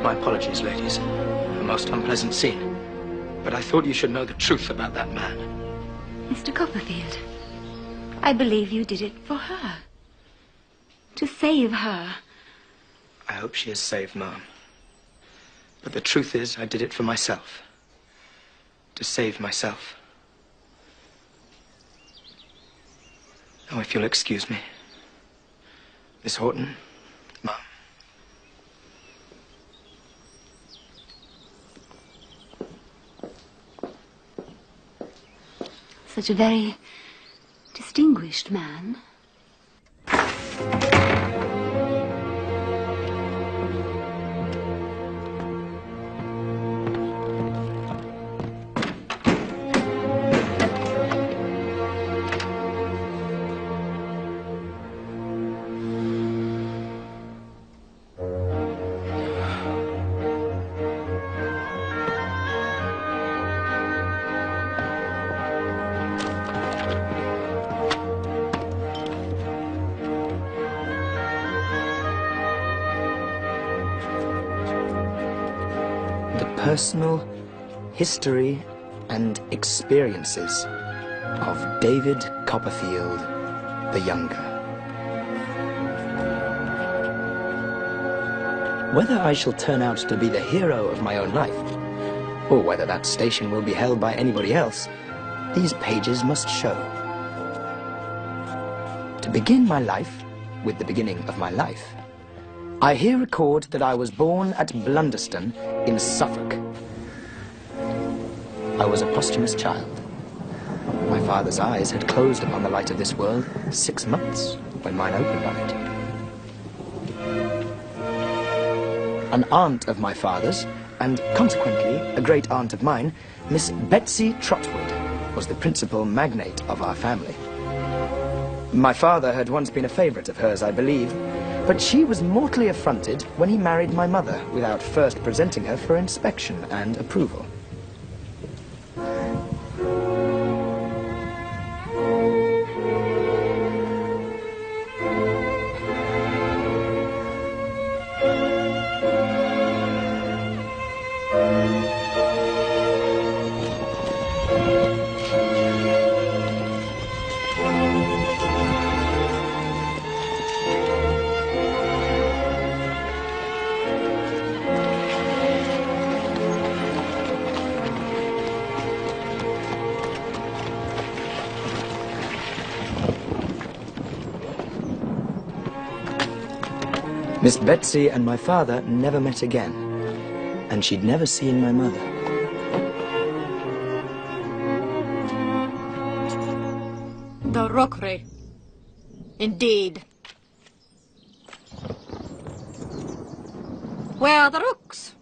My apologies, ladies. A most unpleasant scene. But I thought you should know the truth about that man. Mr. Copperfield, I believe you did it for her. To save her. I hope she is saved, Ma'am. But the truth is, I did it for myself. To save myself. Now, if you'll excuse me. Miss Horton, Ma'am. Such a very distinguished man. Personal history and experiences of David Copperfield the Younger. Whether I shall turn out to be the hero of my own life, or whether that station will be held by anybody else, these pages must show. To begin my life with the beginning of my life, I here record that I was born at Blunderston in Suffolk. I was a posthumous child. My father's eyes had closed upon the light of this world 6 months when mine opened on it. An aunt of my father's, and consequently a great aunt of mine, Miss Betsy Trotwood, was the principal magnate of our family. My father had once been a favourite of hers, I believe, but she was mortally affronted when he married my mother without first presenting her for inspection and approval. Miss Betsy and my father never met again, and she'd never seen my mother. The rookery. Indeed. Where are the rooks?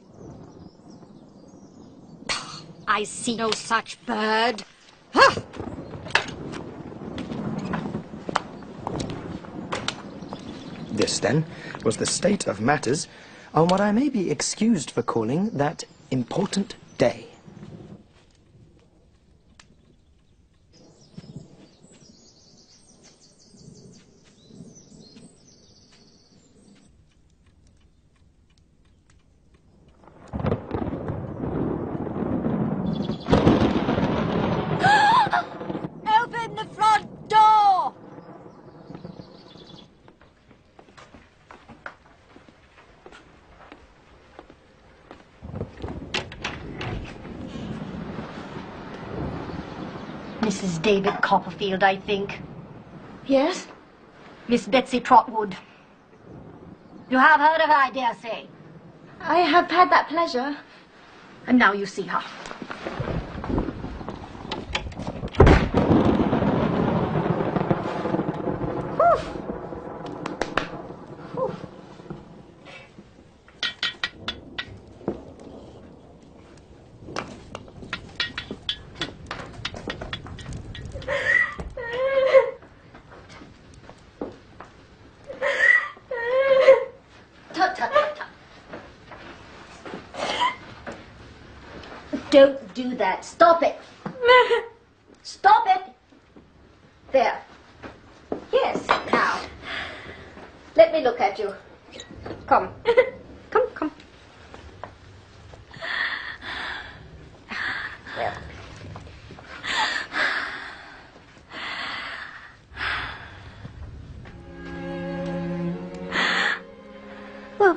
I see no such bird. Ha! This, then, was the state of matters on what I may be excused for calling that important day. Open the front door! Mrs. David Copperfield, I think. Yes? Miss Betsy Trotwood. You have heard of her, I dare say. I have had that pleasure. And now you see her. Don't do that. Stop it. Stop it. There. Yes, now. Let me look at you. Come. Come.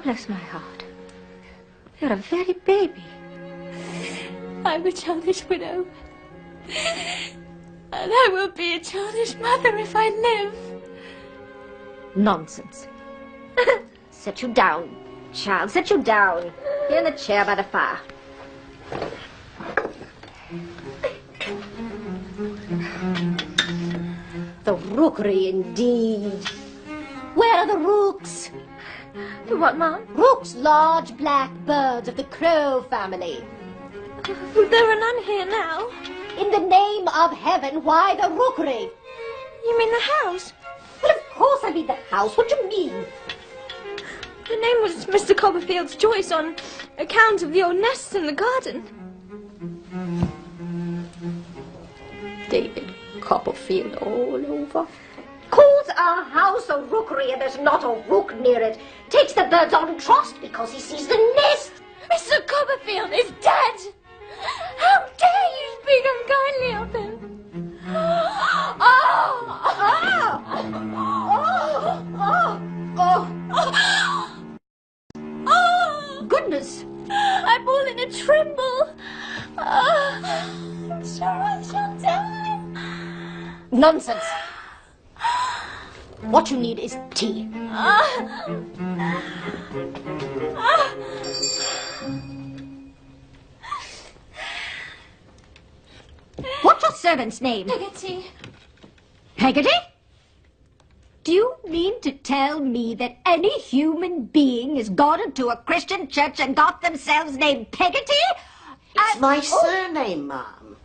bless my heart. You're a very baby. I'm a childish widow. And I will be a childish mother if I live. Nonsense. Sit you down, child. Sit you down. Here in the chair by the fire. The rookery, indeed. Where are the rooks? The what, Mom? Rooks, large black birds of the crow family. There are none here now. In the name of heaven, why the rookery? You mean the house? Well, of course I mean the house. What do you mean? The name was Mr. Copperfield's choice on account of the old nests in the garden. David Copperfield all over. Calls our house a rookery and there's not a rook near it. Takes the birds on trust because he sees the nest. Mr. Copperfield is dead! How dare you speak unkindly of him? Goodness! I'm all in a tremble. I'm sure I shall die. Nonsense. What you need is tea. What's your servant's name? Peggotty. Peggotty? Do you mean to tell me that any human being has gone into a Christian church and got themselves named Peggotty? It's my surname, Mum.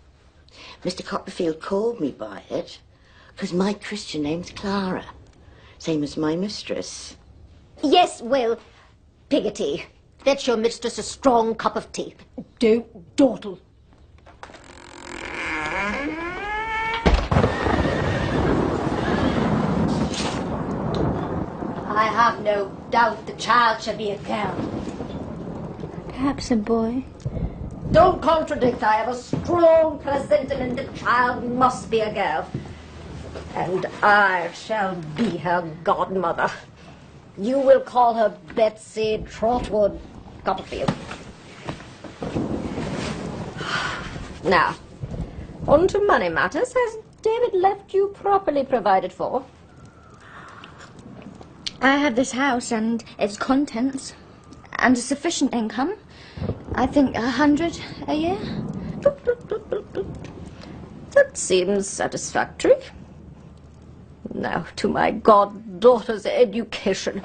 Mr. Copperfield called me by it because my Christian name's Clara, same as my mistress. Yes, well, Peggotty, fetch your mistress a strong cup of tea. Don't dawdle. I have no doubt the child shall be a girl. Perhaps a boy. Don't contradict. I have a strong presentiment the child must be a girl. And I shall be her godmother. You will call her Betsy Trotwood Copperfield. Now, on to money matters. Has David left you properly provided for? I have this house and its contents, and a sufficient income. I think 100 a year. That seems satisfactory. Now to my goddaughter's education.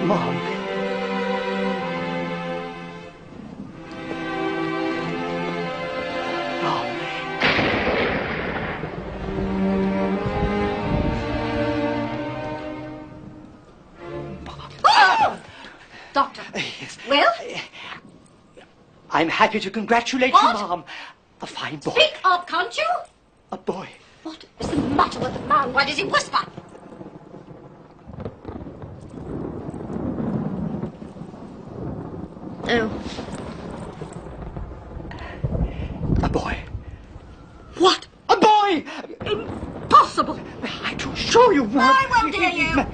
Mom. Doctor. Yes. Well? I'm happy to congratulate What? you, Mom. A fine boy. Speak up, can't you? A boy. What is the matter with the man? Why does he whisper? Oh. A boy. What? A boy! Impossible! I do assure you, Mom. I won't hear you.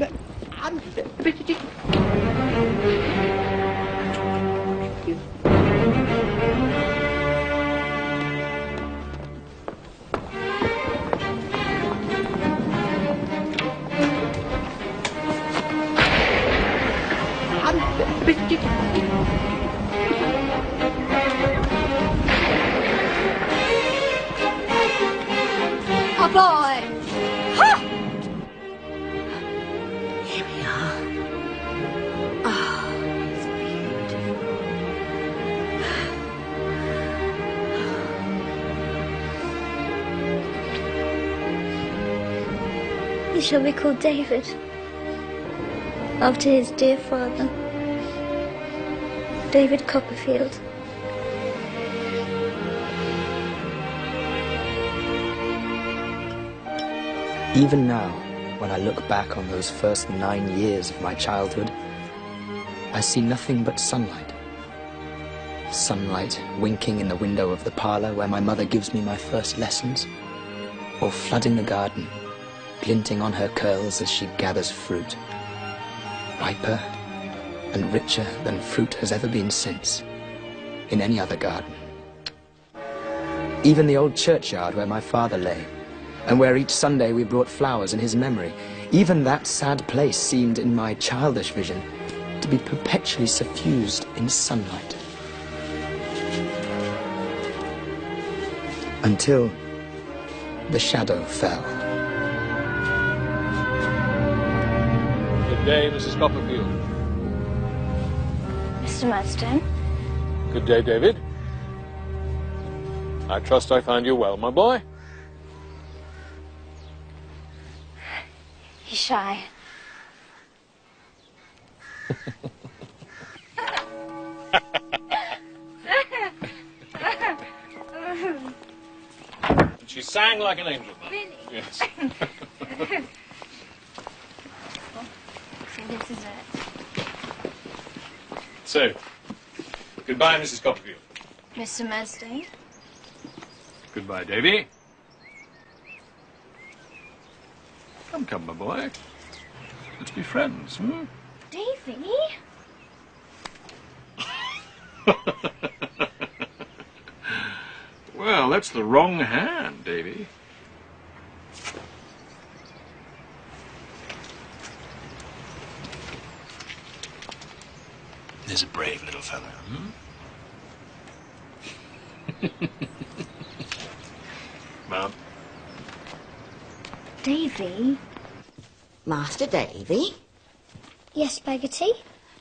A boy! Ha! Here we are. Oh, it's beautiful. He shall be called David, after his dear father, David Copperfield. Even now, when I look back on those first 9 years of my childhood, I see nothing but sunlight. Sunlight winking in the window of the parlour where my mother gives me my first lessons, or flooding the garden, glinting on her curls as she gathers fruit, riper and richer than fruit has ever been since, in any other garden. Even the old churchyard where my father lay, and where each Sunday we brought flowers in his memory, even that sad place seemed, in my childish vision, to be perpetually suffused in sunlight. Until the shadow fell. Good day, Mrs. Copperfield. Mr. Murdstone? Good day, David. I trust I find you well, my boy. He's shy. She sang like an angel. Really? Yes. So this is it. So, goodbye, Mrs. Copperfield. Mr. Murdstone? Goodbye, Davy. Come, my boy. Let's be friends, hmm? Davy? Well, that's the wrong hand, Davy. There's a brave little fellow, hmm? Mum? Davy? Master Davy, Yes, Peggotty?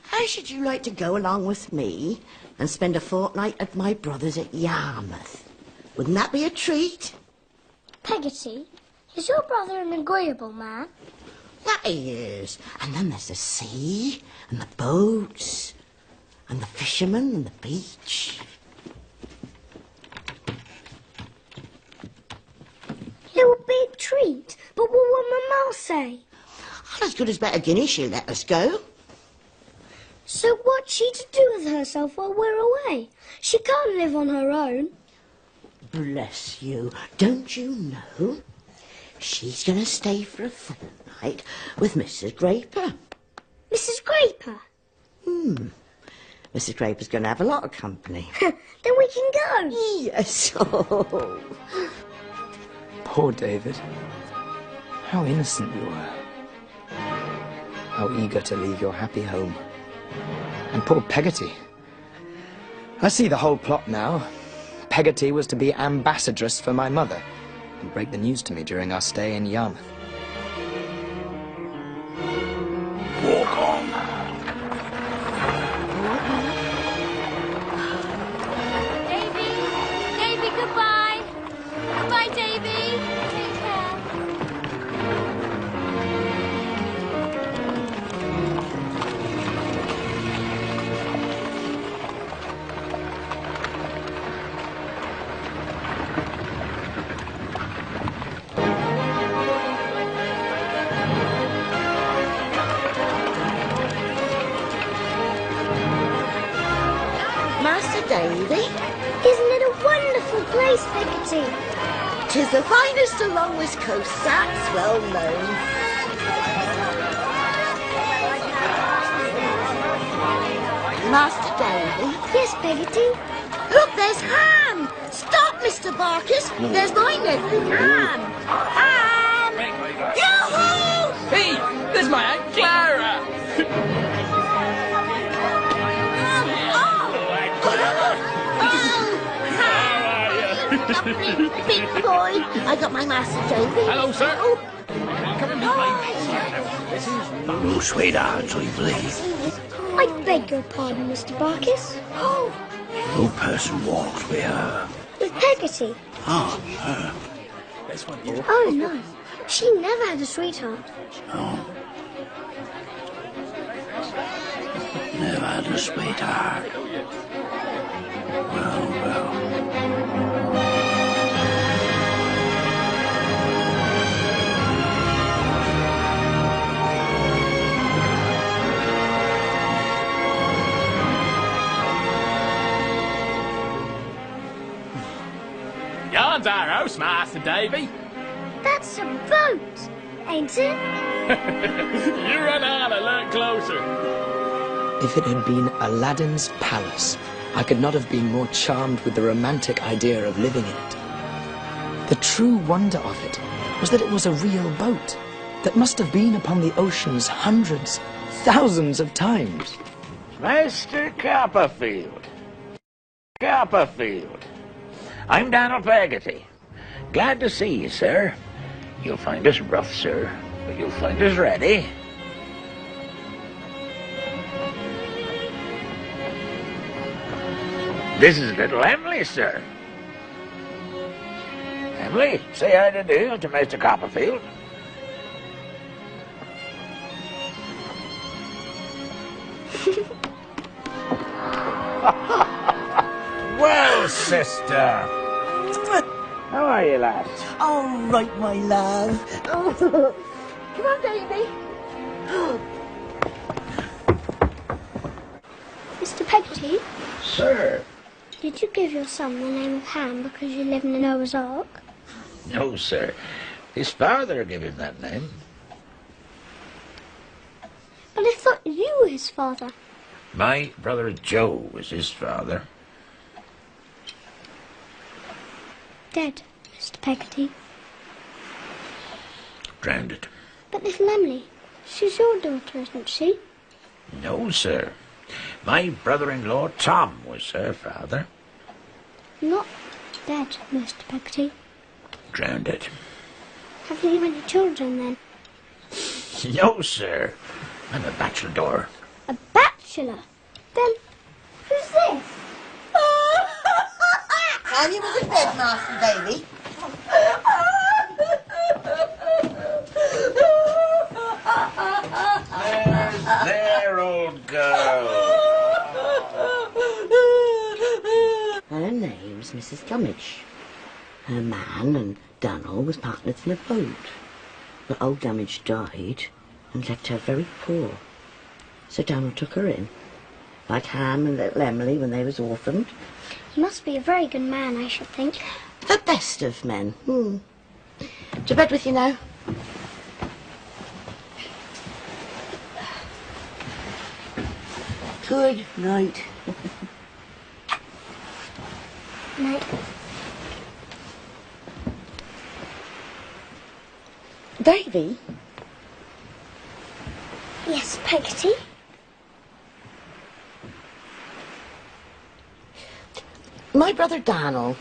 how should you like to go along with me and spend a fortnight at my brother's at Yarmouth? Wouldn't that be a treat? Peggotty, is your brother an agreeable man? That he is. And then there's the sea and the boats and the fishermen and the beach. It would be a treat, but what will Mamma say? Well, as good as better guinea she'll let us go. So what's she to do with herself while we're away? She can't live on her own. Bless you. Don't you know? She's going to stay for a fortnight with Mrs. Draper. Mrs. Draper? Mrs. Draper's going to have a lot of company. Then we can go. Yes. Oh. Poor David. How innocent you were. How eager to leave your happy home. And poor Peggotty. I see the whole plot now. Peggotty was to be ambassadress for my mother and break the news to me during our stay in Yarmouth. Walk on. Davy! Davy, goodbye! Goodbye, Davy! Take care. Master Davy, Isn't it a wonderful place, Peggotty? 'tis the finest along this coast, that's well known. Master Davy, Yes, Peggotty. look, there's Han! Stop, Mr. Barkis! There's my nephew, Han! Han! Yoo-hoo! Hey, there's my Aunt Clara! Big boy. I got my Master Davy. Hello, sir. Come and meet me. No sweethearts, I believe. I beg your pardon, Mr. Barkis. Oh, No person walks with her. with Peggotty. Ah, her. Oh, no. She never had a sweetheart. No. Never had a sweetheart. Well, well. Yon's our house, Master Davy. That's a boat, ain't it? You run on a little closer. If it had been Aladdin's palace, I could not have been more charmed with the romantic idea of living in it. The true wonder of it was that it was a real boat that must have been upon the oceans hundreds, thousands of times. Master Copperfield. Copperfield. I'm Donald Peggotty. Glad to see you, sir. You'll find us rough, sir, but you'll find us ready. This is little Emily, sir. Emily, say hi to do to Mr. Copperfield. Well, sister. How are you, lads? All right, my love. Come on, Davy. Mr. Peggotty, Sir. did you give your son the name of Ham because you live in the Noah's Ark? No, sir. His father gave him that name. But I thought you were his father. My brother Joe was his father. Dead, Mr. Peggotty. Drowned. But little Emily, she's your daughter, isn't she? No, sir. My brother-in-law Tom was her father. Not dead, Mr. Peggotty. Drowned. Have you any children then? No, sir. I'm a bachelor. A bachelor? Then who's this? And you was a dead, Master Davy. There, old girl. Her name's Mrs. Gummidge. Her man and Daniel was partners in a boat. But old Gummidge died and left her very poor. So Daniel took her in, like Ham and little Emily when they was orphaned. He must be a very good man, I should think. The best of men. To bed with you now. Good night. Night. Davy? Yes, Peggotty? My brother Daniel,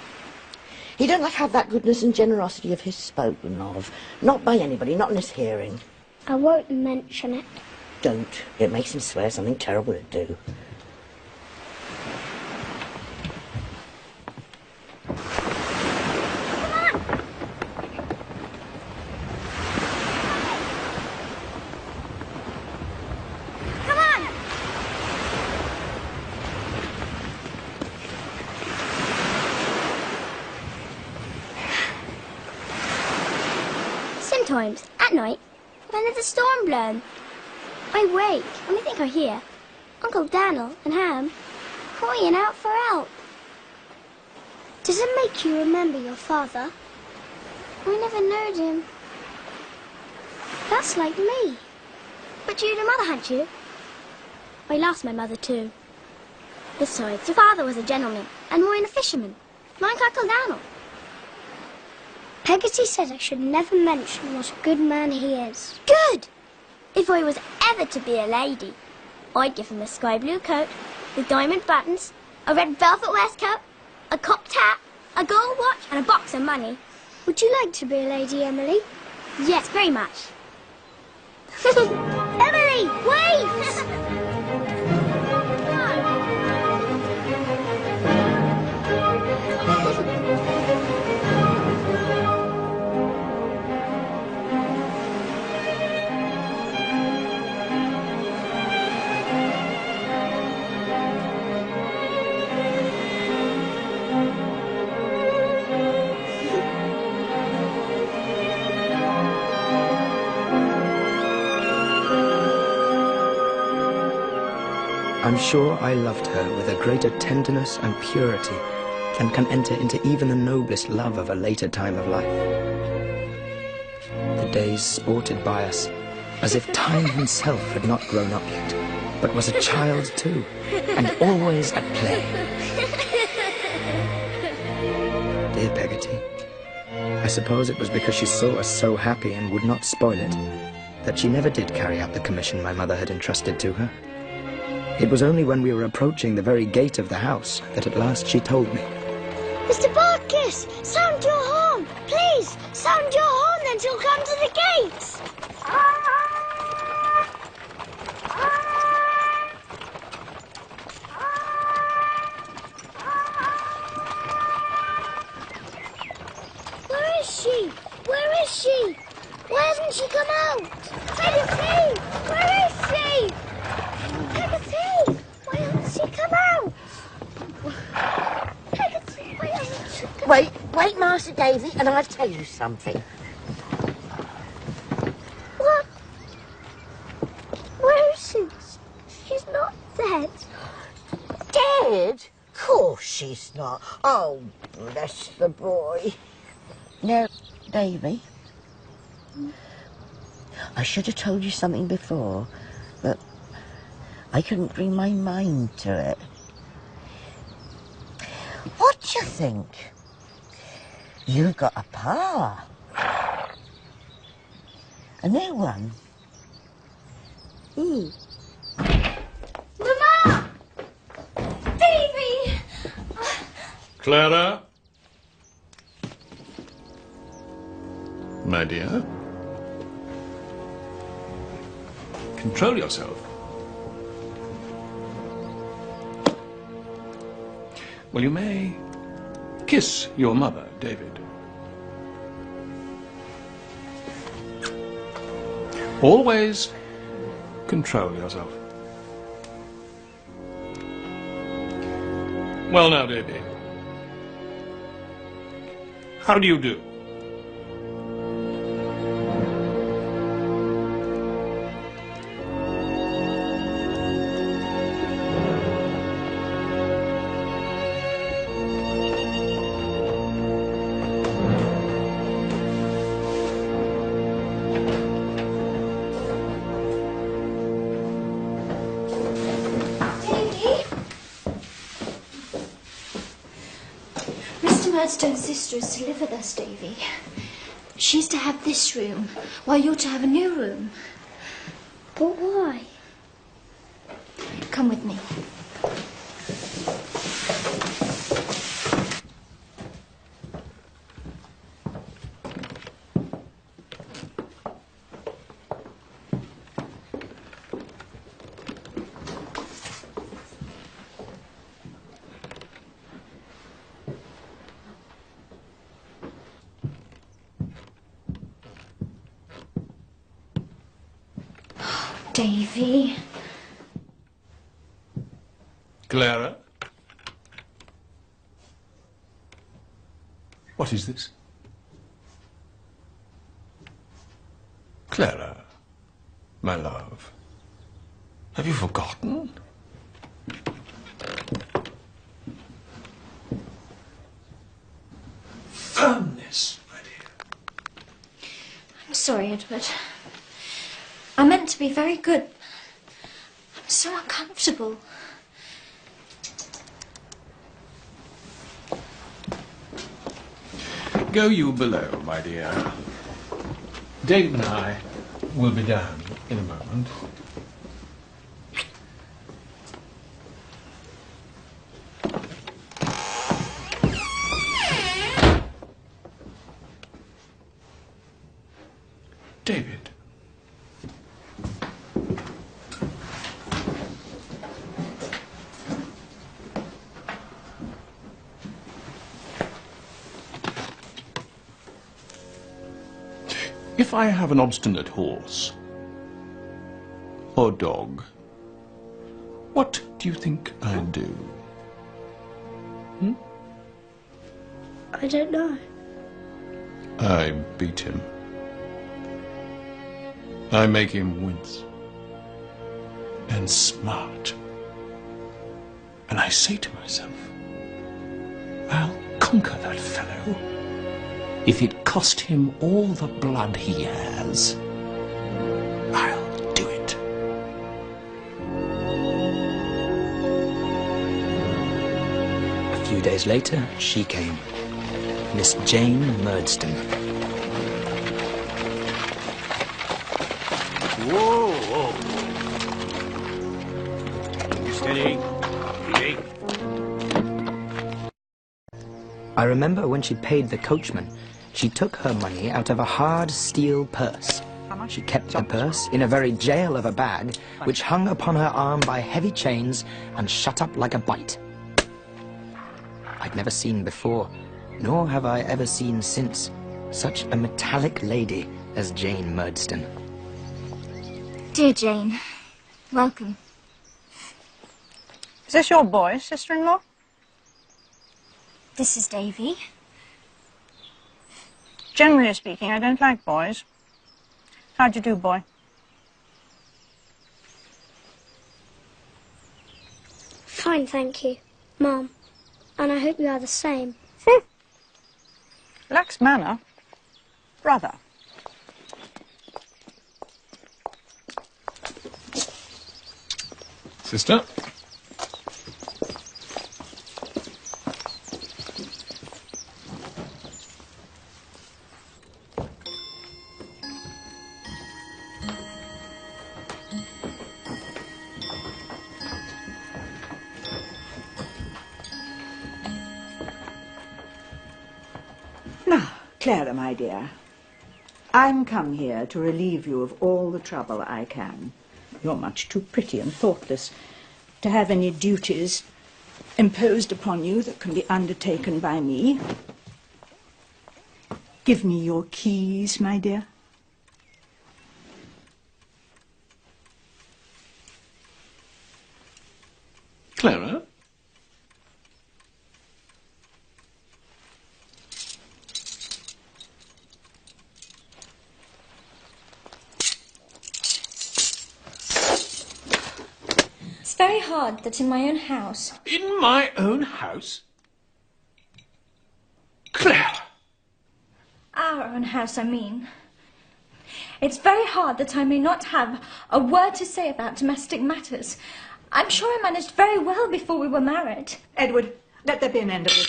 he don't like have that goodness and generosity of his spoken of. Not by anybody, not in his hearing. I won't mention it. Don't. It makes him swear something terrible to do. Sometimes, at night, when there's a storm blowing, I wake and I think I hear Uncle Daniel and Ham crying out for help. Does it make you remember your father? I never knowed him. That's like me. But you'd a mother, hadn't you? I lost my mother too. Besides, your father was a gentleman and mine a fisherman, like Uncle Daniel. Peggotty said I should never mention what a good man he is. Good! If I was ever to be a lady, I'd give him a sky blue coat with diamond buttons, a red velvet waistcoat, a cocked hat, a gold watch and a box of money. Would you like to be a lady, Emily? Yes, very much. Emily, wait! I'm sure I loved her with a greater tenderness and purity than can enter into even the noblest love of a later time of life. The days sported by us as if time himself had not grown up yet, but was a child too, and always at play. Dear Peggotty, I suppose it was because she saw us so happy and would not spoil it, that she never did carry out the commission my mother had entrusted to her. It was only when we were approaching the very gate of the house that at last she told me. Mr. Barkis, sound your horn. Please, sound your horn, then she'll come to the gates. Where is she? Where is she? Why hasn't she come out? Peggotty, where is she? Peggotty, why hasn't she come out? Peggotty, why hasn't she come out? Wait, Master Davy, and I'll tell you something. What? Where is she? She's not dead. Dead? Of course she's not. Oh, bless the boy. Now, Davy, I should have told you something before, but I couldn't bring my mind to it. What do you think? You've got a pa. A new one. Mama! Davy! Clara? My dear? Control yourself. Well, you may kiss your mother, David. Always control yourself. Well now, Davy. How do you do? Murdstone's sister is to live with us, Davy. She's to have this room, while you're to have a new room. But why? Come with me. Davy. Clara? What is this? Clara, my love, have you forgotten? Firmness, my dear. I'm sorry, Edward. I meant to be very good. I'm so uncomfortable. Go you below, my dear. Dave and I will be down in a moment. If I have an obstinate horse or dog, what do you think I'd do? Hmm? I don't know. I beat him. I make him wince. And smart. And I say to myself, I'll conquer that fellow if it cost him all the blood he has. I'll do it. A few days later, she came. Miss Jane Murdstone. Whoa, whoa. Steady. Steady. I remember when she paid the coachman, she took her money out of a hard steel purse. She kept the purse in a very jail of a bag, which hung upon her arm by heavy chains and shut up like a bite. I'd never seen before, nor have I ever seen since, such a metallic lady as Jane Murdstone. Dear Jane, welcome. Is this your boy, sister-in-law? This is Davy. Generally speaking, I don't like boys. How'd you do, boy? Fine, thank you, Mom. And I hope you are the same. Lax manner. Brother. Sister? Now, Clara, my dear, I'm come here to relieve you of all the trouble I can. You're much too pretty and thoughtless to have any duties imposed upon you that can be undertaken by me. Give me your keys, my dear. Clara? It's very hard that in my own house... In my own house? Clara! Our own house, I mean. It's very hard that I may not have a word to say about domestic matters. I'm sure I managed very well before we were married. Edward, let there be an end of it.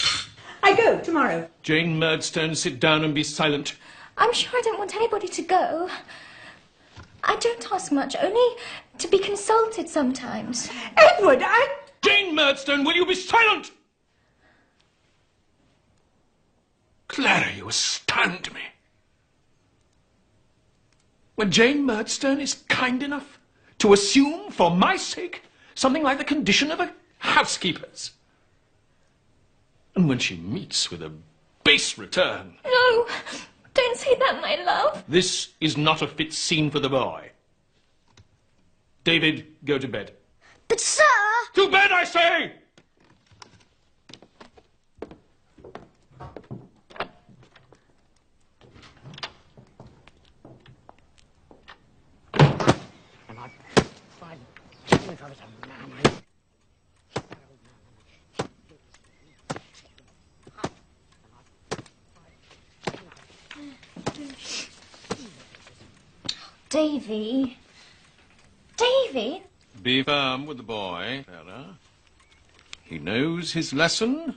I go tomorrow. Jane Murdstone, sit down and be silent. I'm sure I don't want anybody to go. I don't ask much, only to be consulted sometimes. Edward, Jane Murdstone, will you be silent? Clara, you astound me. When Jane Murdstone is kind enough to assume, for my sake, something like the condition of a housekeeper's. And when she meets with a base return. No, don't say that, my love. This is not a fit scene for the boy. David, go to bed. But, sir... To bed, I say! Davy. Davy? Be firm with the boy, Clara. He knows his lesson,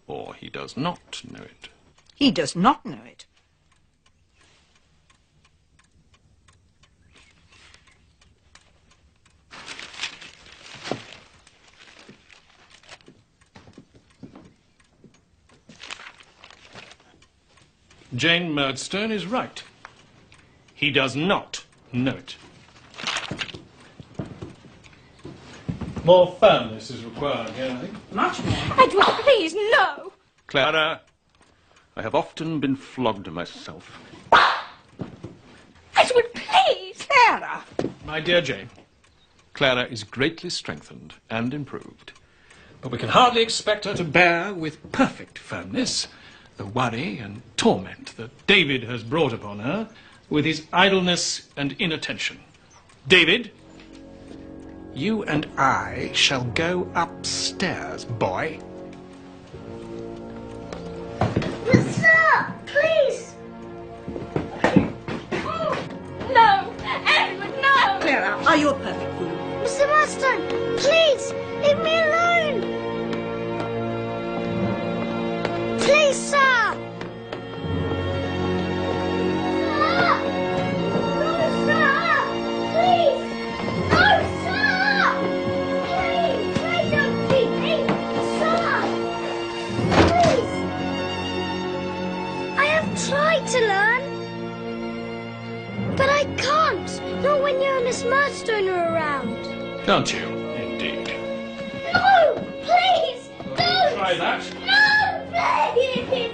or he does not know it. He does not know it. Jane Murdstone is right. He does not know it. More firmness is required here, I think. Much more. Edward, please, no! Clara, I have often been flogged myself. Clara! My dear Jane, Clara is greatly strengthened and improved. But we can hardly expect her to bear with perfect firmness the worry and torment that David has brought upon her with his idleness and inattention. David, you and I shall go upstairs, boy. Sir, please! No! Edward, no! Clara, are you a perfect fool? Mr. Mustang, please, leave me alone! Please, sir! Sir! No, sir! Please! No, sir! Please! Please don't beat me! Sir! Please! I have tried to learn, but I can't. Not when you and Miss Murdstone are around. Can't you, indeed? No! Please! Don't! Try that. No! Please!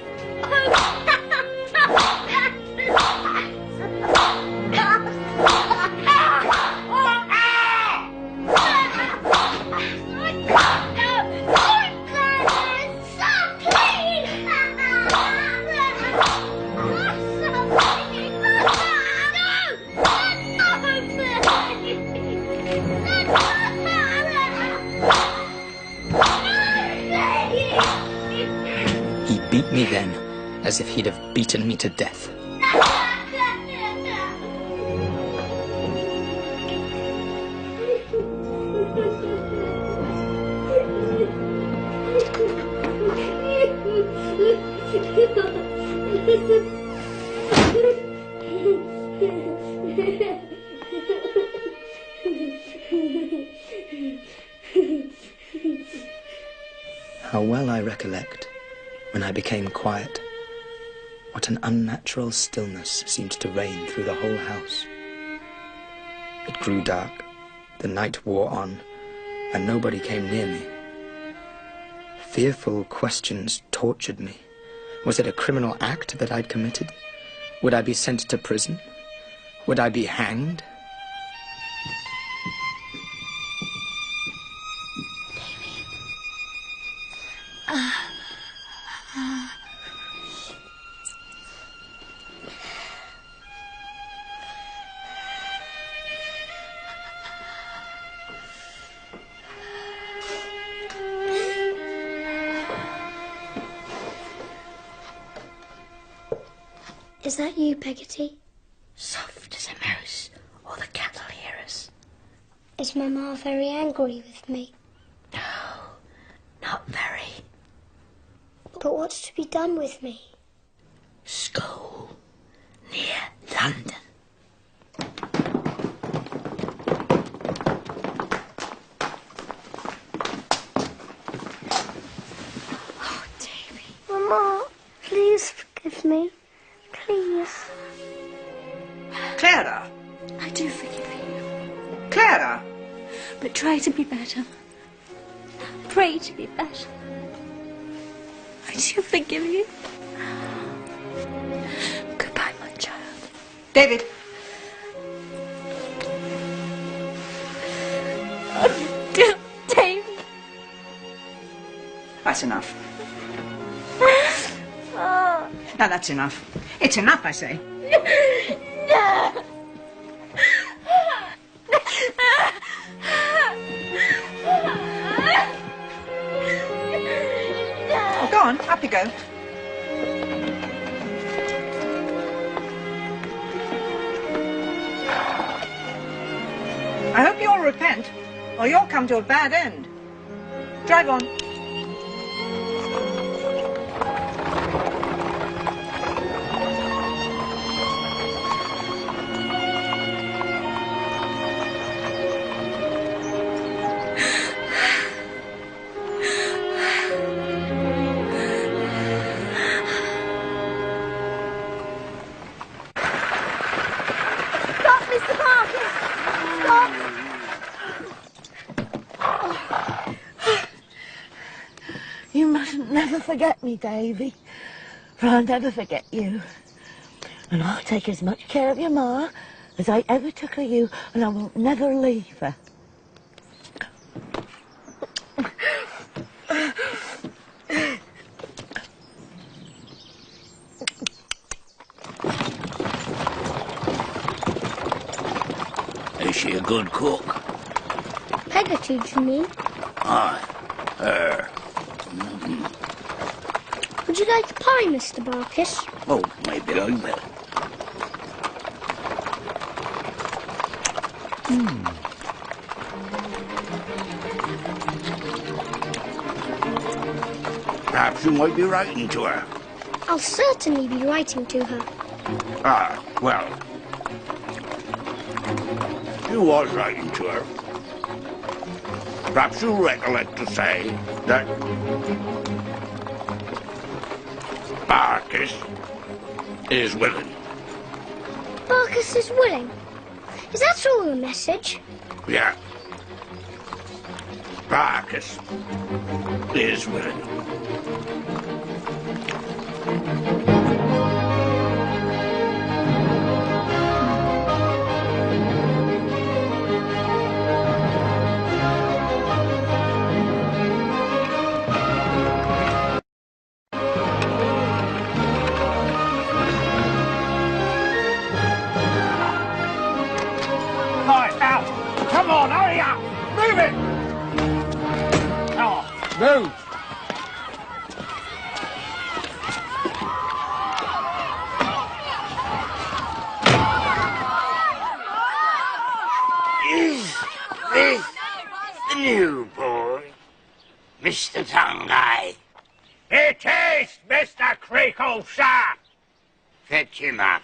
He beat me then, as if he'd have beaten me to death. How well I recollect, when I became quiet, what an unnatural stillness seemed to reign through the whole house. It grew dark, the night wore on, and nobody came near me. Fearful questions tortured me. Was it a criminal act that I'd committed? Would I be sent to prison? Would I be hanged? Is that you, Peggotty? Soft as a mouse, or the cat'll hear us. Is Mamma very angry with me? No, not very. But what's to be done with me? School near London. Oh, Davy. Mamma, please forgive me. Please. Clara! I do forgive you. Clara! But try to be better. Pray to be better. I do forgive you. Goodbye, my child. David! Oh, dear David. That's enough. Oh. Now that's enough. It's enough, I say. No. Oh, go on, up you go. I hope you'll repent, or you'll come to a bad end. Drive on. You mustn't never forget me, Davy, for I'll never forget you. And I'll take as much care of your ma as I ever took of you, and I won't never leave her. Is she a good cook? Peggotty, do you mean? Aye, her. Would you like a pie, Mr. Barkis? Oh, maybe I will. Perhaps you might be writing to her. I'll certainly be writing to her. Ah, well. You was writing to her. Perhaps you'll recollect to say that Barkis is willing. Barkis is willing? Is that all the message? Yeah. Barkis is willing. Right, out! Come on, hurry up! Move it! Oh, move! Is this the new boy, Mr. Tongue-Eye? It is, Mr. Creakle, sir! Fetch him up.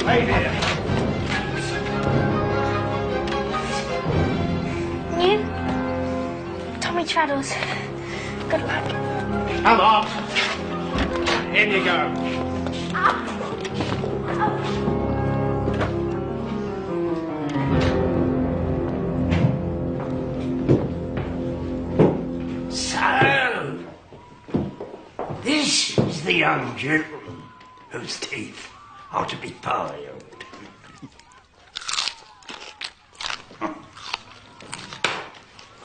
Hey there! You? Tommy Traddles. Good luck. Come on! In you go. So, this is the young gentleman whose teeth are to be piled.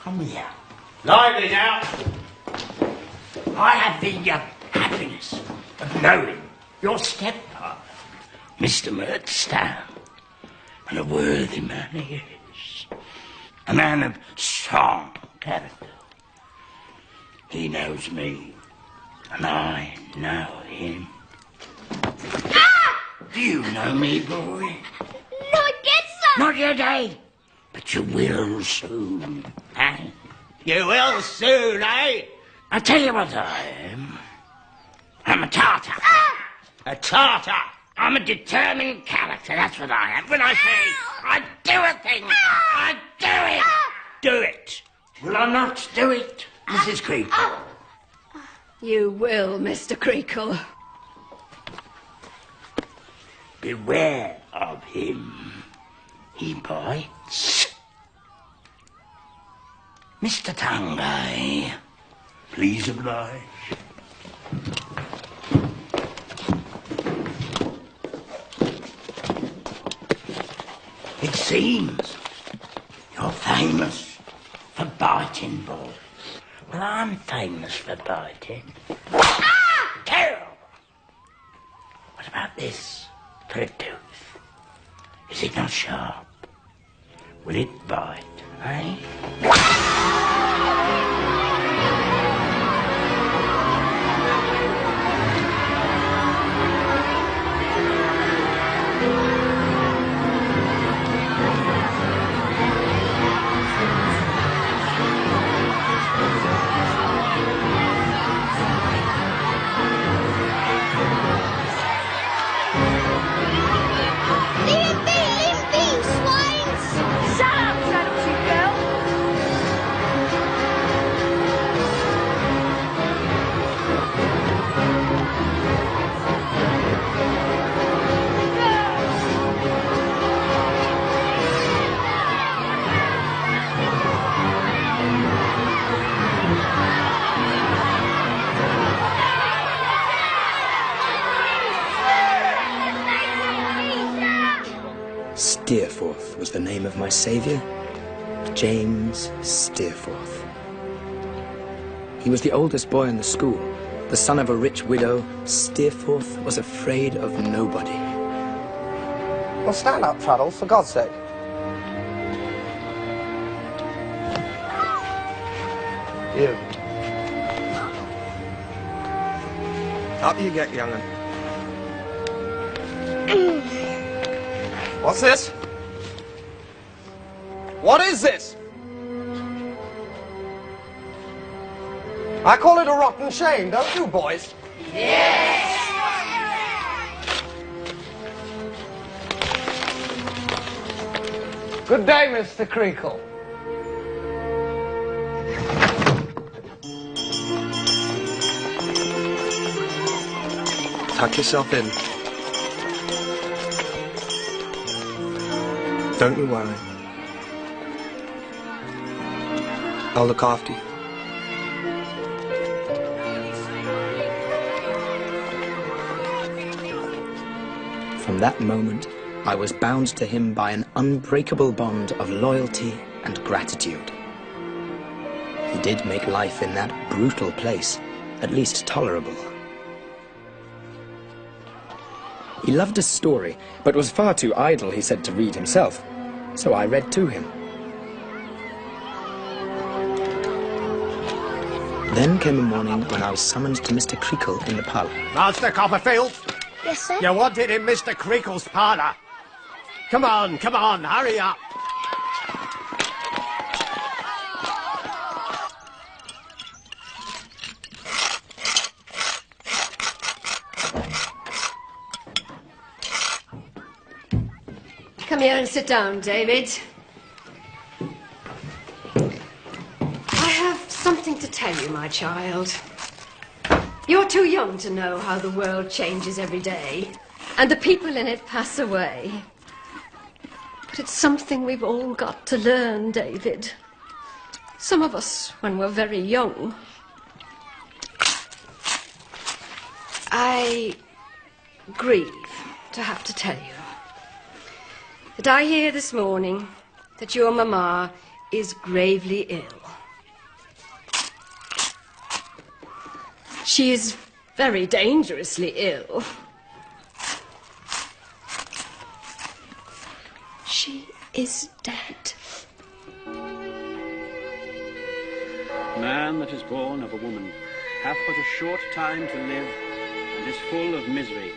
Come here. Lively now! I have the happiness of knowing your stepfather, Mr. Murdstone, and a worthy man he is. A man of strong character. He knows me, and I know him. Do you know me, boy? Not yet, sir! Not yet, eh? But you will soon, eh? You will soon, eh? I'll tell you what I am. I'm a Tartar. A Tartar! I'm a determined character, that's what I am. When I say I do a thing, I do it. Do it. Will I not do it, Mrs. Creakle? You will, Mr. Creakle. Beware of him. He bites. Mr. Tongue-Eye, please oblige. It seems you're famous for biting, boys. Well, I'm famous for biting. Terrible! What about this for a tooth? Is it not sharp? Will it bite, eh? Leave him be, swines! Shut up, Traddles, you girl! the name of my saviour, James Steerforth. He was the oldest boy in the school. The son of a rich widow, Steerforth was afraid of nobody. Well, stand up, Traddles, for God's sake. You. Up you get, young'un. What's this? What is this? I call it a rotten shame, don't you, boys? Yes! Good day, Mr. Creakle. Tuck yourself in. Don't you worry. I'll look after you. From that moment, I was bound to him by an unbreakable bond of loyalty and gratitude. He did make life in that brutal place at least tolerable. He loved a story, but was far too idle, he said, to read himself, so I read to him. Then came a morning when I was summoned to Mr. Creakle in the parlour. Master Copperfield? Yes, sir? You wanted in Mr. Creakle's parlour. Come on, hurry up. Come here and sit down, David. I have something to tell you, my child. You're too young to know how the world changes every day, and the people in it pass away. But it's something we've all got to learn, David. Some of us when we're very young. I grieve to have to tell you that I hear this morning that your mamma is gravely ill. She is very dangerously ill. She is dead. Man that is born of a woman hath but a short time to live, and is full of misery.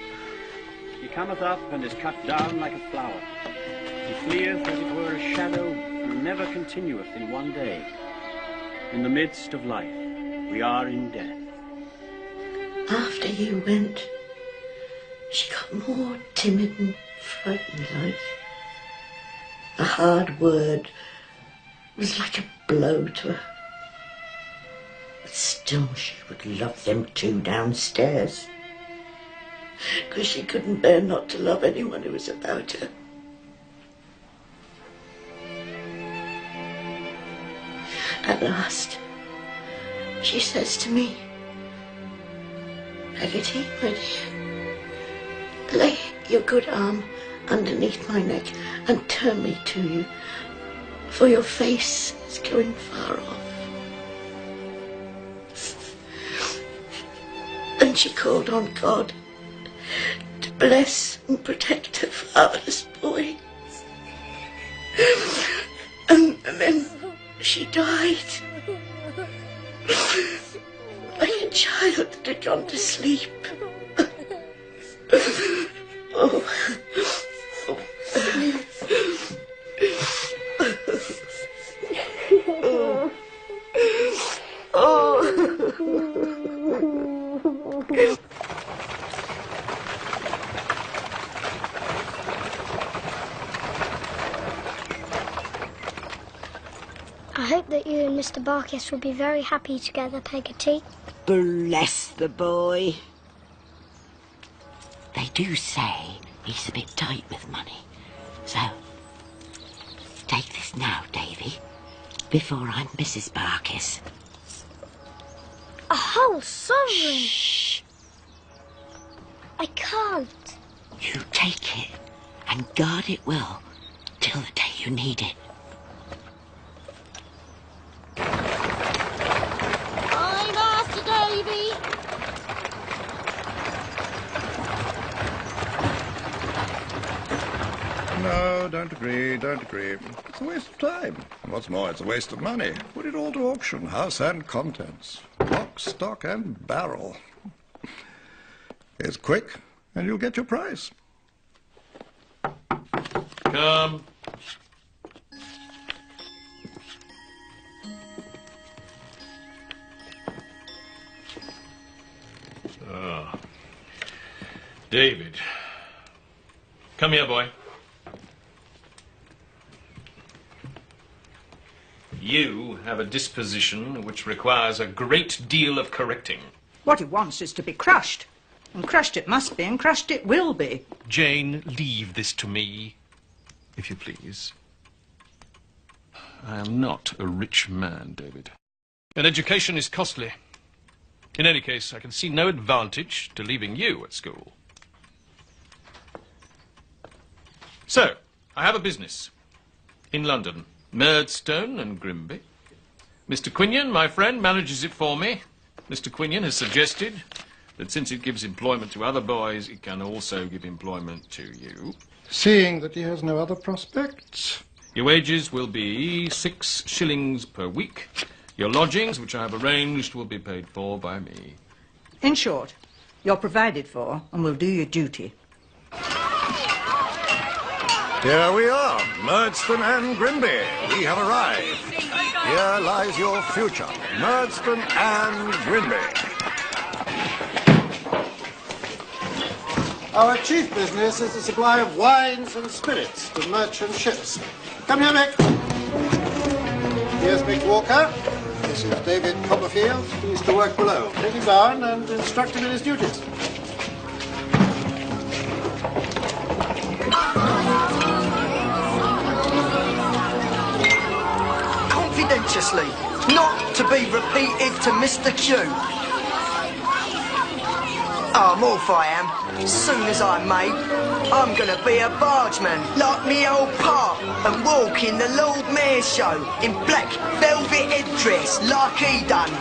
He cometh up and is cut down like a flower. He fleeth as it were a shadow, and never continueth in one day. In the midst of life we are in death. After you went, she got more timid and frightened like. A hard word was like a blow to her. But still she would love them two downstairs, because she couldn't bear not to love anyone who was about her. At last, she says to me, "Peggotty, my dear, lay your good arm underneath my neck and turn me to you, for your face is going far off." And she called on God to bless and protect her fatherless boy. And then she died. Like a child that had gone to sleep. Oh. I hope that you and Mr. Barkis will be very happy together, Peggotty. Bless the boy. They do say he's a bit tight with money. So, take this now, Davy, before I'm Mrs. Barkis. A whole sovereign? Shh. I can't. You take it and guard it well till the day you need it. Hi, Master Davy. No, don't agree, don't agree. It's a waste of time. And what's more, it's a waste of money. Put it all to auction, house and contents. Lock, stock and barrel. It's quick, and you'll get your price. Come. Ah. David. Come here, boy. You have a disposition which requires a great deal of correcting. What he wants is to be crushed. And crushed it must be, and crushed it will be. Jane, leave this to me, if you please. I am not a rich man, David. And education is costly. In any case, I can see no advantage to leaving you at school. So, I have a business in London, Murdstone and Grimby. Mr. Quinion, my friend, manages it for me. Mr. Quinion has suggested that since it gives employment to other boys, it can also give employment to you. Seeing that he has no other prospects. Your wages will be 6 shillings per week. Your lodgings, which I have arranged, will be paid for by me. In short, you're provided for and will do your duty. Here we are, Murdstone and Grimby. We have arrived. Here lies your future, Murdstone and Grimby. Our chief business is the supply of wines and spirits to merchant ships. Come here, Mick. Here's Mick Walker. This is David Copperfield. He's to work below. Take him down and instruct him in his duties. Confidentiously, not to be repeated to Mr. Q. I'm off, I am. Soon as I'm made, I'm gonna be a bargeman, like me old pa, and walk in the Lord Mayor's show in black velvet headdress, like he done.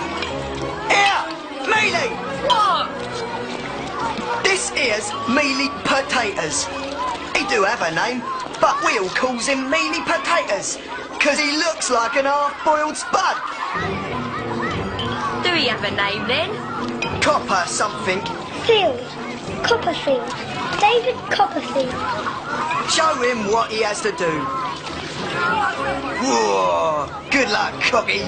Here, Mealy! What? This here's Mealy Potatoes. He do have a name, but we all calls him Mealy Potatoes, 'cause he looks like an half-boiled spud. Do he have a name then? Copper something. Field. Copperfield. David Copperfield. Show him what he has to do. Whoa, good luck, cocky.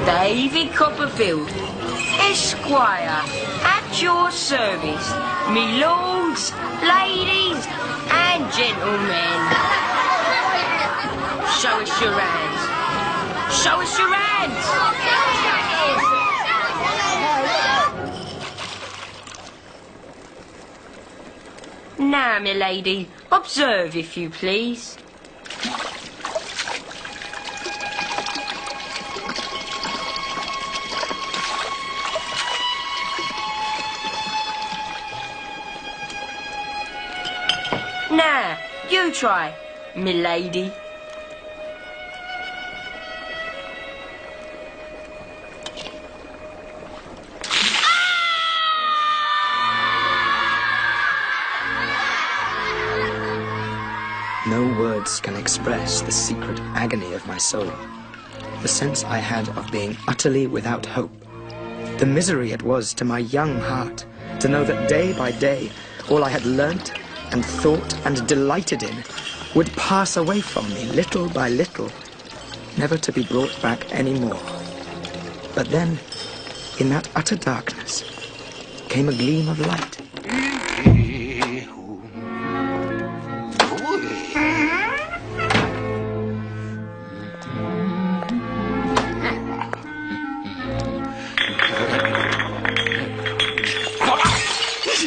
David Copperfield, Esquire, at your service, me lords, ladies, and gentlemen. Show us your hands. Show us your hands. Now, my lady, observe if you please. Now, you try, my lady. No words can express the secret agony of my soul, the sense I had of being utterly without hope, the misery it was to my young heart to know that day by day all I had learnt and thought and delighted in would pass away from me little by little, never to be brought back any more. But then, in that utter darkness, came a gleam of light.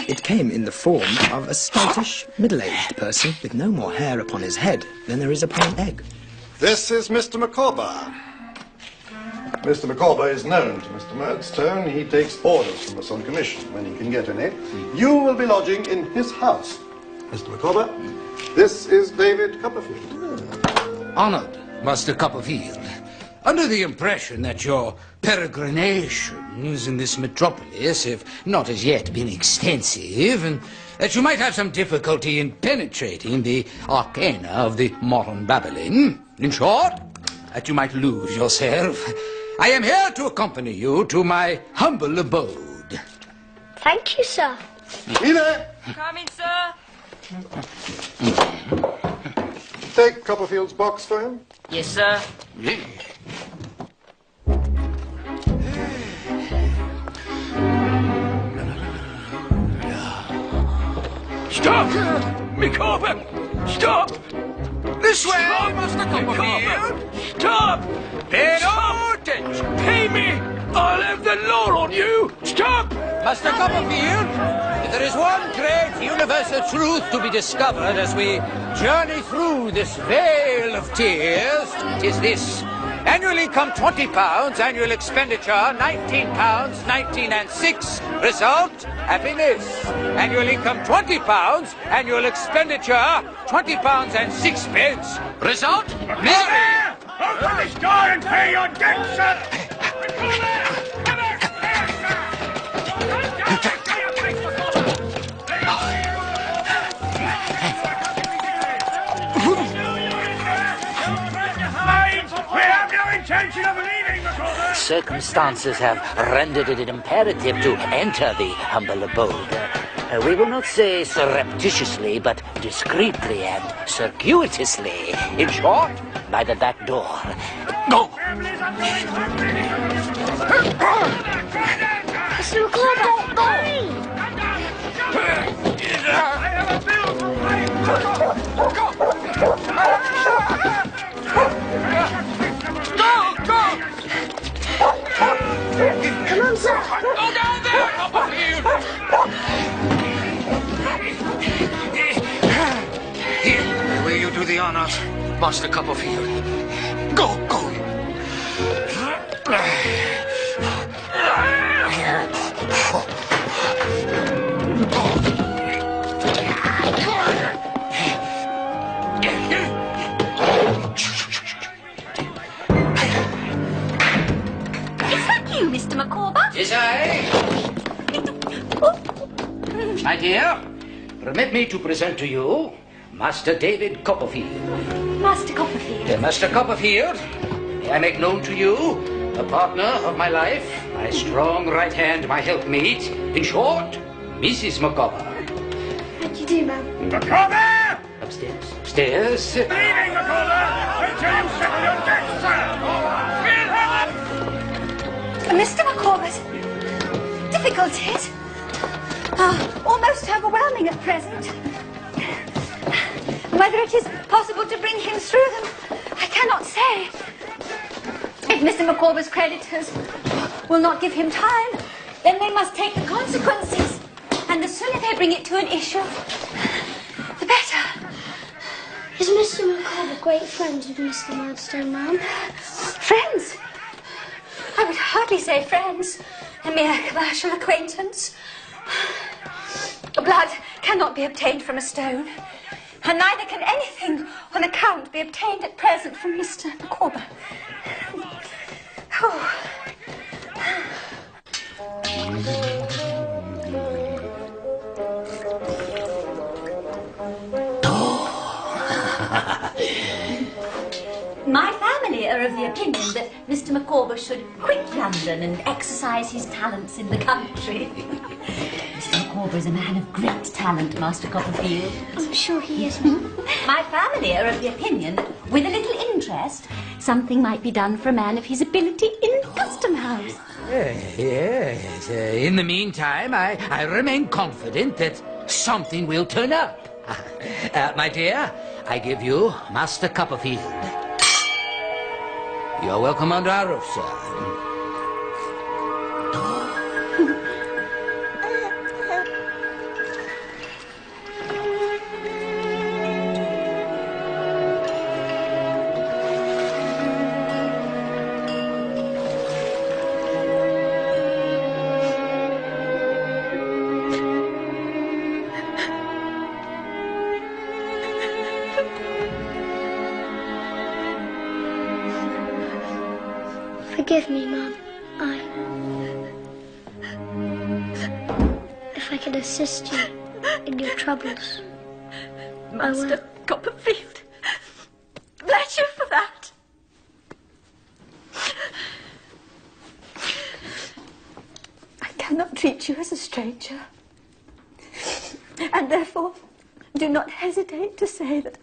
It came in the form of a stoutish, middle-aged person with no more hair upon his head than there is upon an egg. This is Mr. Micawber. Mr. Micawber is known to Mr. Murdstone. He takes orders from us on commission when he can get any. You will be lodging in his house. Mr. Micawber, This is David Copperfield. Honored, Master Copperfield. Under the impression that your peregrinations in this metropolis have not as yet been extensive, and that you might have some difficulty in penetrating the arcana of the modern Babylon. In short, that you might lose yourself. I am here to accompany you to my humble abode. Thank you, sir. Be there. Coming, sir. Take Copperfield's box for him. Yes, sir. Stop! Micawber! Stop! This way, Stop, Master Copperfield! Stop! Pay no attention! Pay me! I'll have the law on you! Stop! Master Copperfield, if there is one great universal truth to be discovered as we journey through this vale of tears, it is this. Annual income £20, annual expenditure £19, 19 and 6. Result, happiness. Annual income £20, annual expenditure £20 and 6 pence. Result, misery. Open this door and pay your debt, sir! Intention of leaving, Micawber! Circumstances have rendered it imperative to enter the humble abode. We will not say surreptitiously, but discreetly and circuitously. In short, by the back door. Go! Mr. McCall, hurry! I have a bill to pay! Come on, sir. Go down there, Copperfield! Here, will you do the honors, Master Copperfield? Go, go! Mr. Micawber? Yes, I. My dear, permit me to present to you Master David Copperfield. Master Copperfield. Master Copperfield, may I make known to you a partner of my life, my strong right hand, my helpmeet. In short, Mrs. Micawber. How do you do, ma'am? Micawber! Upstairs. Upstairs. Leaving, Micawber, until you settle your debts, sir! We'll have it! Mr. Micawber's difficulties are almost overwhelming at present. Whether it is possible to bring him through them, I cannot say. If Mr. Micawber's creditors will not give him time, then they must take the consequences. And the sooner they bring it to an issue, the better. Is Mr. Micawber great friends with Mr. Murdstone, ma'am? Friends? I would hardly say friends. A mere commercial acquaintance. Blood cannot be obtained from a stone. And neither can anything on account be obtained at present from Mr. Micawber. Oh. My family are of the opinion that Mr. Micawber should quit London and exercise his talents in the country. Mr. Micawber is a man of great talent, Master Copperfield. I'm sure he is, ma'am. My family are of the opinion that, with a little interest, something might be done for a man of his ability in the custom house. Yes. In the meantime, I remain confident that something will turn up. My dear, I give you Master Copperfield. You're welcome under our roof, sir. Forgive me, Mum. If I can assist you in your troubles, Master Copperfield, bless you for that. I cannot treat you as a stranger, and therefore do not hesitate to say that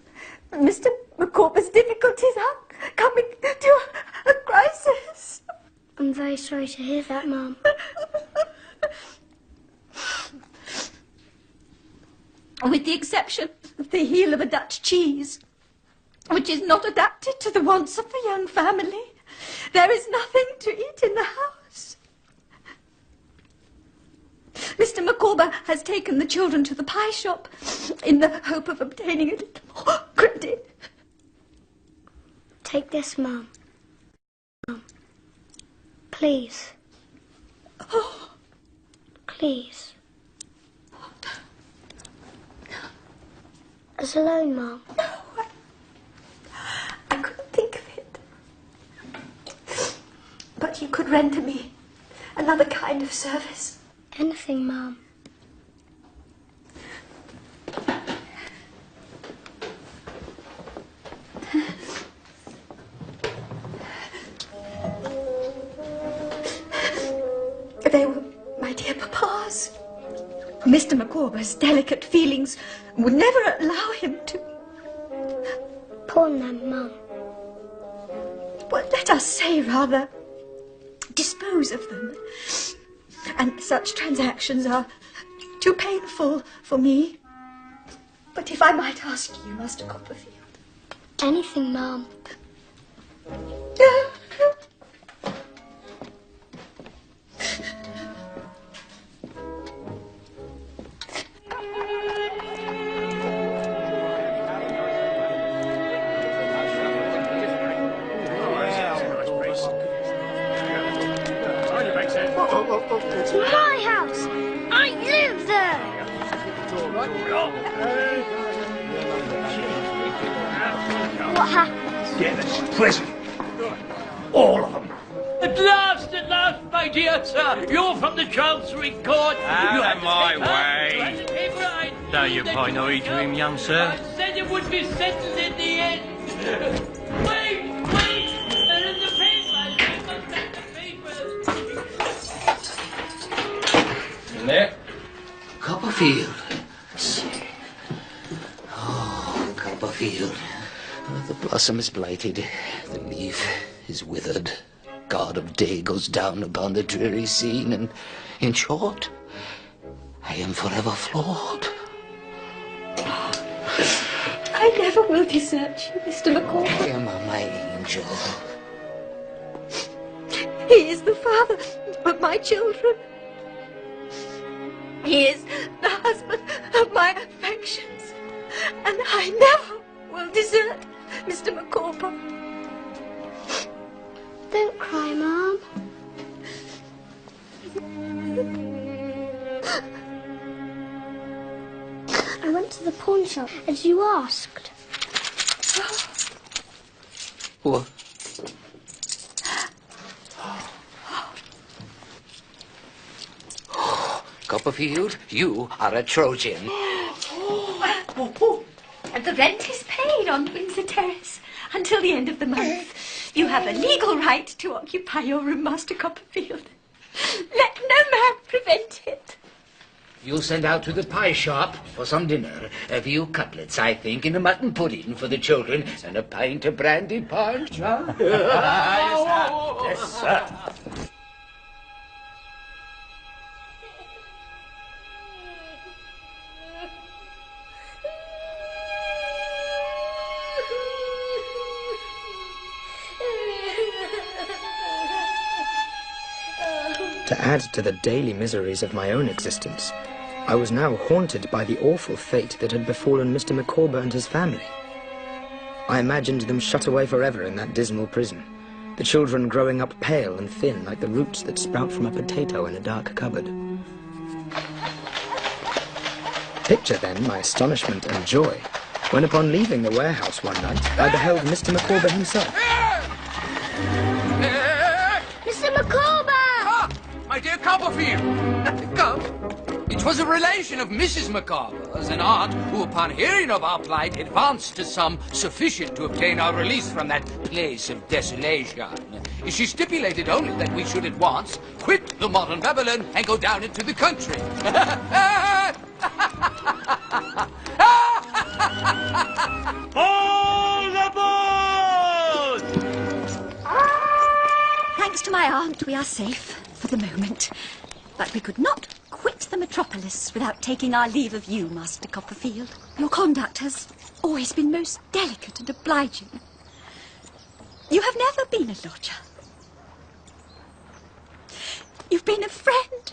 Mr. Micawber's difficulties are coming to a crisis. I'm very sorry to hear that, Mum. With the exception of the heel of a Dutch cheese, which is not adapted to the wants of the young family, there is nothing to eat in the house. Mr. Micawber has taken the children to the pie shop in the hope of obtaining a little more credit. Take this, Mum. Please. Oh. Please. Us alone, Mum. No, I couldn't think of it. But you could render me another kind of service. Anything, Mum. They were my dear papa's. Mr. Micawber's delicate feelings would never allow him to. Pawn them, Mum. Well, let us say, rather, dispose of them. And such transactions are too painful for me. But if I might ask you, Master Copperfield. Anything, Mum. It's my house. I live there. What happened? Dennis, prison. All of them. At last, my dear sir, you're from the Chancery Court. Out of my way. I Don't you pay no heed to him, young sir. said it would be settled in the end. Wait! They're in the papers. You must take the papers. In there? Copperfield. Oh, Copperfield. The blossom is blighted, the leaf is withered. God of day goes down upon the dreary scene, and, in short, I am forever flawed. I never will desert you, Mr. Micawber. I am my angel. He is the father of my children. He is the husband of my affections. And I never will desert Mr. Micawber. Don't cry, Mum. I went to the pawn shop as you asked. What? Copperfield, you are a Trojan. And the rent is paid on Windsor Terrace until the end of the month. You have a legal right to occupy your room, Master Copperfield. Let no man prevent it. You'll send out to the pie shop for some dinner. A few cutlets, I think, and a mutton pudding for the children, and a pint of brandy punch, huh? Yes, sir. To add to the daily miseries of my own existence, I was now haunted by the awful fate that had befallen Mr. Micawber and his family. I imagined them shut away forever in that dismal prison, the children growing up pale and thin like the roots that sprout from a potato in a dark cupboard. Picture then my astonishment and joy when, upon leaving the warehouse one night, I beheld Mr. Micawber himself. Copperfield! Come. It was a relation of Mrs. Micawber's, an aunt who, upon hearing of our plight, advanced a sum sufficient to obtain our release from that place of desolation. She stipulated only that we should at once quit the modern Babylon and go down into the country. All aboard! Thanks to my aunt, we are safe for the moment. But we could not quit the metropolis without taking our leave of you, Master Copperfield. Your conduct has always been most delicate and obliging. You have never been a lodger. You've been a friend.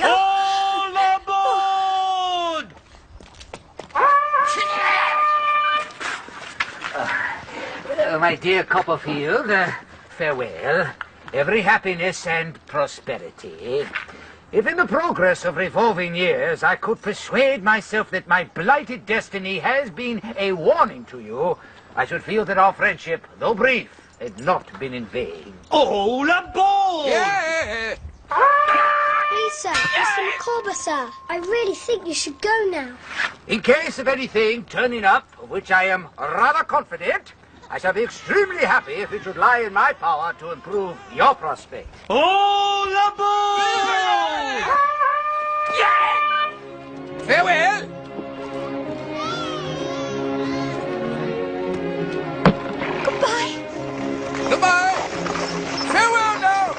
All aboard! My dear Copperfield, farewell. Every happiness and prosperity. If in the progress of revolving years I could persuade myself that my blighted destiny has been a warning to you, I should feel that our friendship, though brief, had not been in vain. All aboard! Yeah! Please, sir, Mr. Micawber, sir. I really think you should go now. In case of anything turning up, of which I am rather confident, I shall be extremely happy if it should lie in my power to improve your prospects. All aboard! Yeah! Farewell! Goodbye. Goodbye! Farewell now!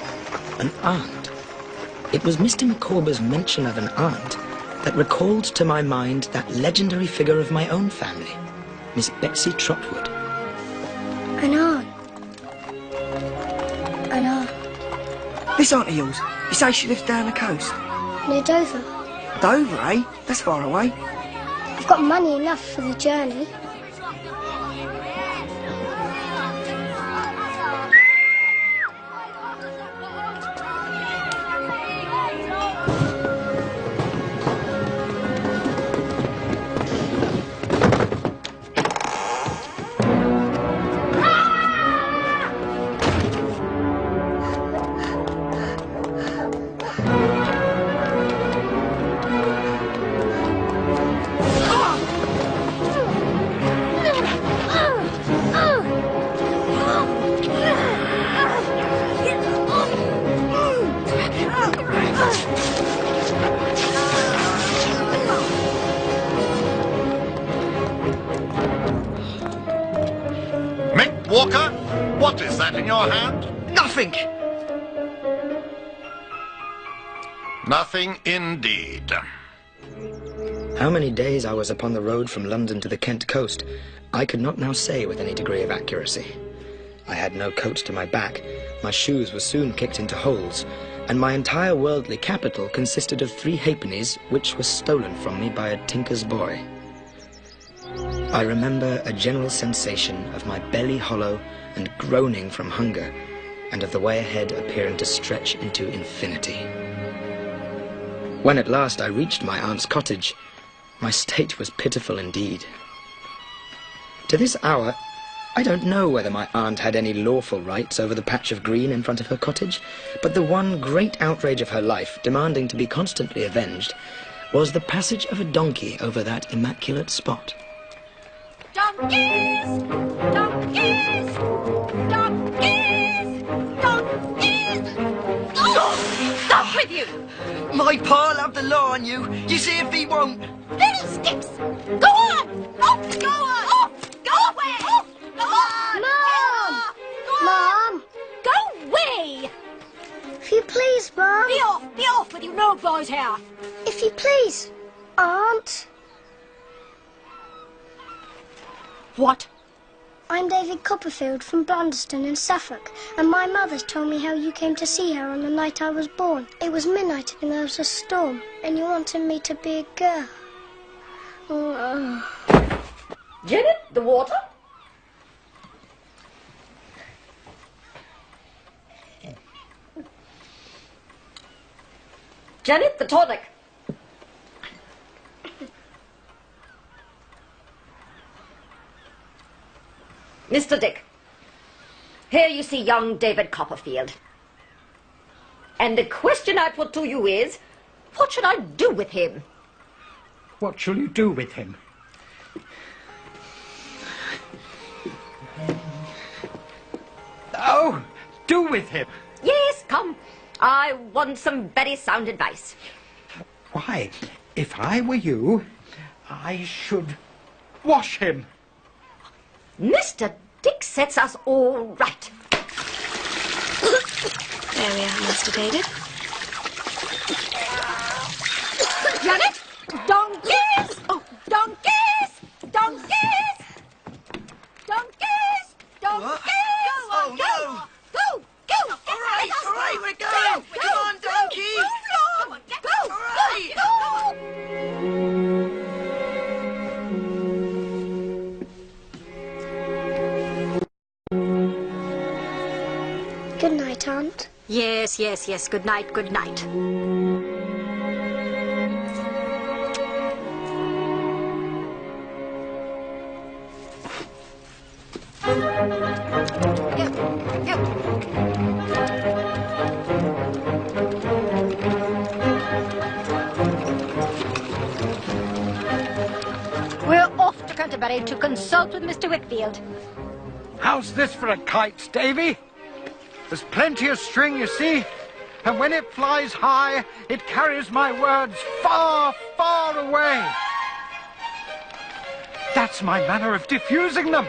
An aunt. It was Mr. Micawber's mention of an aunt that recalled to my mind that legendary figure of my own family, Miss Betsy Trotwood. An aunt. An aunt. This aunt of yours, you say she lives down the coast? Near Dover. Dover, eh? That's far away. I've got money enough for the journey. Walker, what is that in your hand? Nothing. Nothing indeed. How many days I was upon the road from London to the Kent coast, I could not now say with any degree of accuracy. I had no coat to my back, my shoes were soon kicked into holes, and my entire worldly capital consisted of 3 halfpennies which were stolen from me by a tinker's boy. I remember a general sensation of my belly hollow and groaning from hunger, and of the way ahead appearing to stretch into infinity. When at last I reached my aunt's cottage, my state was pitiful indeed. To this hour, I don't know whether my aunt had any lawful rights over the patch of green in front of her cottage, but the one great outrage of her life, demanding to be constantly avenged, was the passage of a donkey over that immaculate spot. Donkeys! Donkeys! Donkeys! Donkeys! Oh, stop with you! My pa'll have the law on you. You see if he won't. Little sticks! Go on! Off! Go on! Off! Go away! Off! Go on! Mom! Go on! Mom! Go away! If you please, Mom. Be off with your no boys here. If you please, Aunt. What? I'm David Copperfield from Blunderston in Suffolk, and my mother's told me how you came to see her on the night I was born. It was midnight and there was a storm, and you wanted me to be a girl. Janet, the water? Janet, the tonic. Mr. Dick, Here you see young David Copperfield. And the question I put to you is, what should I do with him? What shall you do with him? Oh, do with him? Yes, come. I want some very sound advice. Why, if I were you, I should wash him. Mr. Dick sets us all right. There we are, Master David. Janet! Donkeys! Oh, donkeys! Donkeys! Donkeys! Donkeys! Oh, no! Go! Go! All right, we're going! Come on, donkey! Move along! Go! Good night, Aunt. Yes, yes, yes. Good night, good night. We're off to Canterbury to consult with Mr. Whitfield. How's this for a kite, Davy? There's plenty of string, you see, and when it flies high, it carries my words far, far away. That's my manner of diffusing them.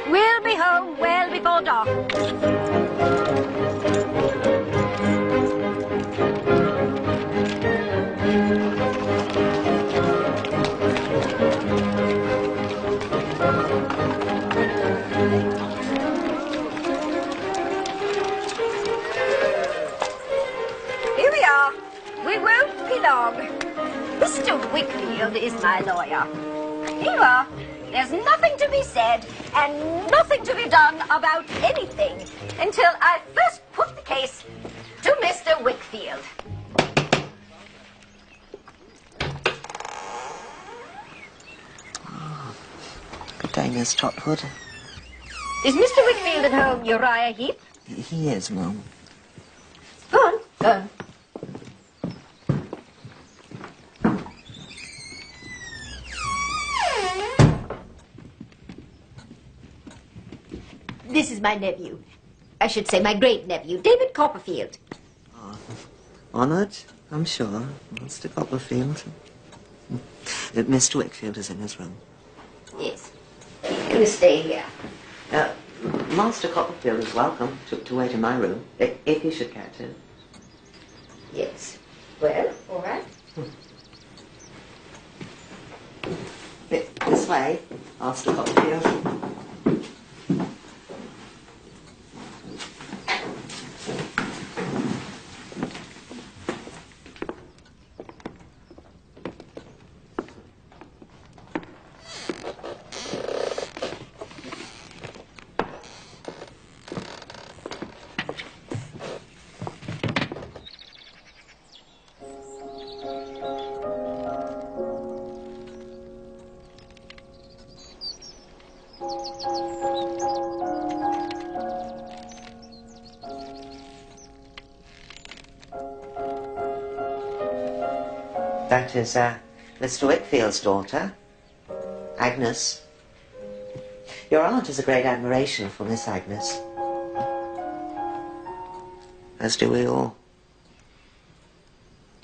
We'll be home well before dark. Here we are. We won't be long. Mr. Whitfield is my lawyer. Here you are. There's nothing to be said and nothing to be done about anything until I first put the case to Mr. Whitfield. Good day, Miss Trotwood. Is Mr. Whitfield at home, Uriah Heep? He is, Mum. Go on, go on. This is my nephew. I should say my great-nephew, David Copperfield. Honoured, I'm sure, Mr. Copperfield. Mr. Whitfield is in his room. Yes. You stay here. Master Copperfield is welcome to wait in my room, if he should care to. Yes. Well, all right. This way, Master Copperfield. That is Mr. Whitfield's daughter, Agnes. Your aunt has a great admiration for Miss Agnes. As do we all.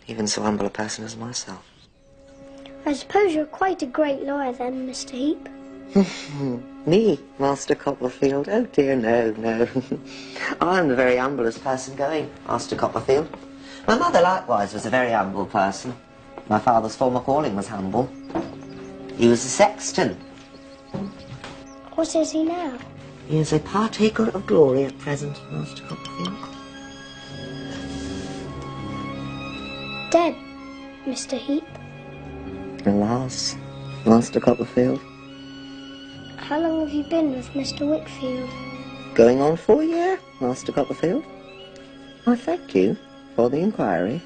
Even so humble a person as myself. I suppose you're quite a great lawyer then, Mr. Heep. Me, Master Copperfield? Oh dear, no, no. I'm the very humblest person going, Master Copperfield. My mother likewise was a very humble person. My father's former calling was humble. He was a sexton. What is he now? He is a partaker of glory at present, Master Copperfield. Dead, Mr. Heep. Alas, Master Copperfield. How long have you been with Mr. Whitfield? Going on 4 years, Master Copperfield. I thank you for the inquiry.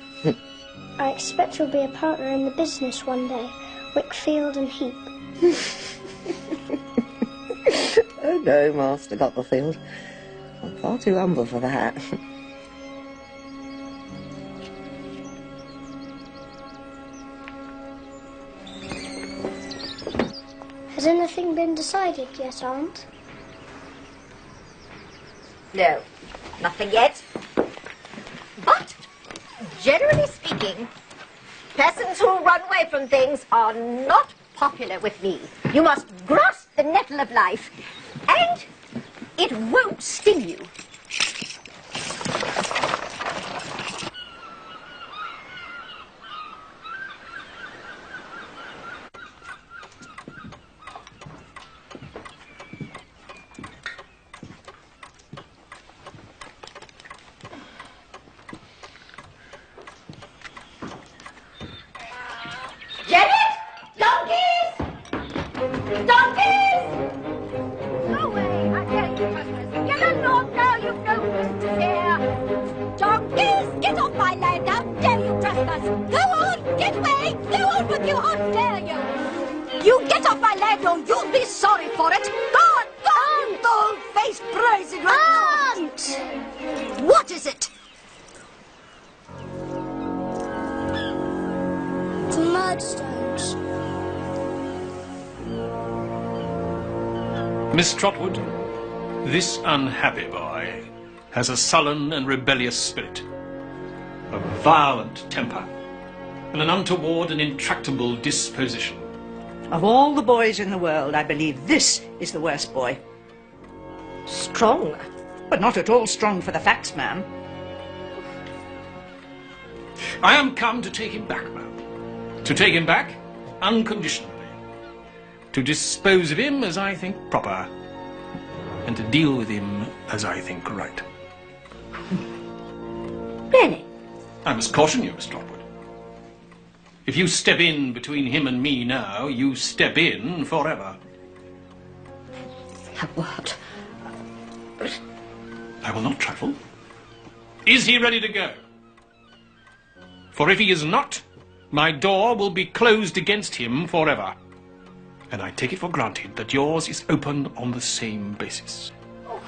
I expect you'll be a partner in the business one day, Whitfield and Heep. Oh no, Master Copperfield. I'm far too humble for that. Has anything been decided yet, Aunt? No, nothing yet. But, generally speaking, persons who run away from things are not popular with me. You must grasp the nettle of life, and it won't sting you. Miss Trotwood, this unhappy boy has a sullen and rebellious spirit, a violent temper, and an untoward and intractable disposition. Of all the boys in the world, I believe this is the worst boy. Strong? But not at all strong for the facts, ma'am. I am come to take him back, ma'am. To take him back unconditionally. To dispose of him as I think proper, and to deal with him as I think right. Really? I must caution you, Miss Trotwood. If you step in between him and me now, you step in forever. What? I will not trifle. Is he ready to go? For if he is not, my door will be closed against him forever. And I take it for granted that yours is open on the same basis. Oh.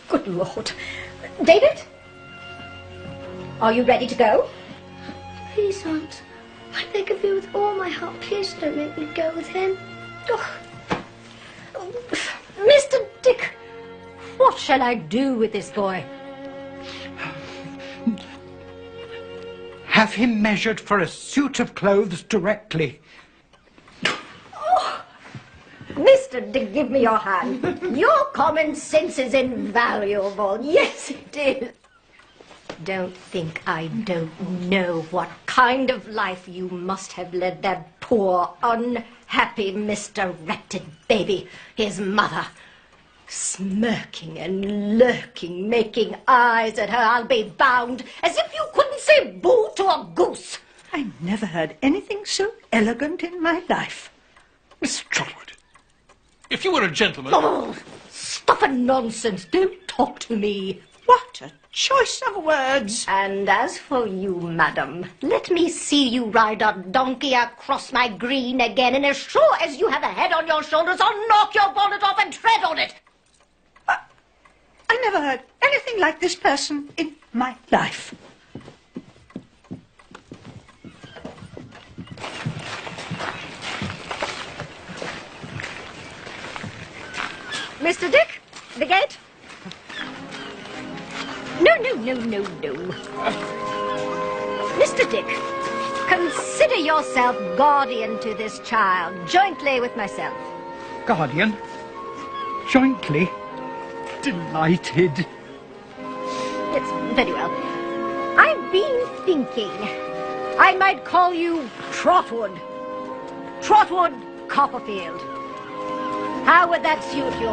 Good Lord. David? Are you ready to go? Please, Aunt. I beg of you with all my heart, please don't make me go with him. Oh. Mr. Dick, what shall I do with this boy? Have him measured for a suit of clothes directly. Oh. Mr. Dick, give me your hand. Your common sense is invaluable. Yes, it is. Don't think I don't know what kind of life you must have led that poor, unhappy Mr. Wretched baby, his mother. Smirking and lurking, making eyes at her, I'll be bound, as if you couldn't say boo to a goose. I never heard anything so elegant in my life. Miss Trotwood, if you were a gentleman... Oh, stuff and nonsense. Don't talk to me. What a choice of words. And as for you, madam, let me see you ride a donkey across my green again, and as sure as you have a head on your shoulders, I'll knock your bonnet off and tread on it. I never heard anything like this person in my life. Mr. Dick, the gate? No. Mr. Dick, consider yourself guardian to this child, jointly with myself. Guardian? Jointly? Delighted. It's very well. I've been thinking I might call you Trotwood. Trotwood Copperfield. How would that suit you?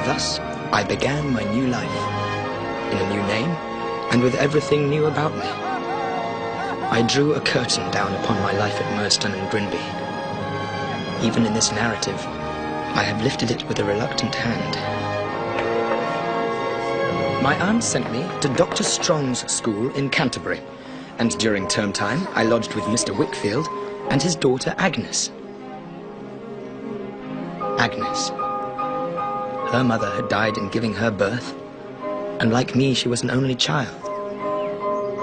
Thus, I began my new life, in a new name, and with everything new about me. I drew a curtain down upon my life at Merston and Grinby. Even in this narrative, I have lifted it with a reluctant hand. My aunt sent me to Dr. Strong's school in Canterbury, and during term time I lodged with Mr. Wickfield, and his daughter Agnes. Agnes. Her mother had died in giving her birth, and like me, she was an only child.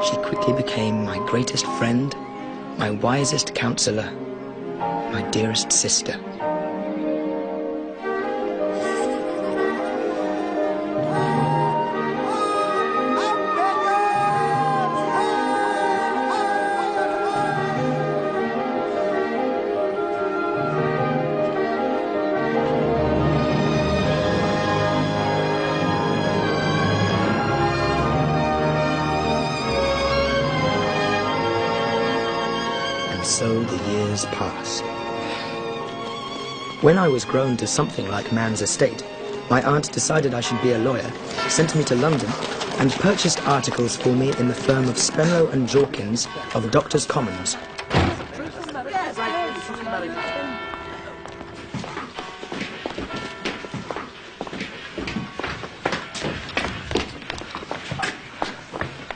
She quickly became my greatest friend, my wisest counselor, my dearest sister. So the years passed. When I was grown to something like man's estate, my aunt decided I should be a lawyer, sent me to London, and purchased articles for me in the firm of Spenlow and Jorkins of Doctors' Commons.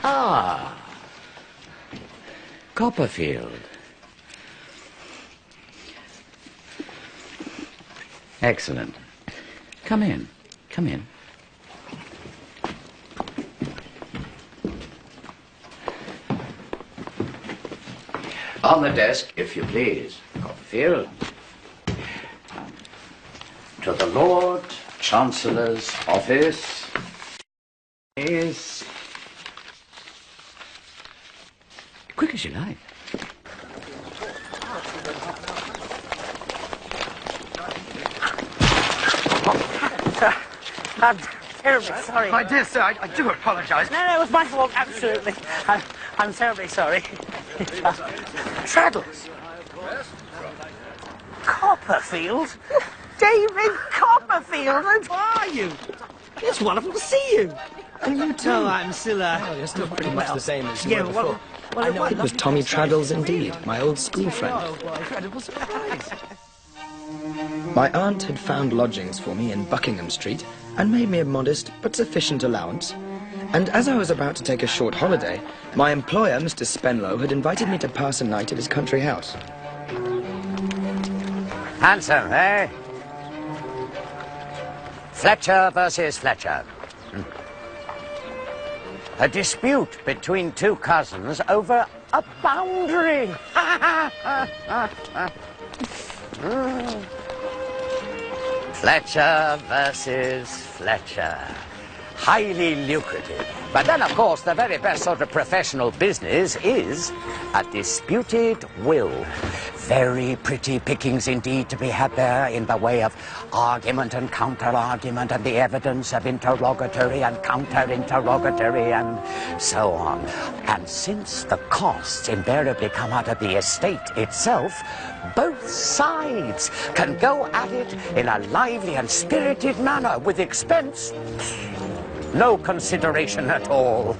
Ah, Copperfield. Excellent. Come in. Come in. On the desk, if you please, Copperfield. To the Lord Chancellor's office is... Quick as you like. I'm terribly sorry. My dear sir, I do apologise. No, it was my fault, absolutely. I'm terribly sorry. Traddles. Copperfield? David Copperfield, and how are you? It's wonderful to see you. And you too. Oh, I'm still, Well, you're still pretty much the same as you yeah, were before. well, I know it was Tommy Traddles indeed, my old school friend. Incredible surprise. My aunt had found lodgings for me in Buckingham Street and made me a modest but sufficient allowance. And as I was about to take a short holiday, my employer, Mr. Spenlow, had invited me to pass a night at his country house. Handsome, eh? Fletcher versus Fletcher. A dispute between two cousins over a boundary. Fletcher versus Fletcher. Highly lucrative. But then, of course, the very best sort of professional business is a disputed will. Very pretty pickings indeed to be had there in the way of argument and counter-argument and the evidence of interrogatory and counter-interrogatory and so on. And since the costs invariably come out of the estate itself, both sides can go at it in a lively and spirited manner with expense. No consideration at all.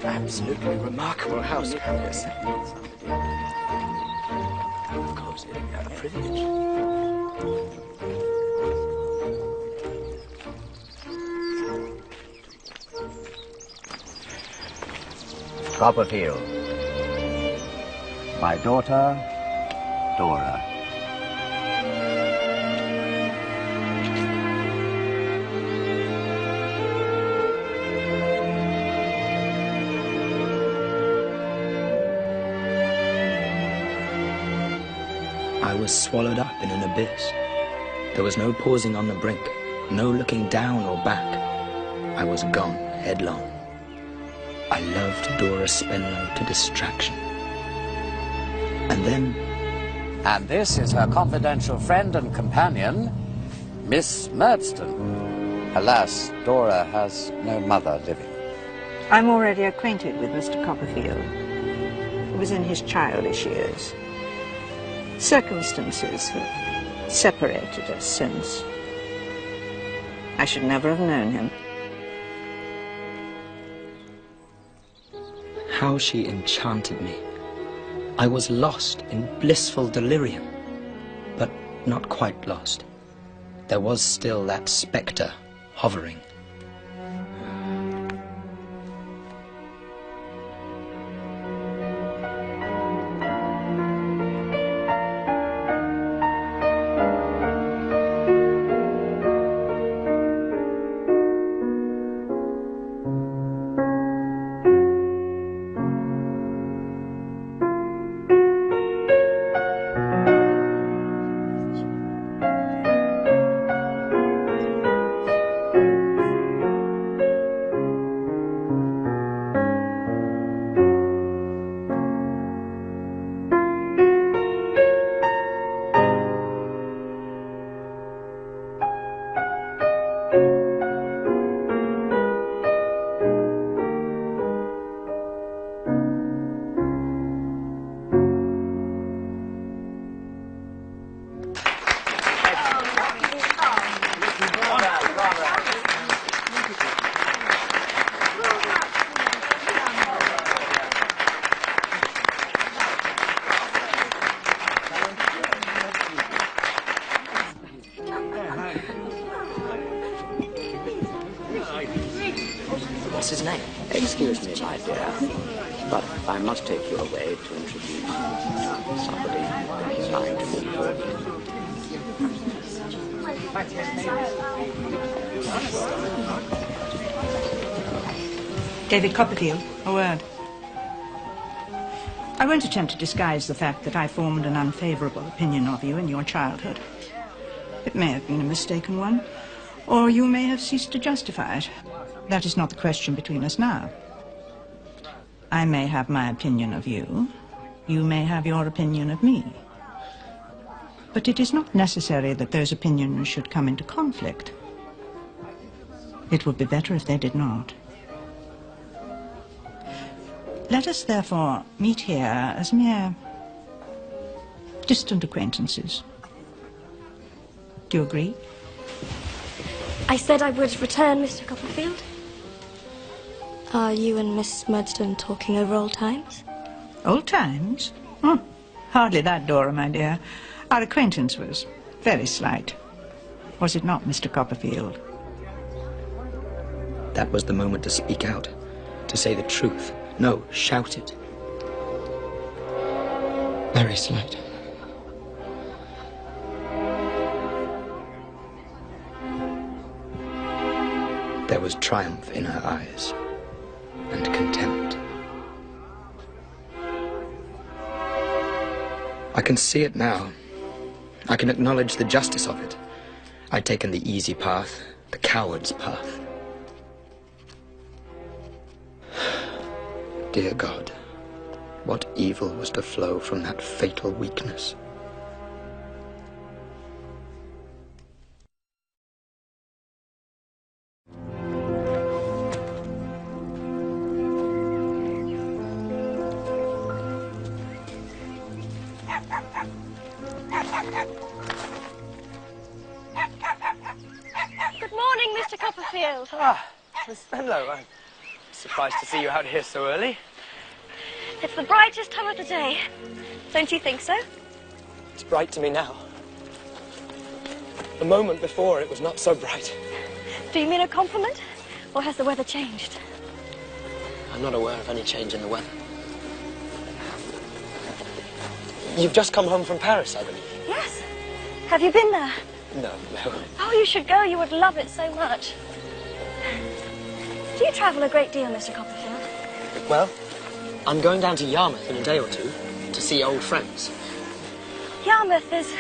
Absolutely remarkable house, yes. Of course, a privilege. Copperfield. My daughter, Dora. I was swallowed up in an abyss. There was no pausing on the brink, no looking down or back. I was gone headlong. I loved Dora Spenlow to distraction. And then... And this is her confidential friend and companion, Miss Murdstone. Alas, Dora has no mother living. I'm already acquainted with Mr. Copperfield. It was in his childish years. Circumstances have separated us since. I should never have known him. How she enchanted me. I was lost in blissful delirium, but not quite lost. There was still that spectre hovering. What's his name? Excuse me, my dear, but I must take you away to introduce somebody assigned to me. David Copperfield, a word. I won't attempt to disguise the fact that I formed an unfavourable opinion of you in your childhood. It may have been a mistaken one, or you may have ceased to justify it. That is not the question between us now. I may have my opinion of you. You may have your opinion of me. But it is not necessary that those opinions should come into conflict. It would be better if they did not. Let us therefore meet here as mere distant acquaintances. Do you agree? I said I would return, Mr. Copperfield. Are you and Miss Murdstone talking over old times? Old times? Oh, hardly that, Dora, my dear. Our acquaintance was very slight. Was it not, Mr. Copperfield? That was the moment to speak out, to say the truth. No, shout it. Very slight. There was triumph in her eyes, and contempt. I can see it now. I can acknowledge the justice of it. I'd taken the easy path, the coward's path. Dear God, what evil was to flow from that fatal weakness? Good morning, Mr. Copperfield. Ah, Miss Spenlow, I'm surprised to see you out here so early. It's the brightest time of the day. Don't you think so? It's bright to me now. The moment before, it was not so bright. Do you mean a compliment? Or has the weather changed? I'm not aware of any change in the weather. You've just come home from Paris, I believe. Yes. Have you been there? No. Oh, you should go. You would love it so much. Do you travel a great deal, Mr. Copperfield? Well, I'm going down to Yarmouth in a day or two to see old friends. Yarmouth is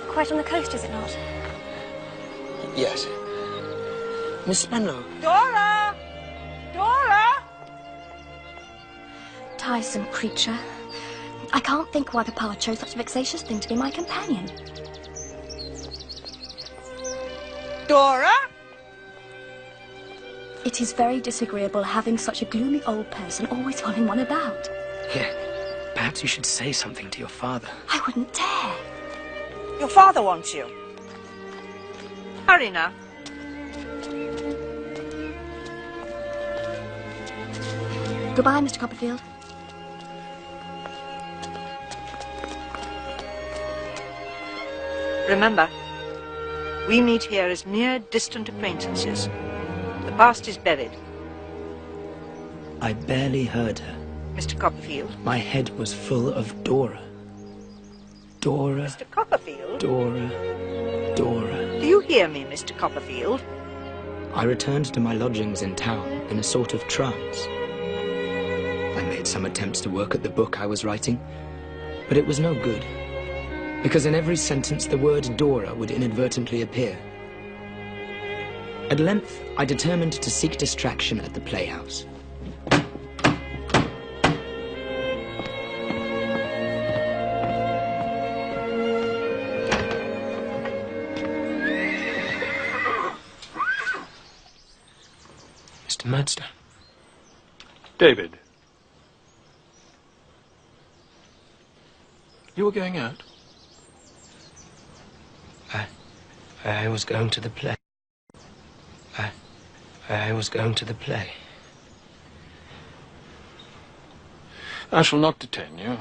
quite on the coast, is it not? Yes. Miss Spenlow. Dora! Dora! tiresome creature. I can't think why Papa chose such a vexatious thing to be my companion. Dora? It is very disagreeable having such a gloomy old person always following one about. Here, perhaps you should say something to your father. I wouldn't dare. Your father wants you. Hurry now. Goodbye, Mr. Copperfield. Remember, we meet here as mere distant acquaintances. The past is buried. I barely heard her. Mr. Copperfield. My head was full of Dora. Dora. Mr. Copperfield. Dora. Dora. Do you hear me, Mr. Copperfield? I returned to my lodgings in town in a sort of trance. I made some attempts to work at the book I was writing, but it was no good, because in every sentence the word Dora would inadvertently appear. At length, I determined to seek distraction at the playhouse. Mr. Murdstone. David. You were going out? I was going to the play. I was going to the play. I shall not detain you.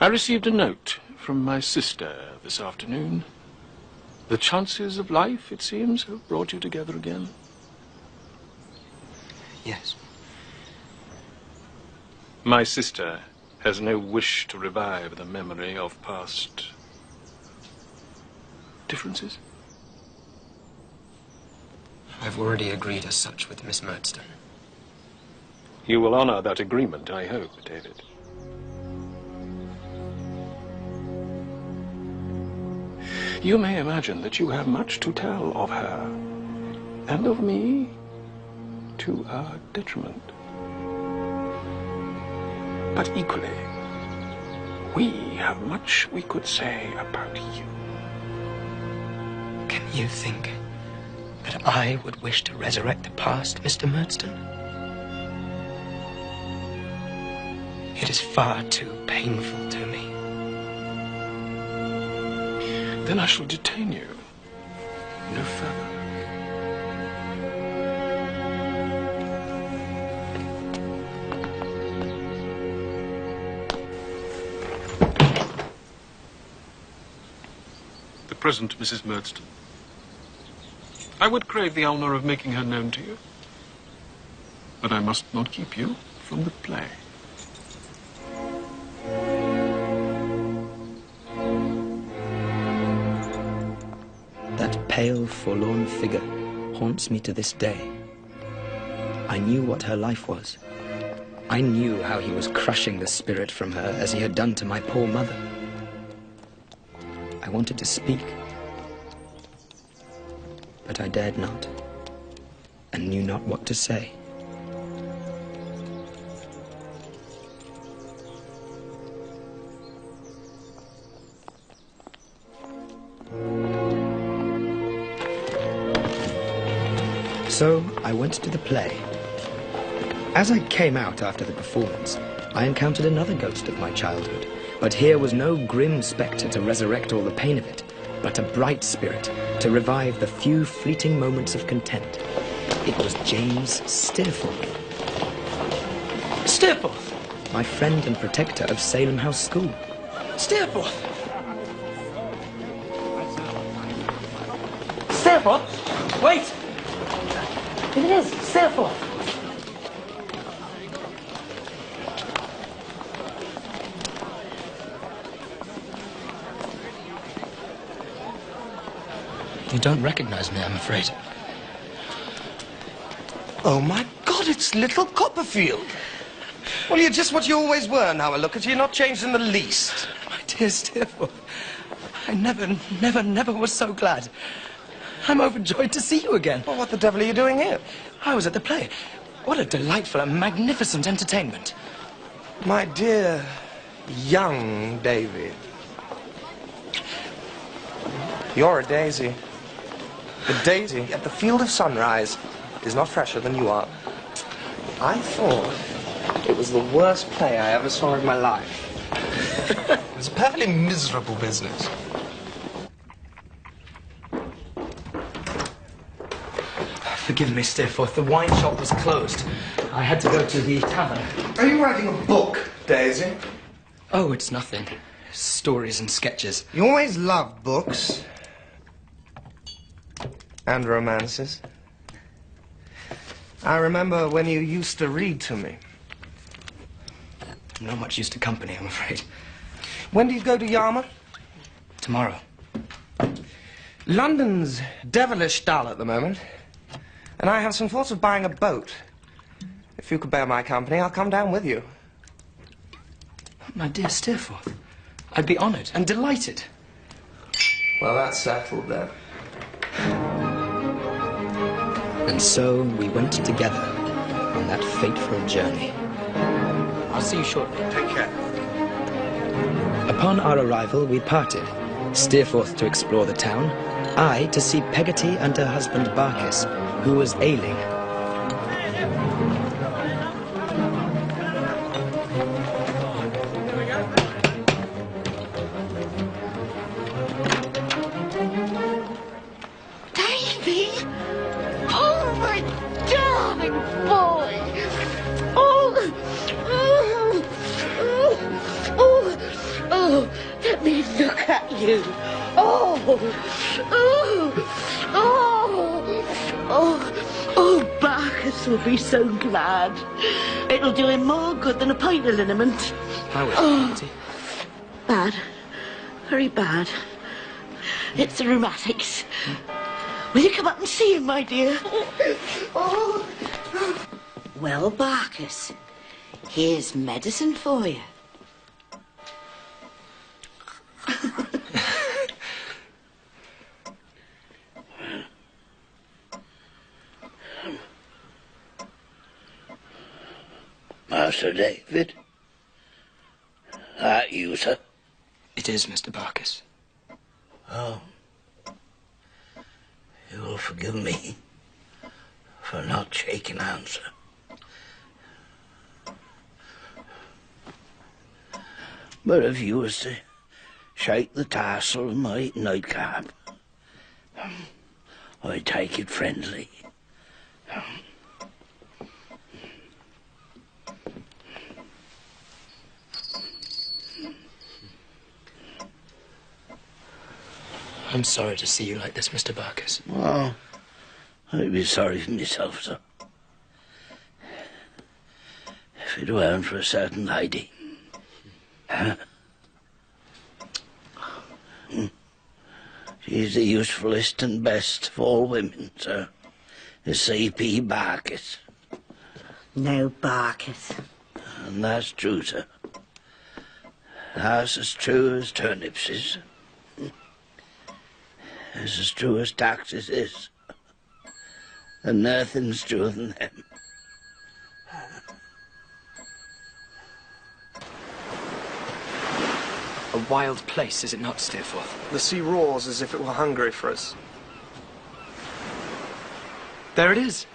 I received a note from my sister this afternoon. The chances of life, it seems, have brought you together again. Yes. My sister has no wish to revive the memory of past differences. I've already agreed as such with Miss Murdstone. You will honor that agreement, I hope, David. You may imagine that you have much to tell of her, and of me, to our detriment. But equally, we have much we could say about you. Can you think that I would wish to resurrect the past, Mr. Murdstone? It is far too painful to me. Then I shall detain you no further. The present Mrs. Murdstone. I would crave the honor of making her known to you, but I must not keep you from the play. That pale, forlorn figure haunts me to this day. I knew what her life was. I knew how he was crushing the spirit from her as he had done to my poor mother. I wanted to speak, but I dared not, and knew not what to say. So I went to the play. As I came out after the performance, I encountered another ghost of my childhood. But here was no grim spectre to resurrect all the pain of it, but a bright spirit to revive the few fleeting moments of content. It was James Steerforth. Steerforth! My friend and protector of Salem House School. Steerforth! Steerforth! Wait! It is Steerforth! You don't recognize me, I'm afraid. Oh, my God, it's little Copperfield. Well, you're just what you always were now I look at you. You're not changed in the least. My dear Steerforth, I never was so glad. I'm overjoyed to see you again. Well, what the devil are you doing here? I was at the play. What a delightful and magnificent entertainment. My dear young David, you're a daisy. The daisy at the field of sunrise is not fresher than you are. I thought it was the worst play I ever saw in my life. It was a perfectly miserable business. Forgive me, Steerforth. The wine shop was closed. I had to go to the tavern. Are you writing a book, Daisy? Oh, it's nothing. Stories and sketches. You always loved books. And romances. I remember when you used to read to me. I'm not much used to company, I'm afraid. When do you go to Yarmouth? Tomorrow. London's devilish dull at the moment. And I have some thoughts of buying a boat. If you could bear my company, I'll come down with you. My dear Steerforth, I'd be honoured and delighted. Well, that's settled then. And so we went together on that fateful journey. I'll see you shortly. Take care. Upon our arrival, we parted. Steerforth to explore the town, I to see Peggotty and her husband Barkis, who was ailing. Davy! Oh, my darling boy! Oh, let me look at you. Barkis will be so glad. It'll do him more good than a pint of liniment. How is it, Peggotty? Bad. Very bad. It's the rheumatics. Will you come up and see him, my dear? Well, Barkis, here's medicine for you. Master David? That you, sir? It is, Mr. Barkis. Oh. You will forgive me for not shaking hands, sir. But if you was to shake the tassel of my nightcap, I'd take it friendly. I'm sorry to see you like this, Mr. Barkis. Well, I'd be sorry for myself, sir. If it weren't for a certain lady. She's the usefulest and best of all women, sir. Is C.P. Barkis. No, Barkis. And that's true, sir. That's as true as turnips is. It's as true as taxes is. And nothing's truer than them. A wild place, is it not, Steerforth? The sea roars as if it were hungry for us. There it is.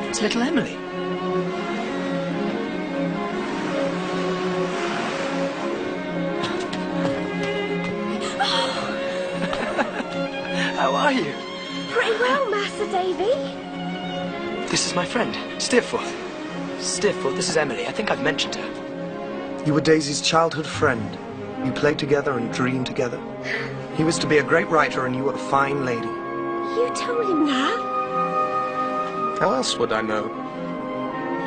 It's little Emily. How are you? Pretty well, Master Davy. This is my friend, Steerforth. Steerforth, this is Emily. I think I've mentioned her. You were Daisy's childhood friend. You played together and dreamed together. He was to be a great writer and you were a fine lady. You told him that? How else would I know?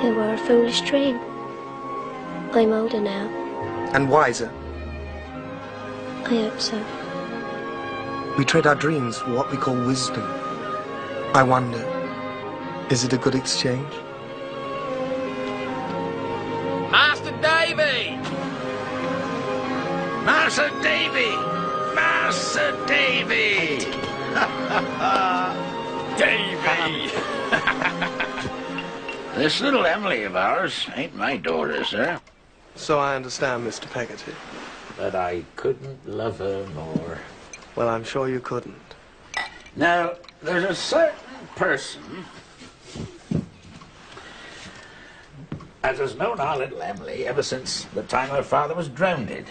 It were a foolish dream. I'm older now. And wiser. I hope so. We trade our dreams for what we call wisdom. I wonder, is it a good exchange? Master Davy! Master Davy! Sir Davy! Davy! This little Emily of ours ain't my daughter, sir. So I understand, Mr. Peggotty. But I couldn't love her more. Well, I'm sure you couldn't. Now, there's a certain person that has known our little Emily ever since the time her father was drowned.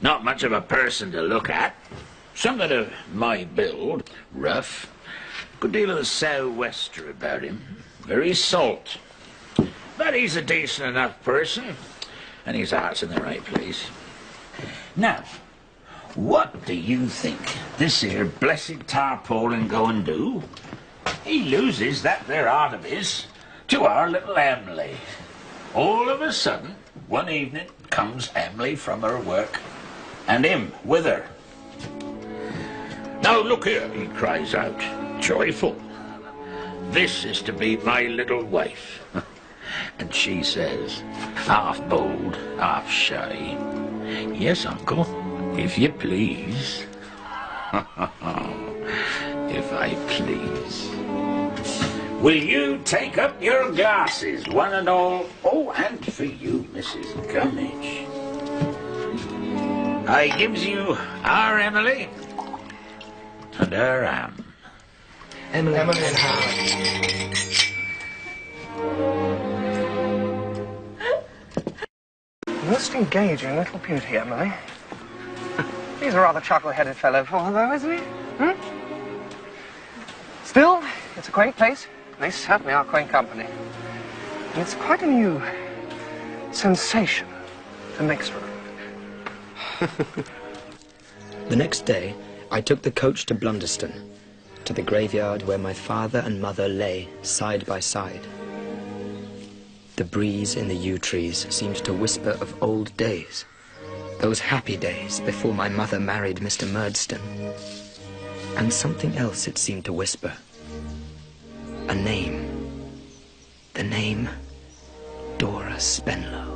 Not much of a person to look at. Something of my build, rough. Good deal of the sou'wester about him. Very salt. But he's a decent enough person, and his heart's in the right place. Now, what do you think this here blessed tarpaulin go and do? He loses that there heart of his to our little Emily. All of a sudden, one evening, comes Emily from her work, and him with her. Now look here, he cries out, joyful. This is to be my little wife. And she says, half bold, half shy, yes, uncle, if you please. If I please. Will you take up your glasses, one and all? Oh, and for you, Mrs. Gummidge. I gives you our Emily and her Anne. Emily and Howard. Most engaging little beauty, Emily. He's a rather chuckle-headed fellow for her, though, isn't he? Hmm? Still, it's a quaint place. They certainly are quaint company. And it's quite a new sensation to mix with. The next day, I took the coach to Blunderston, to the graveyard where my father and mother lay side by side. The breeze in the yew trees seemed to whisper of old days, those happy days before my mother married Mr. Murdstone. And something else it seemed to whisper. A name. The name Dora Spenlow.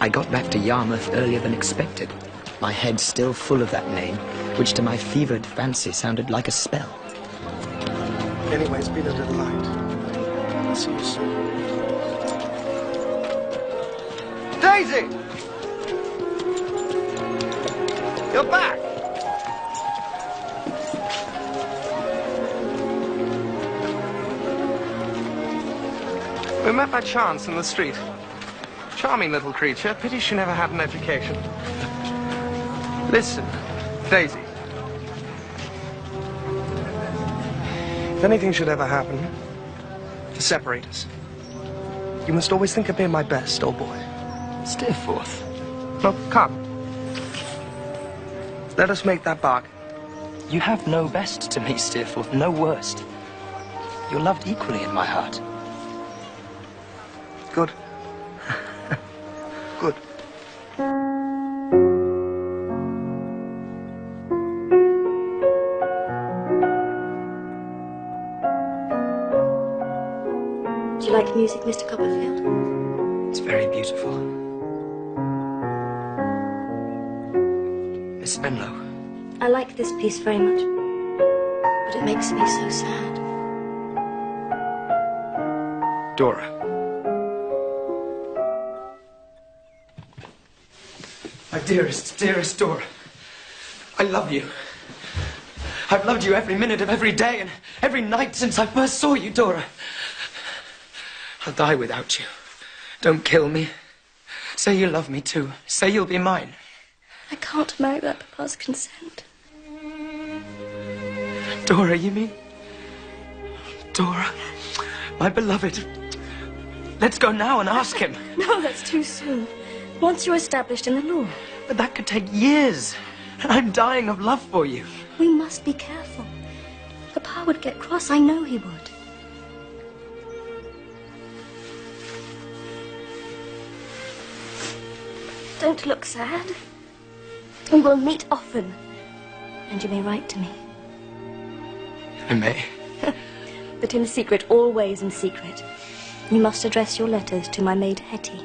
I got back to Yarmouth earlier than expected, my head still full of that name, which to my fevered fancy sounded like a spell. Anyway, it's been a little light. I'll see you soon. Daisy! You're back! We met by chance in the street. Charming little creature. Pity she never had an education. Listen, Daisy. If anything should ever happen to separate us, you must always think of being my best, old boy. Steerforth. No, come. Let us make that bargain. You have no best to me, Steerforth, no worst. You're loved equally in my heart. Good. Good. Do you like music, Mr. Copperfield? It's very beautiful. Miss Spenlow. I like this piece very much, but it makes me so sad. Dora. My dearest, dearest Dora. I love you. I've loved you every minute of every day and every night since I first saw you, Dora. I'll die without you. Don't kill me. Say you love me too. Say you'll be mine. I can't marry without Papa's consent. Dora, you mean? Dora, my beloved. Let's go now and ask him. No, that's too soon. Once you're established in the law. But that could take years. And I'm dying of love for you. We must be careful. Papa would get cross. I know he would. Don't look sad. We will meet often. And you may write to me. I may. But in secret, always in secret. You must address your letters to my maid Hetty.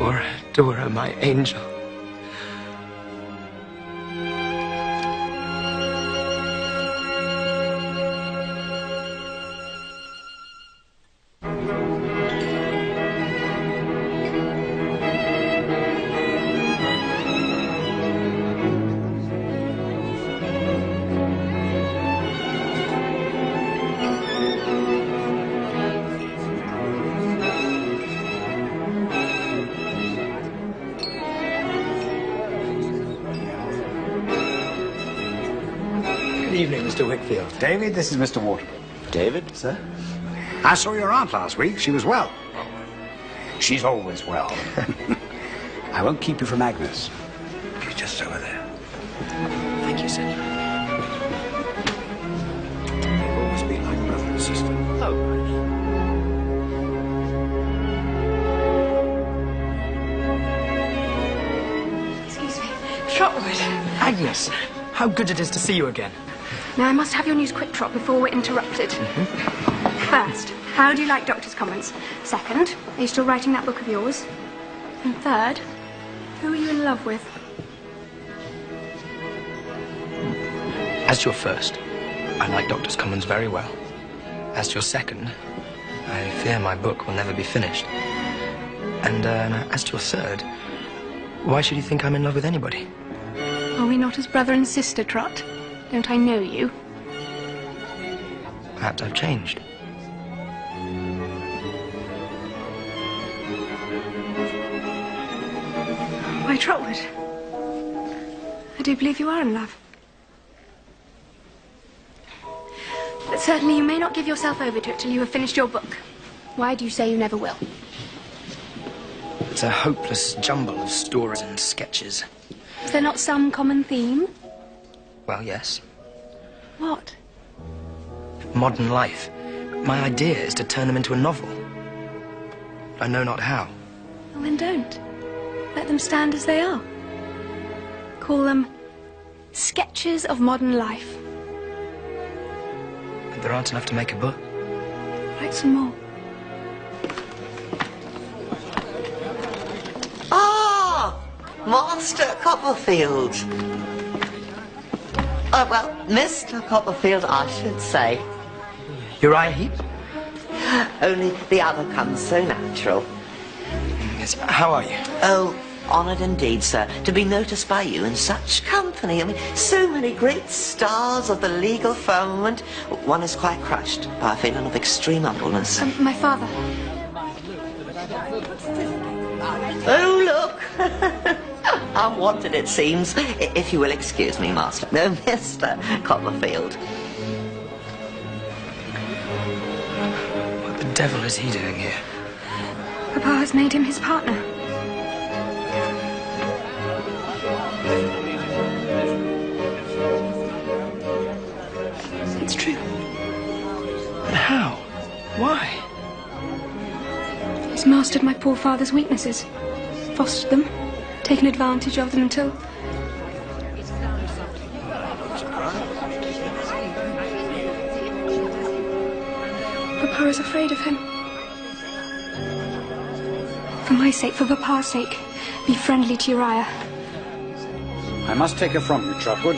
Dora, Dora, my angel. Good evening, Mr. Whitfield. David, this is Mr. Waterman. David? Sir? I saw your aunt last week. She was well. She's always well. I won't keep you from Agnes. She's just over there. Thank you, sir. They've always been like brother and sister. Oh, Excuse me. Trotwood. Agnes, how good it is to see you again. Now, I must have your news quick, Trot, before we're interrupted. First, how do you like Doctor's comments? Second, are you still writing that book of yours? And third, who are you in love with? As to your first, I like Doctor's Commons very well. As to your second, I fear my book will never be finished. And as to your third, why should you think I'm in love with anybody? Are we not as brother and sister, Trot? Don't I know you? Perhaps I've changed. Why, Trotwood, I do believe you are in love. But certainly you may not give yourself over to it till you have finished your book. Why do you say you never will? It's a hopeless jumble of stories and sketches. Is there not some common theme? Well, yes. What? Modern life. My idea is to turn them into a novel. I know not how. Well, then don't. Let them stand as they are. Call them sketches of modern life. But there aren't enough to make a book. Write some more. Ah! Master Copperfield. Oh, well, Mr. Copperfield, I should say. Uriah Heep? Only the other comes so natural. Yes, how are you? Oh, honoured indeed, sir, to be noticed by you in such company. I mean, so many great stars of the legal firmament. One is quite crushed by a feeling of extreme humbleness. My father. Oh, look! Unwanted, it seems. If you will excuse me, Master. No, Mr. Copperfield. What the devil is he doing here? Papa has made him his partner. It's true. But how? Why? He's mastered my poor father's weaknesses, fostered them, taken advantage of them until... Papa is afraid of him. For my sake, for Papa's sake, be friendly to Uriah. I must take her from you, Trotwood.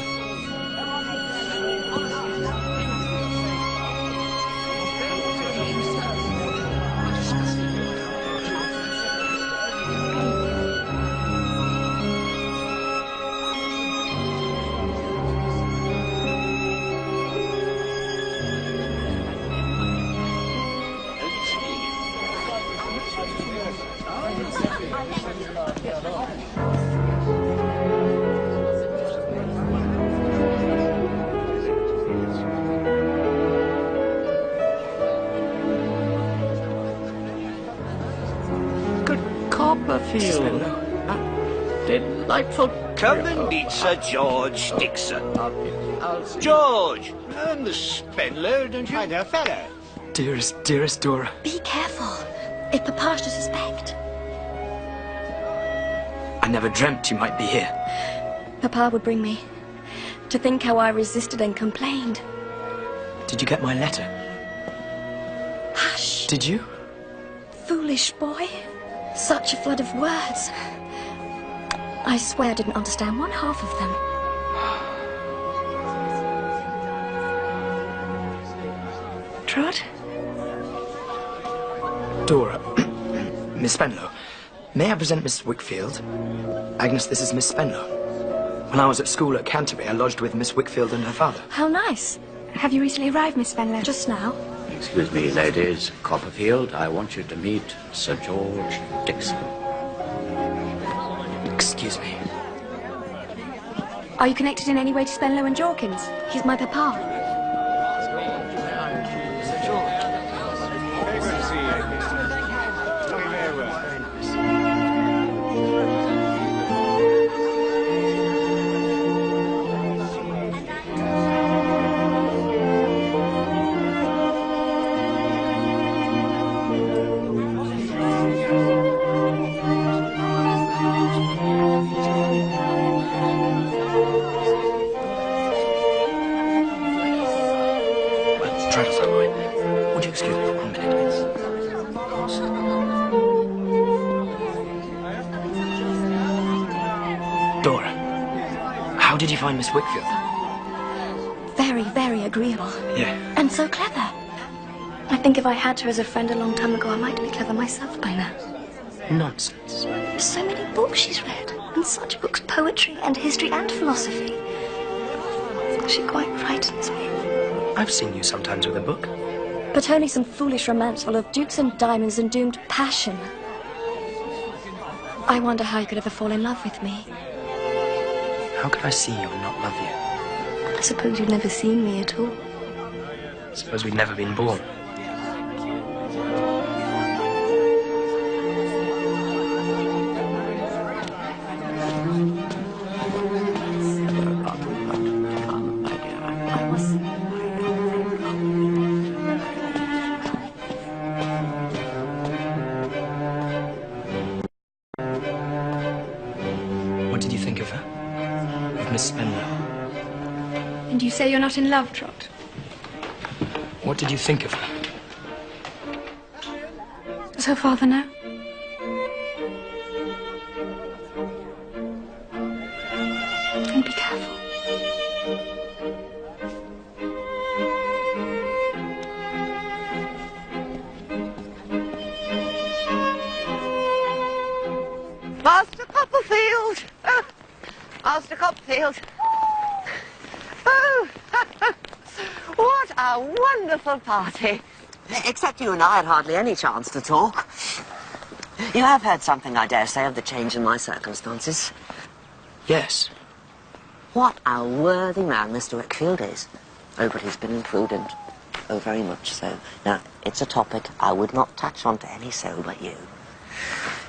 Copperfield. Delightful. Come and meet Sir George Dixon. George! And the Spenlow, don't you? My dear fellow. Dearest, dearest Dora. Be careful. If Papa should suspect. I never dreamt you might be here. Papa would bring me. To think how I resisted and complained. Did you get my letter? Hush. Did you? Foolish boy. Such a flood of words. I swear I didn't understand one half of them. Trot? Dora. Miss Spenlow. May I present Miss Wickfield? Agnes, this is Miss Spenlow. When I was at school at Canterbury, I lodged with Miss Wickfield and her father. How nice. Have you recently arrived, Miss Spenlow? Just now. Excuse me, ladies. Copperfield, I want you to meet Sir George Dixon. Excuse me. Are you connected in any way to Spenlow and Jorkins? He's my papa. Dora, how did you find Miss Wickfield? Very, very agreeable. Yeah. And so clever. I think if I had her as a friend a long time ago, I might be clever myself by now. Nonsense. There's so many books she's read. And such books, poetry and history and philosophy. She quite frightens me. I've seen you sometimes with a book. But only some foolish romance full of dukes and diamonds and doomed passion. I wonder how you could ever fall in love with me. How could I see you and not love you? I suppose you've never seen me at all. Suppose we'd never been born. What did you think of her? Of Miss Spenlow? And you say you're not in love, Trot? What did you think of her? Does her father know? And be careful. Master Copperfield! Master Copperfield! Oh, what a wonderful party. Except you and I had hardly any chance to talk. You have heard something, I dare say, of the change in my circumstances. Yes. What a worthy man Mr. Wickfield is. Oh, but he's been imprudent. Oh, very much so. Now, it's a topic I would not touch on to any soul but you.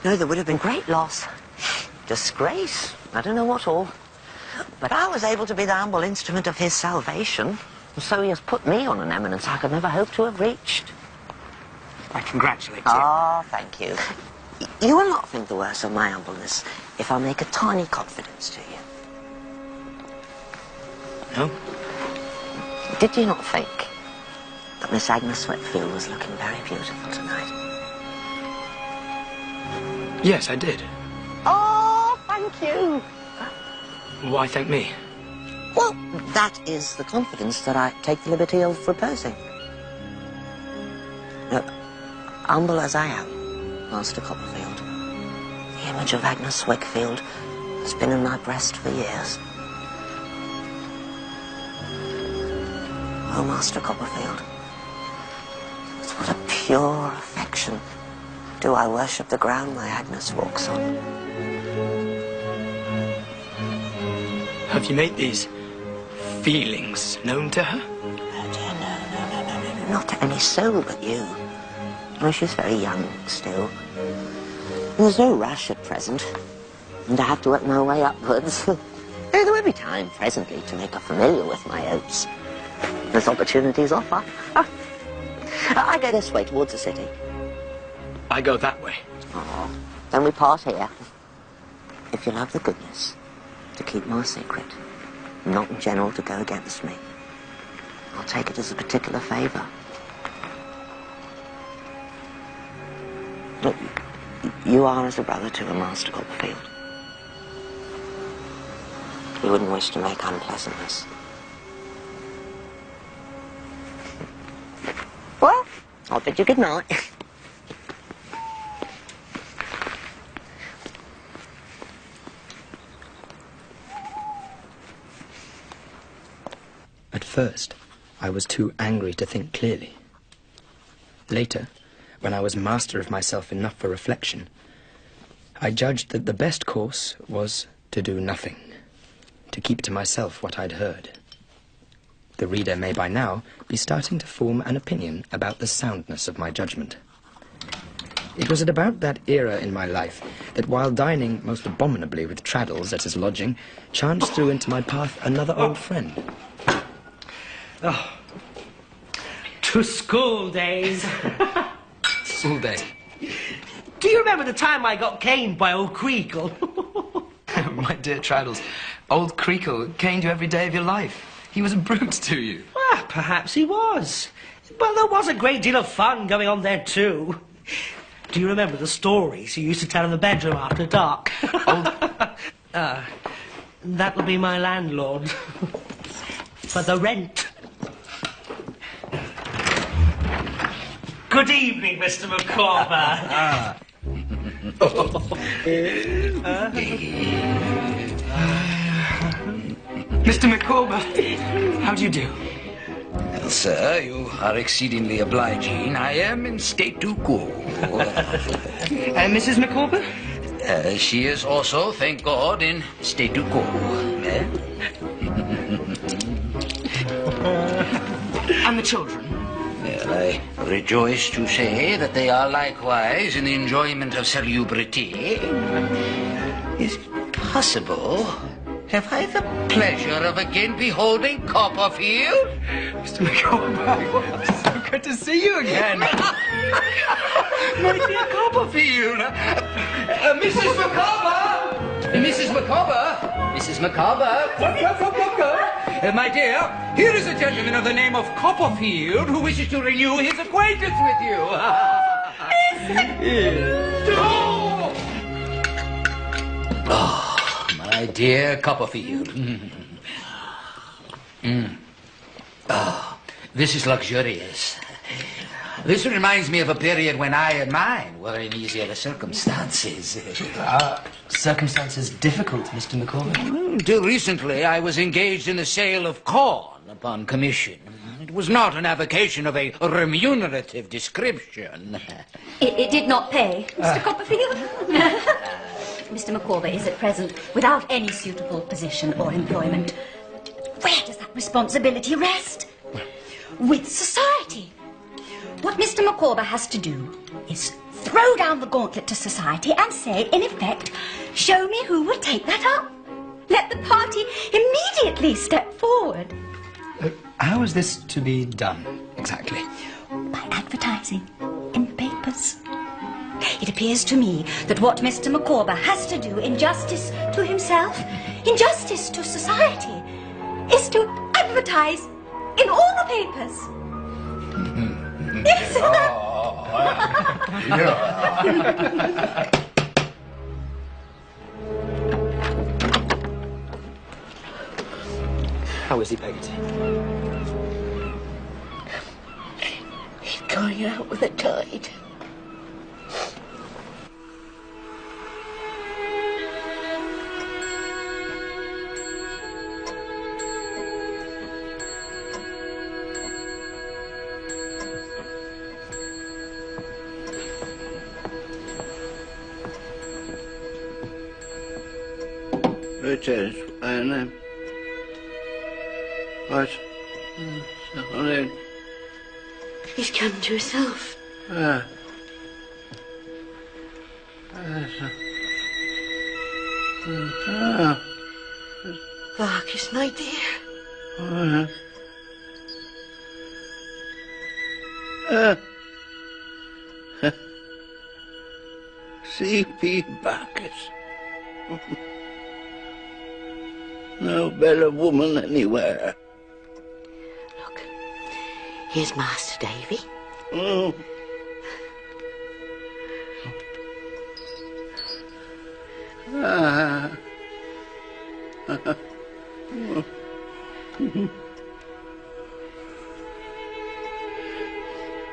No, there would have been great loss. Disgrace. I don't know what all. But I was able to be the humble instrument of his salvation. And so he has put me on an eminence I could never hope to have reached. I congratulate you. Oh, thank you. You will not think the worse of my humbleness if I make a tiny confidence to you. No? Did you not think that Miss Agnes Wickfield was looking very beautiful tonight? Yes, I did. Oh, thank you. Why thank me? Well, that is the confidence that I take the liberty of reposing. Now, humble as I am, Master Copperfield, the image of Agnes Wickfield has been in my breast for years. Oh, Master Copperfield, with what a pure affection do I worship the ground my Agnes walks on. Have you made these feelings known to her? Oh, dear, no. Not to any soul but you. Oh, she's very young still. There's no rush at present, and I have to work my way upwards. There will be time presently to make her familiar with my oats, as opportunities offer. I go this way towards the city. I go that way. Oh, then we part here. If you'll have the goodness to keep my secret, not in general to go against me, I'll take it as a particular favour. Look, You are as a brother to a Master Copperfield. We wouldn't wish to make unpleasantness. Well, I'll bid you good night. At first, I was too angry to think clearly. Later, when I was master of myself enough for reflection, I judged that the best course was to do nothing, to keep to myself what I'd heard. The reader may by now be starting to form an opinion about the soundness of my judgment. It was at about that era in my life that while dining most abominably with Traddles at his lodging, chanced through into my path another old friend. Oh, to school days. School day. Do you remember the time I got caned by old Creakle? My dear Traddles, old Creakle caned you every day of your life. He was a brute to you. Ah, perhaps he was. But there was a great deal of fun going on there too. Do you remember the stories he used to tell in the bedroom after dark? That'll be my landlord. For the rent. Good evening, Mr. Micawber. Mr. Micawber, how do you do? Well, sir, you are exceedingly obliging. I am in statu quo. And Mrs. Micawber? She is also, thank God, in statu quo. And the children? Well, I rejoice to say that they are likewise in the enjoyment of salubrity. Is it possible? Have I the pleasure of again beholding Copperfield? Mr. Micawber, it's so good to see you again. My dear Copperfield. Mrs. Micawber! Mrs. Micawber! Mrs. Micawber! My dear, here is a gentleman of the name of Copperfield who wishes to renew his acquaintance with you. Oh, my dear Copperfield. Oh, this is luxurious. This reminds me of a period when I and mine were in easier circumstances. Circumstances difficult, Mr. Micawber? Until recently, I was engaged in the sale of corn upon commission. It was not an avocation of a remunerative description. It did not pay, Mr. Copperfield. Mr. Micawber is at present without any suitable position or employment. Where does that responsibility rest? With society. What Mr. Micawber has to do is throw down the gauntlet to society and say, in effect, show me who will take that up. Let the party immediately step forward. How is this to be done, exactly? By advertising in the papers. It appears to me that what Mr. Micawber has to do in justice to himself, in justice to society, is to advertise in all the papers. Yes. How is he, Peggotty? He's going out with the tide. It is, and what? Something. He's come to himself. Marcus, my dear. C.P. Bacchus. No better woman anywhere. Look, here's Master Davy.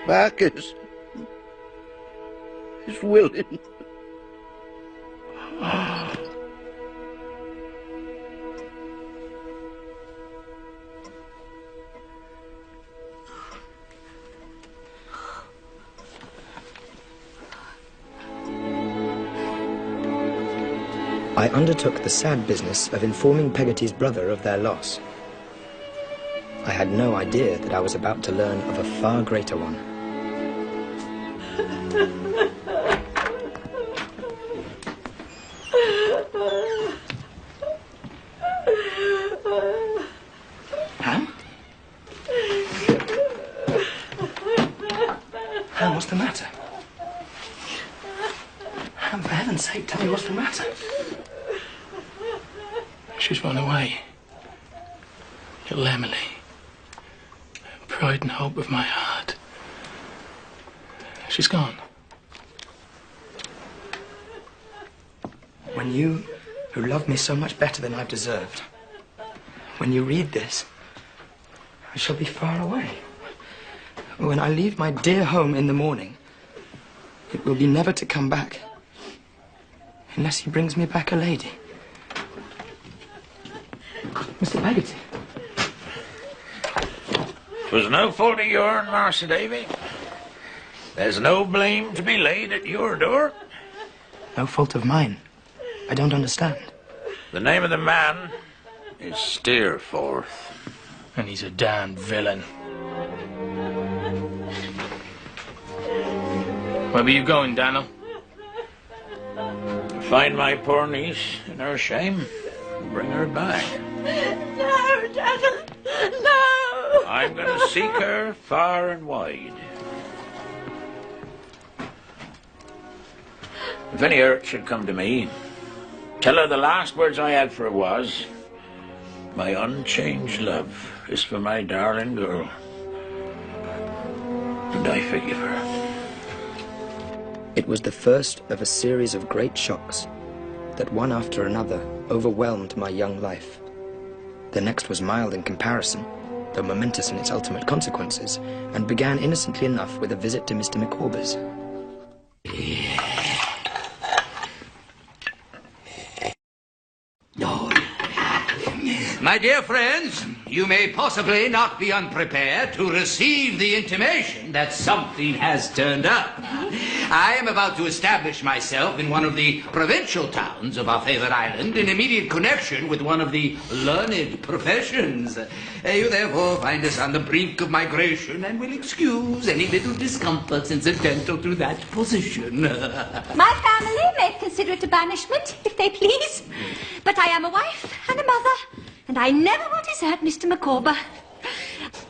Bacchus is willing. I undertook the sad business of informing Peggotty's brother of their loss. I had no idea that I was about to learn of a far greater one. Ham? Ham, what's the matter? Ham, for heaven's sake, tell me what's the matter. She's run away. Little Emily. Pride and hope of my heart. She's gone. When you, who love me so much better than I've deserved, when you read this, I shall be far away. When I leave my dear home in the morning, it will be never to come back, unless he brings me back a lady. Mr. Peggotty. 'Twas no fault of yourn, Master Davy. There's no blame to be laid at your door. No fault of mine. I don't understand. The name of the man is Steerforth. And he's a damned villain. Where were you going, Daniel? Find my poor niece in her shame and bring her back. No, Daniel, no! I'm going to seek her far and wide. If any hurt should come to me, tell her the last words I had for her was, my unchanged love is for my darling girl, and I forgive her. It was the first of a series of great shocks that one after another overwhelmed my young life. The next was mild in comparison, though momentous in its ultimate consequences, and began innocently enough with a visit to Mr. Micawber's. My dear friends, you may possibly not be unprepared to receive the intimation that something has turned up. I am about to establish myself in one of the provincial towns of our favored island in immediate connection with one of the learned professions. You therefore find us on the brink of migration and will excuse any little discomforts incidental to that position. My family may consider it a banishment, if they please. But I am a wife and a mother, and I never will desert Mr. Micawber.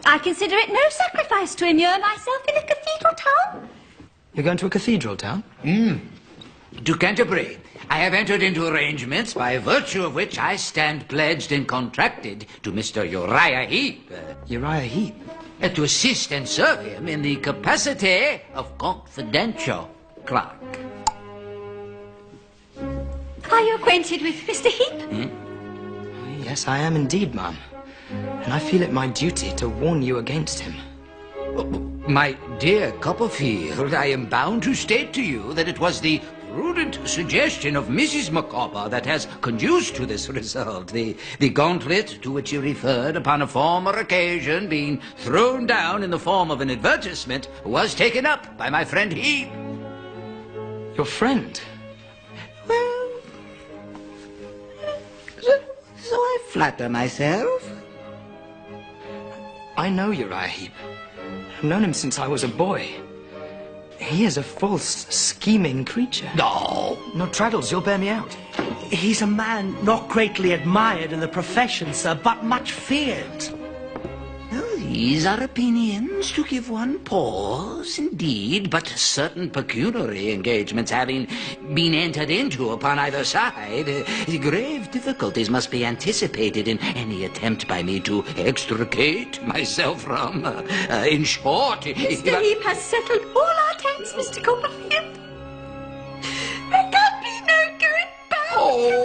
I consider it no sacrifice to immure myself in a cathedral town. You're going to a cathedral town? To Canterbury. I have entered into arrangements by virtue of which I stand pledged and contracted to Mr. Uriah Heep. Uriah Heep? To assist and serve him in the capacity of confidential clerk. Are you acquainted with Mr. Heep? Yes, I am indeed, ma'am. And I feel it my duty to warn you against him. My dear Copperfield, I am bound to state to you that it was the prudent suggestion of Mrs. Micawber that has conduced to this result. The gauntlet to which you referred upon a former occasion being thrown down in the form of an advertisement was taken up by my friend Heep. Your friend? Well, so I flatter myself. I know Uriah Heep. I've known him since I was a boy. He is a false, scheming creature. No, Traddles, you'll bear me out. He's a man not greatly admired in the profession, sir, but much feared. Well, these are opinions to give one pause, indeed, but certain pecuniary engagements having been entered into upon either side, grave difficulties must be anticipated in any attempt by me to extricate myself from. In short... Mr. Heep has settled all our debts, Mr. Copperfield. There can be no going back. Oh,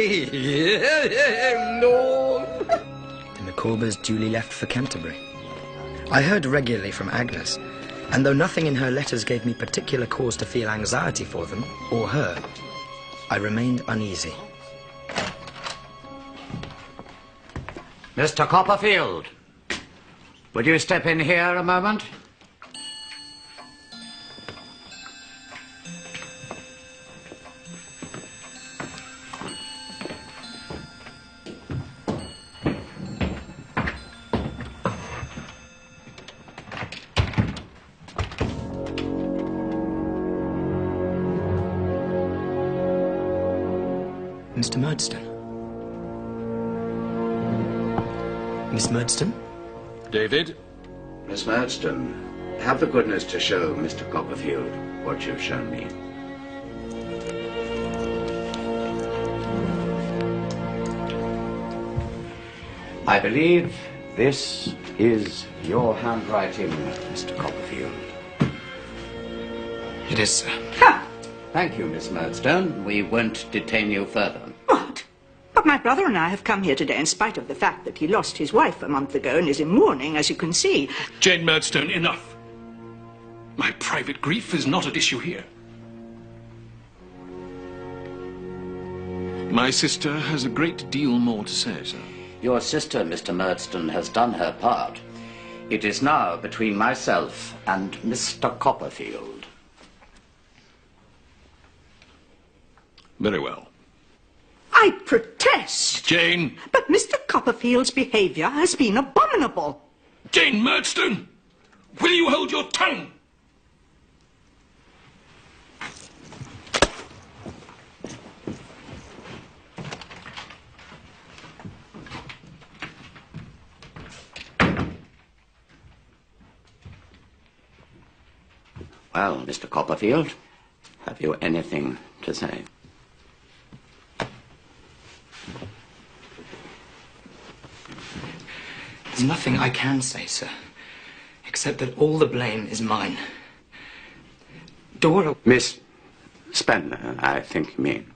Hey! No! The Micawbers duly left for Canterbury. I heard regularly from Agnes, and though nothing in her letters gave me particular cause to feel anxiety for them, or her, I remained uneasy. Mr. Copperfield, would you step in here a moment? Mr. Murdstone? Miss Murdstone? David? Miss Murdstone, have the goodness to show Mr. Copperfield what you've shown me. I believe this is your handwriting, Mr. Copperfield. It is, sir. Thank you, Miss Murdstone. We won't detain you further. But my brother and I have come here today in spite of the fact that he lost his wife a month ago and is in mourning, as you can see. Jane Murdstone, enough. My private grief is not at issue here. My sister has a great deal more to say, sir. Your sister, Mr. Murdstone, has done her part. It is now between myself and Mr. Copperfield. Very well. I protest! Jane! But Mr. Copperfield's behaviour has been abominable. Jane Murdstone! Will you hold your tongue? Well, Mr. Copperfield, have you anything to say? There's nothing I can say, sir, except that all the blame is mine. Dora... Miss Spenlow, I think you mean.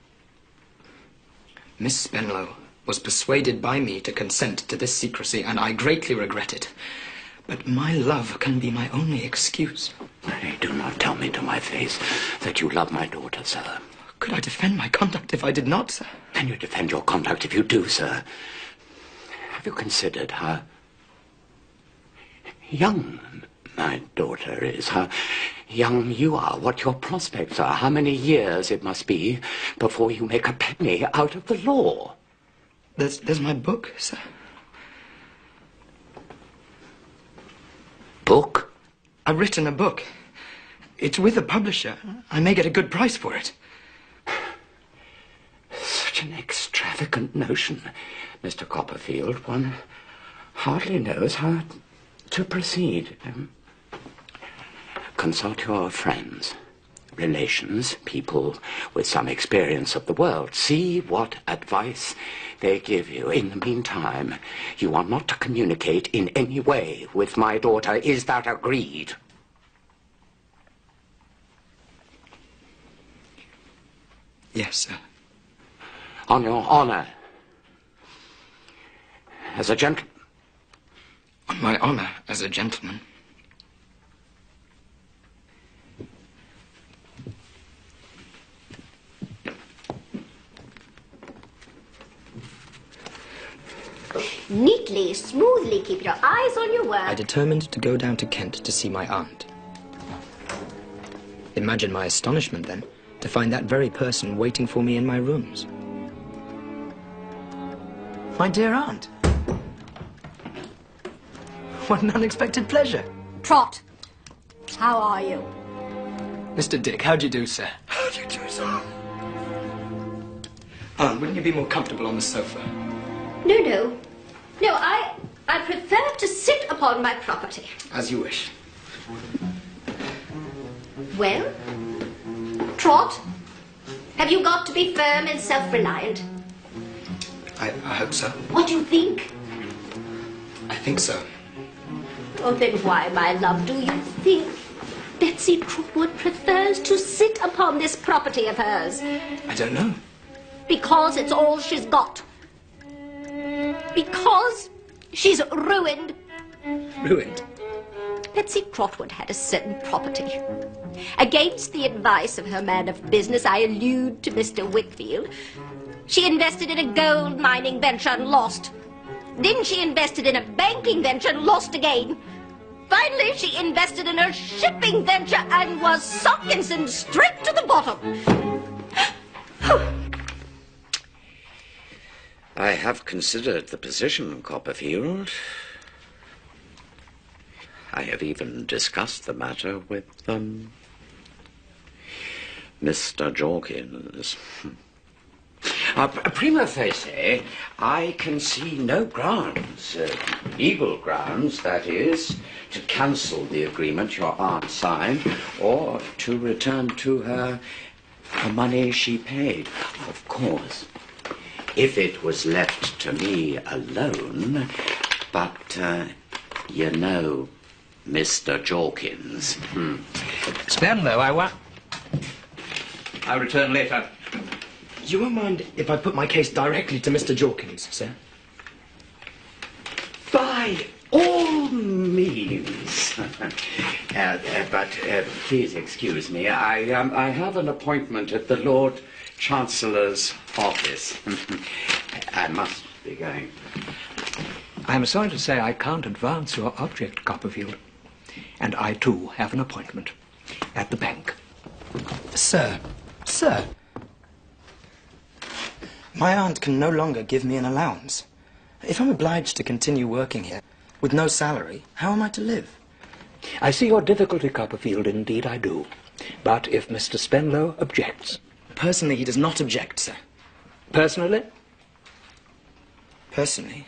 Miss Spenlow was persuaded by me to consent to this secrecy, and I greatly regret it. But my love can be my only excuse. Pray do not tell me to my face that you love my daughter, sir. Could I defend my conduct if I did not, sir? Can you defend your conduct if you do, sir? Have you considered how young my daughter is, how young you are, what your prospects are, how many years it must be before you make a penny out of the law? There's my book, sir. Book? I've written a book. It's with a publisher. I may get a good price for it. Such an extravagant notion, Mr. Copperfield. One hardly knows how to proceed. Consult your friends, relations, people with some experience of the world. See what advice they give you. In the meantime, you are not to communicate in any way with my daughter. Is that agreed? Yes, sir. On your honor. As a gentleman. On my honor as a gentleman. Neatly, smoothly, keep your eyes on your work. I determined to go down to Kent to see my aunt. Imagine my astonishment, then, to find that very person waiting for me in my rooms. My dear aunt. What an unexpected pleasure. Trot, how are you? Mr. Dick, how do you do, sir? How do you do, sir? Aunt, wouldn't you be more comfortable on the sofa? No, I prefer to sit upon my property. As you wish. Well, Trot, have you got to be firm and self-reliant? I hope so. What do you think? I think so. Oh, then why, my love, do you think Betsy Trotwood prefers to sit upon this property of hers? I don't know. Because it's all she's got. Because she's ruined. Ruined? Betsy Trotwood had a certain property. Against the advice of her man of business, I allude to Mr. Wickfield. She invested in a gold mining venture and lost. Then she invested in a banking venture and lost again. Finally, she invested in a shipping venture and was sunk and sent straight to the bottom. I have considered the position, Copperfield. I have even discussed the matter with, Mr. Jorkins. Prima facie, I can see no grounds, legal grounds, that is, to cancel the agreement your aunt signed or to return to her the money she paid. Of course, if it was left to me alone, but, you know, Mr. Jorkins. Spenlow, I'll return later. You won't mind if I put my case directly to Mr. Jorkins, sir? By all means. But please excuse me. I have an appointment at the Lord Chancellor's office. I must be going. I'm sorry to say I can't advance your object, Copperfield. And I, too, have an appointment at the bank. Sir, my aunt can no longer give me an allowance. If I'm obliged to continue working here with no salary, how am I to live? I see your difficulty, Copperfield, indeed I do. But if Mr. Spenlow objects... Personally, he does not object, sir. Personally? Personally?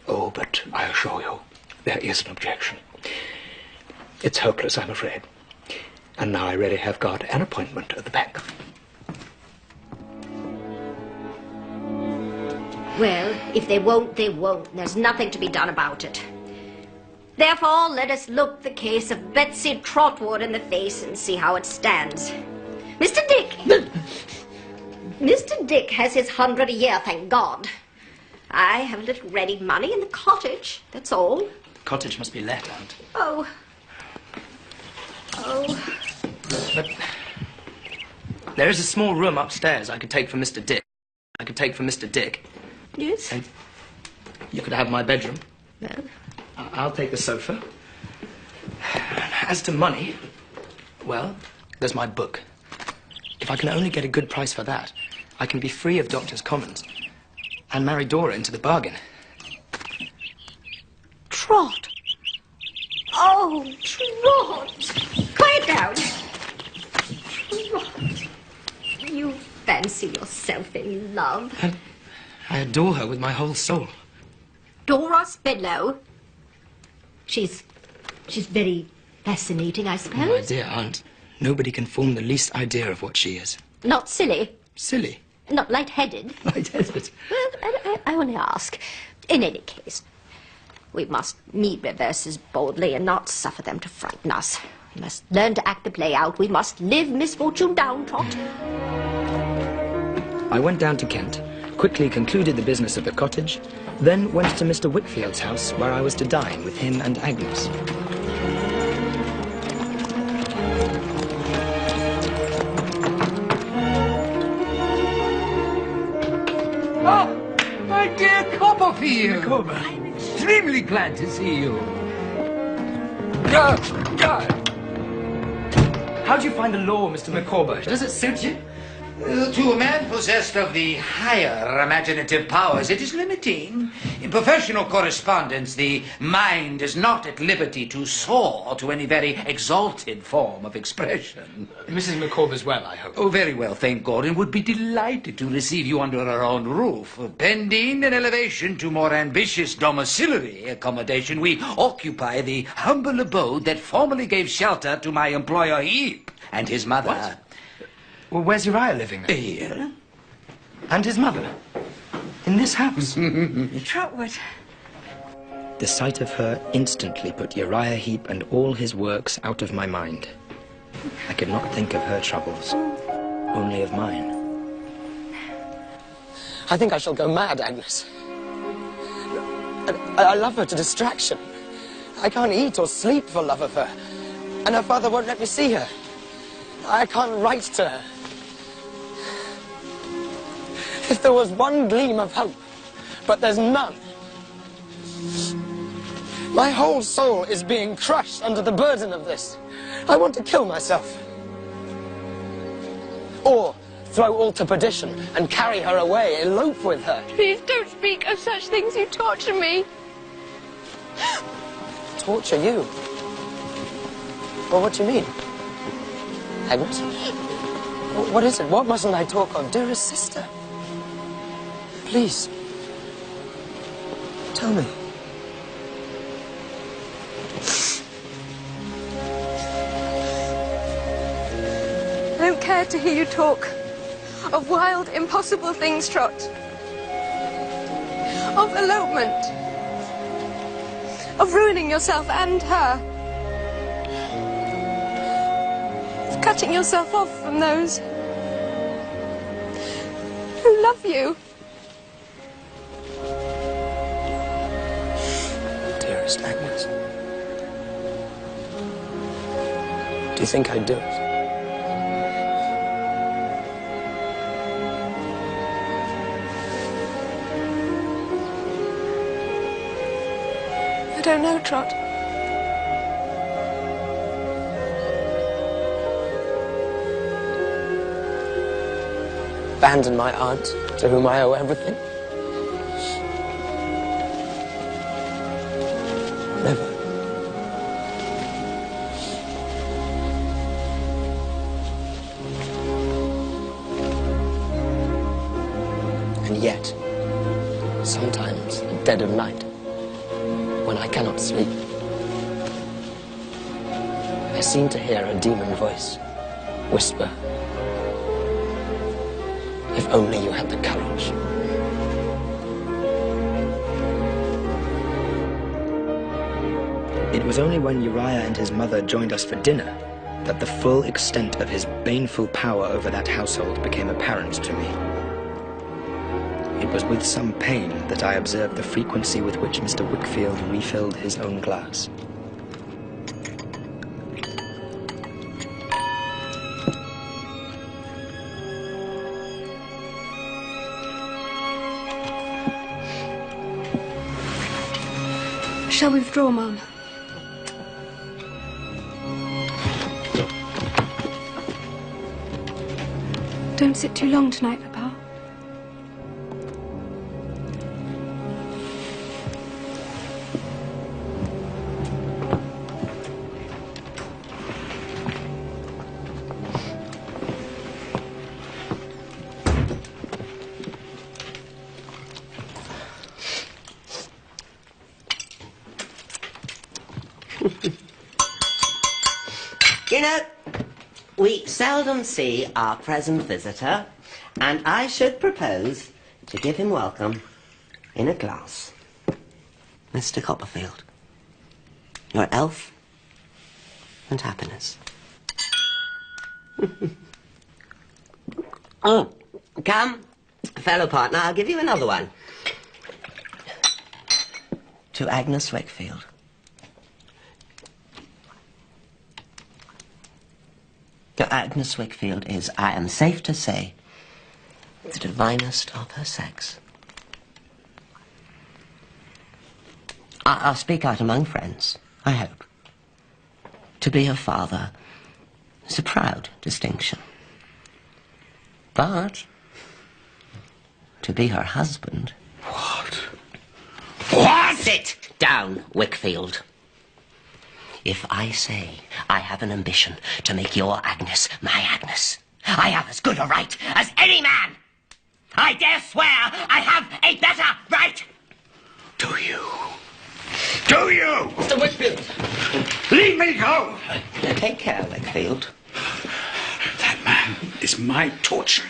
Oh, but I assure you, there is an objection. It's hopeless, I'm afraid. And now I really have got an appointment at the bank. Well, if they won't, they won't. There's nothing to be done about it. Therefore, let us look the case of Betsy Trotwood in the face and see how it stands. Mr. Dick! Mr. Dick has his 100 a year, thank God. I have a little ready money in the cottage, that's all. The cottage must be let, Aunt. Oh. But there is a small room upstairs I could take for Mr. Dick. Yes? And you could have my bedroom. No. I'll take the sofa. As to money, well, there's my book. If I can only get a good price for that, I can be free of Doctor's Commons and marry Dora into the bargain. Trot! Oh, Trot! Quiet down! Trot! You fancy yourself in love. I adore her with my whole soul. Dora Spenlow? She's very fascinating, I suppose. My dear Aunt, nobody can form the least idea of what she is. Not silly. Silly? Not light-headed. Light-headed? Well, I only ask. In any case, we must meet reverses boldly and not suffer them to frighten us. We must learn to act the play out. We must live misfortune down, Trot. I went down to Kent, quickly concluded the business of the cottage, then went to Mr. Wickfield's house, where I was to dine with him and Agnes. Oh, my dear Copperfield! I'm extremely glad to see you. How do you find the law, Mr. Micawber? Does it suit you? To a man possessed of the higher imaginative powers, it is limiting. In professional correspondence, the mind is not at liberty to soar to any very exalted form of expression. Mrs. Micawber's well, I hope. Oh, very well, thank God, and would be delighted to receive you under our own roof. Pending an elevation to more ambitious domiciliary accommodation, we occupy the humble abode that formerly gave shelter to my employer Heap and his mother. What? Well, where's Uriah living then? Here. And his mother? In this house? Trotwood. The sight of her instantly put Uriah Heep and all his works out of my mind. I could not think of her troubles, only of mine. I think I shall go mad, Agnes. I love her to distraction. I can't eat or sleep for love of her. And her father won't let me see her. I can't write to her. If there was one gleam of hope, but there's none. My whole soul is being crushed under the burden of this. I want to kill myself. Or throw all to perdition and carry her away, elope with her. Please don't speak of such things. You torture me. Torture you? Well, what do you mean? Agnes? What is it? What mustn't I talk of? Dearest sister. Please. Tell me. I don't care to hear you talk of wild, impossible things, Trot. Of elopement. Of ruining yourself and her. Of cutting yourself off from those who love you. Dearest Agnes. Do you think I'd do it? I don't know, Trot. Abandon my aunt, to whom I owe everything? Never. And yet, sometimes at dead of night, when I cannot sleep, I seem to hear a demon voice whisper, "If only you had the courage." It was only when Uriah and his mother joined us for dinner that the full extent of his baneful power over that household became apparent to me. It was with some pain that I observed the frequency with which Mr. Wickfield refilled his own glass. Shall we withdraw, Mum? Don't sit too long tonight, Papa. You know, we seldom see our present visitor, and I should propose to give him welcome in a glass. Mr. Copperfield, your health and happiness. Oh, come, fellow partner, I'll give you another one. To Agnes Wickfield. Agnes Wickfield is, I am safe to say, the divinest of her sex. I'll speak out among friends, I hope. To be her father is a proud distinction. But to be her husband... What? Sit down, Wickfield. If I say I have an ambition to make your Agnes my Agnes, I have as good a right as any man. I dare swear I have a better right. Do you? Do you? Mr. Wickfield! Leave me go! Take care, Wickfield. That man is my torture.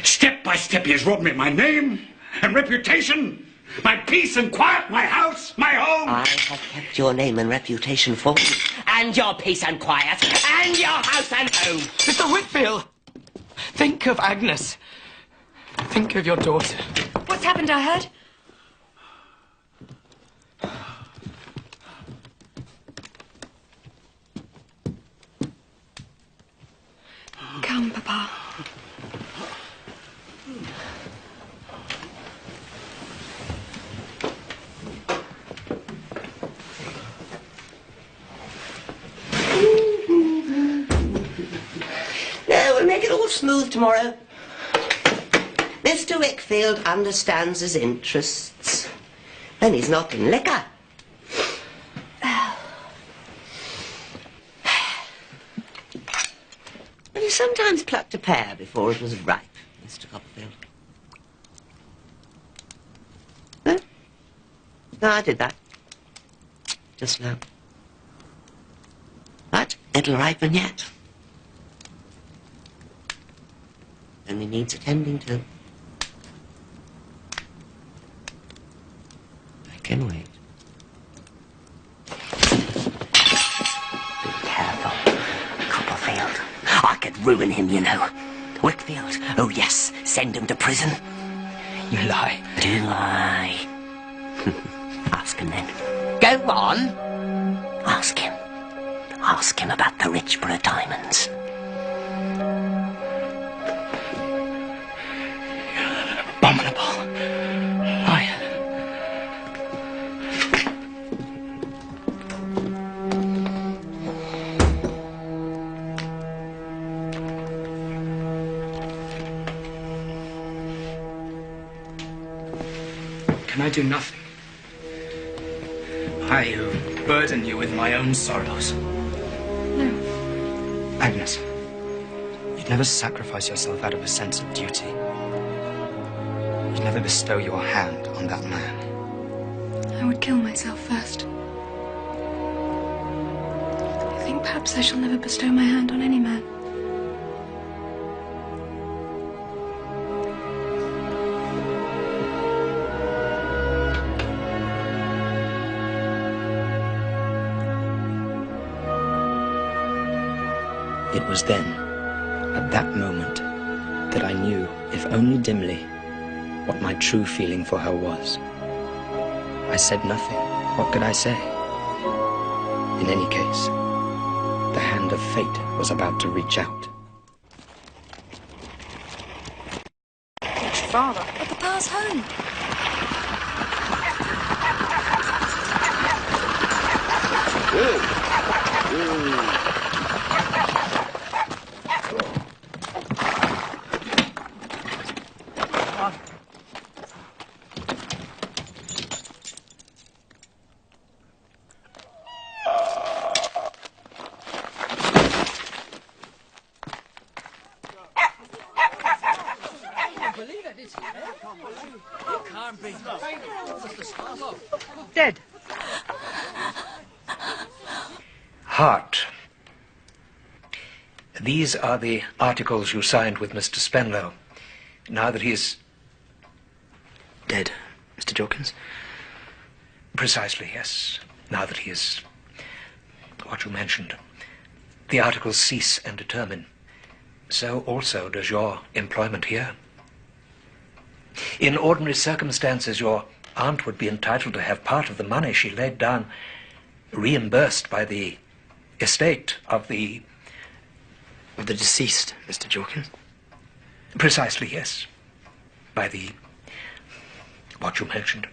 Step by step he has robbed me of my name and reputation. My peace and quiet, my house, my home. I have kept your name and reputation for you, and your peace and quiet, and your house and home. Mr. Whitfield! Think of Agnes. Think of your daughter. What's happened, I heard? Come, Papa. No, we'll make it all smooth tomorrow. Mr. Wickfield understands his interests. And he's not in liquor. But he sometimes plucked a pear before it was ripe, Mr. Copperfield. Huh? No, I did that. Just now. But it'll ripen yet. Only needs attending to. I can wait. Be careful, Copperfield. I could ruin him, you know. Wickfield, oh yes, send him to prison. You lie. Do I? Ask him then. Go on. Ask him. Ask him about the Richborough diamonds. Abominable. Liar. Can I do nothing? I who burden you with my own sorrows. No. Agnes, you'd never sacrifice yourself out of a sense of duty. You'd never bestow your hand on that man. I would kill myself first. I think perhaps I shall never bestow my hand on any man. It was then, at that moment, that I knew, if only dimly, what my true feeling for her was. I said nothing. What could I say? In any case, the hand of fate was about to reach out. It's father. But Papa's home. Dead. Hart. These are the articles you signed with Mr. Spenlow. Now that he is dead, Mr. Jorkins? Precisely, yes. Now that he is what you mentioned. The articles cease and determine. So also does your employment here. In ordinary circumstances, your aunt would be entitled to have part of the money she laid down reimbursed by the estate of the deceased, Mr. Jorkins? Precisely, yes. By what you mentioned.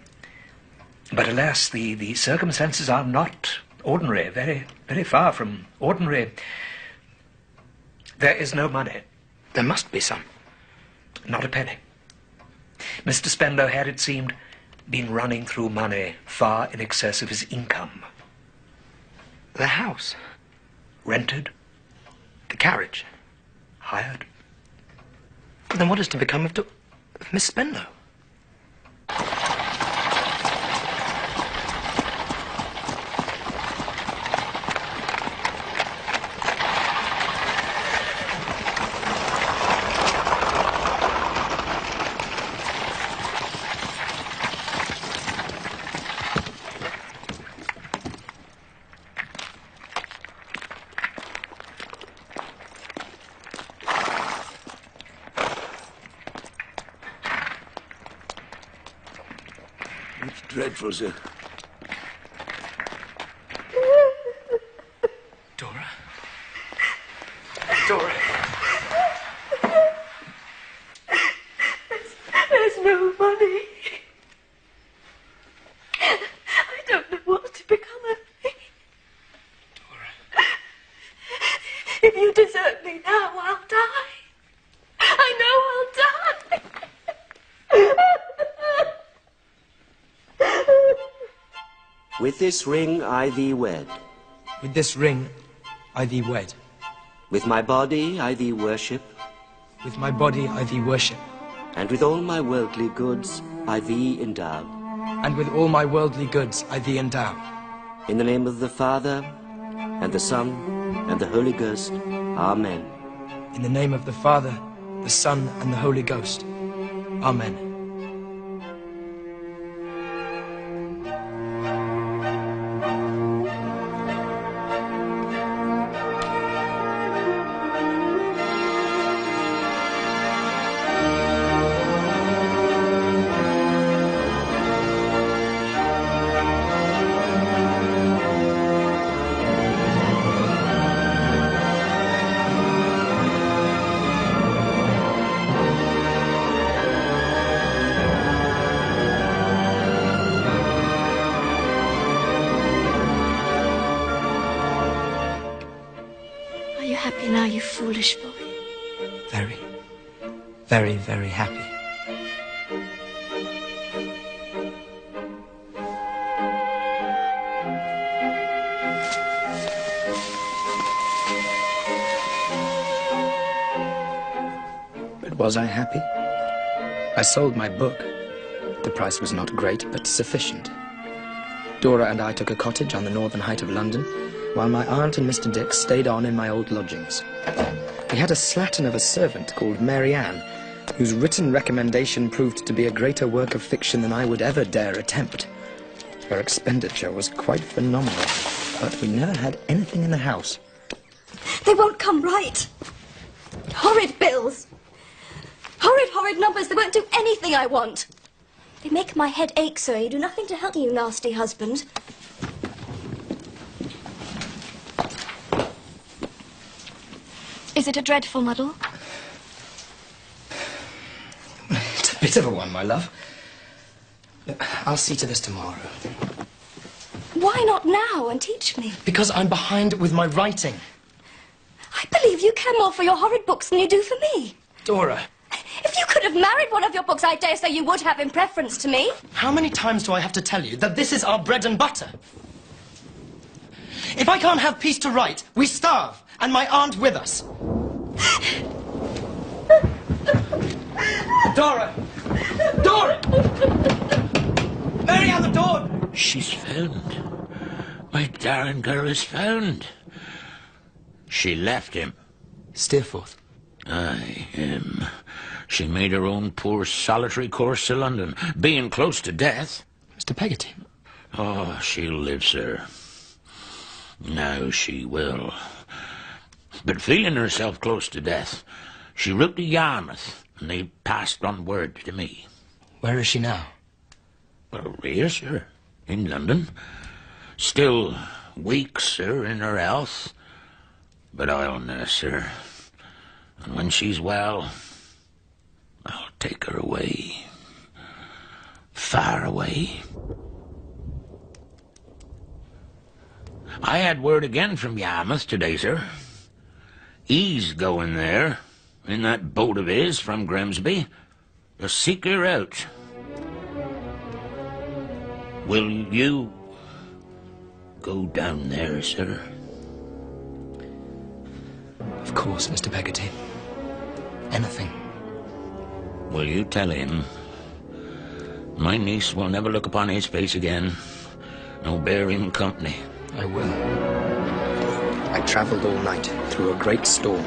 But alas, the circumstances are not ordinary, very, very far from ordinary. There is no money. There must be some. Not a penny. Mr. Spenlow had, it seemed, been running through money far in excess of his income. The house? Rented. The carriage? Hired. Then what is to become of Miss Spenlow? dreadful, sir. Dora? Dora? There's no money. I don't know what to become of me. Dora. If you desert me now, I'll die. I know I'll die. With this ring I thee wed. With this ring I thee wed. With my body I thee worship. With my body I thee worship. And with all my worldly goods I thee endow. And with all my worldly goods I thee endow. In the name of the Father, and the Son, and the Holy Ghost. Amen. In the name of the Father, the Son, and the Holy Ghost. Amen. Now, you foolish boy. Very, very, very happy. But was I happy? I sold my book. The price was not great, but sufficient. Dora and I took a cottage on the northern height of London, while my aunt and Mr. Dick stayed on in my old lodgings. We had a slattern of a servant called Mary Ann, whose written recommendation proved to be a greater work of fiction than I would ever dare attempt. Her expenditure was quite phenomenal, but we never had anything in the house. They won't come right. Horrid bills. Horrid numbers. They won't do anything I want. They make my head ache, sir. You do nothing to help me, you nasty husband. Is it a dreadful muddle? It's a bit of a one, my love. I'll see to this tomorrow. Why not now and teach me? Because I'm behind with my writing. I believe you care more for your horrid books than you do for me. Dora. If you could have married one of your books, I dare say you would have in preference to me. How many times do I have to tell you that this is our bread and butter? If I can't have peace to write, we starve, and my aunt with us. Dora! Dora! Mary, out the door! She's found. My darling girl is found. She left him. Steerforth? Aye, she made her own poor solitary course to London, being close to death. Mr. Peggotty? Oh, she'll live, sir. Now she will. But feeling herself close to death, she wrote to Yarmouth, and they passed on word to me. Where is she now? Well, here, sir, in London. Still weak, sir, in her health. But I'll nurse her. And when she's well, I'll take her away. Far away. I had word again from Yarmouth today, sir. He's going there, in that boat of his from Grimsby, to seek her out. Will you go down there, sir? Of course, Mr. Peggotty. Anything. Will you tell him my niece will never look upon his face again, nor bear him company? I will. I travelled all night through a great storm.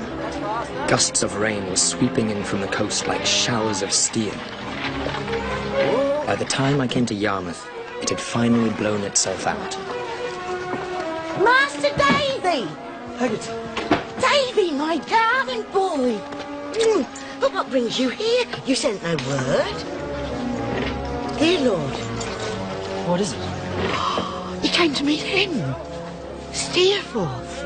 Gusts of rain were sweeping in from the coast like showers of steel. By the time I came to Yarmouth, it had finally blown itself out. Master Davy! Peggotty. Davy, my darling boy! But what brings you here? You sent no word. Here, Lord. What is it? He came to meet him. Steerforth.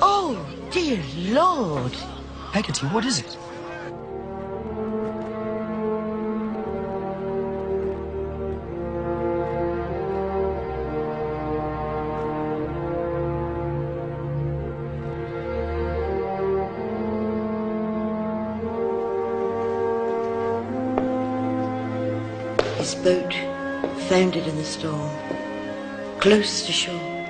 Oh, dear Lord. Hecate, what is it? His boat foundered in the storm, close to shore.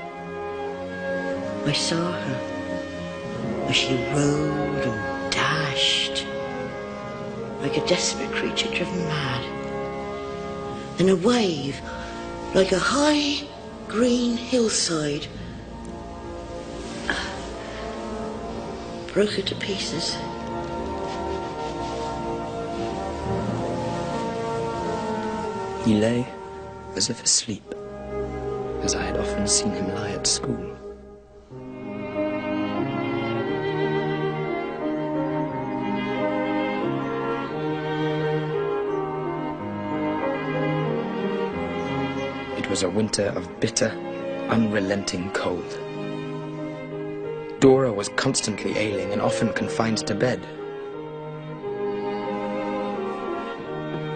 I saw her as she rowed and dashed, like a desperate creature driven mad. Then a wave, like a high green hillside, broke her to pieces. He lay as if asleep, as I had often seen him lie at school. It was a winter of bitter, unrelenting cold. Dora was constantly ailing and often confined to bed.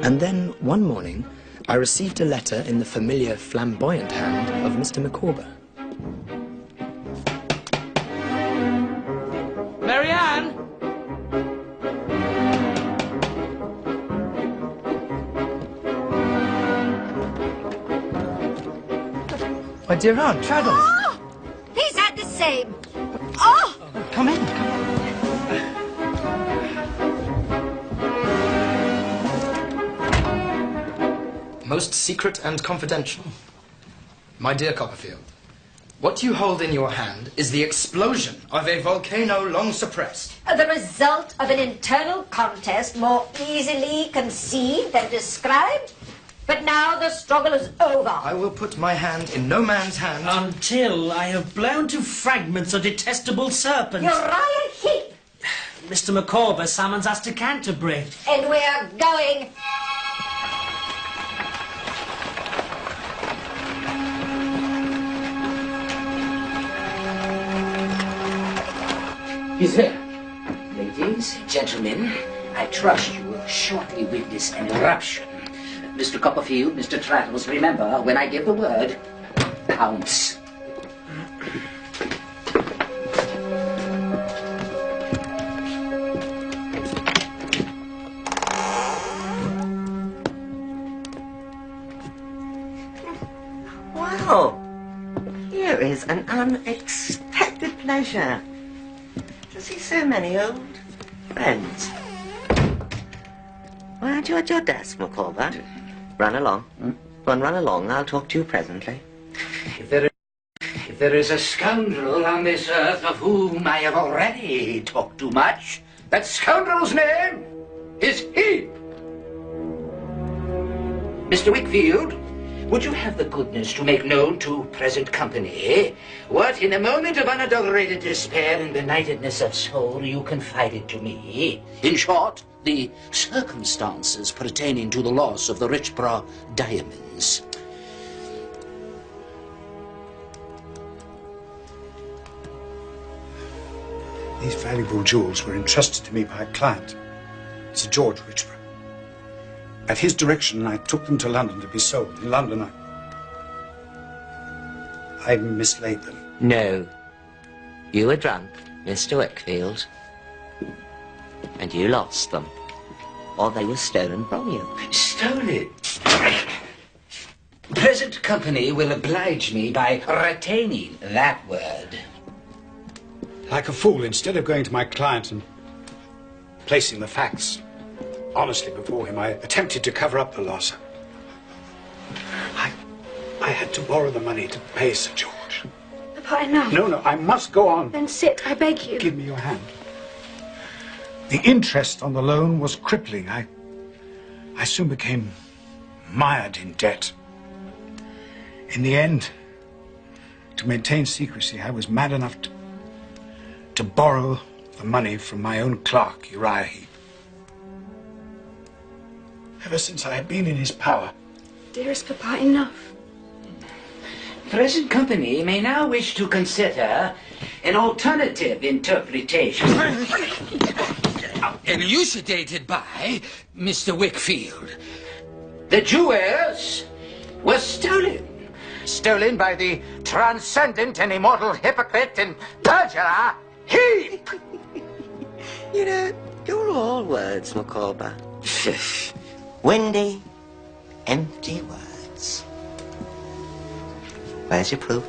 And then, one morning, I received a letter in the familiar flamboyant hand of Mr. Micawber. Marianne! My dear Aunt, Traddles! Oh, he's had the same. Oh! Come in, come in. Most secret and confidential. My dear Copperfield, what you hold in your hand is the explosion of a volcano long suppressed. The result of an internal contest more easily conceived than described. But now the struggle is over. I will put my hand in no man's hand. Until I have blown to fragments a detestable serpent. Uriah Heep! Mr. Micawber summons us to Canterbury. And we're going. He's here. Ladies, gentlemen, I trust you will shortly witness an eruption. Mr. Copperfield, Mr. Traddles, remember, when I give the word, pounce. Well, here is an unexpected pleasure to see so many old friends. Why aren't you at your desk, Micawber? Run along. Run along. I'll talk to you presently. If there is a scoundrel on this earth of whom I have already talked too much, that scoundrel's name is Heep. Mr. Wickfield, would you have the goodness to make known to present company what, in a moment of unadulterated despair and benightedness of soul, you confided to me? In short, the circumstances pertaining to the loss of the Richborough diamonds. These valuable jewels were entrusted to me by a client, Sir George Richborough. At his direction, I took them to London to be sold. In London, I mislaid them. No. You were drunk, Mr. Wickfield. And you lost them. Or they were stolen from you. Stolen? Present company will oblige me by retaining that word. Like a fool, instead of going to my client and placing the facts honestly before him, I attempted to cover up the loss. I had to borrow the money to pay Sir George. Papa, enough. No, I must go on. Then sit, I beg you. Give me your hand. The interest on the loan was crippling. I soon became mired in debt. In the end, to maintain secrecy, I was mad enough to borrow the money from my own clerk, Uriah Heep. Ever since I had been in his power. Dearest Papa, enough. present company may now wish to consider an alternative interpretation. Elucidated by Mr. Wickfield. The jewels were stolen. Stolen by the transcendent and immortal hypocrite and perjurer, Heap! You know, you're all words, Micawber. Windy, empty words. Where's your proof?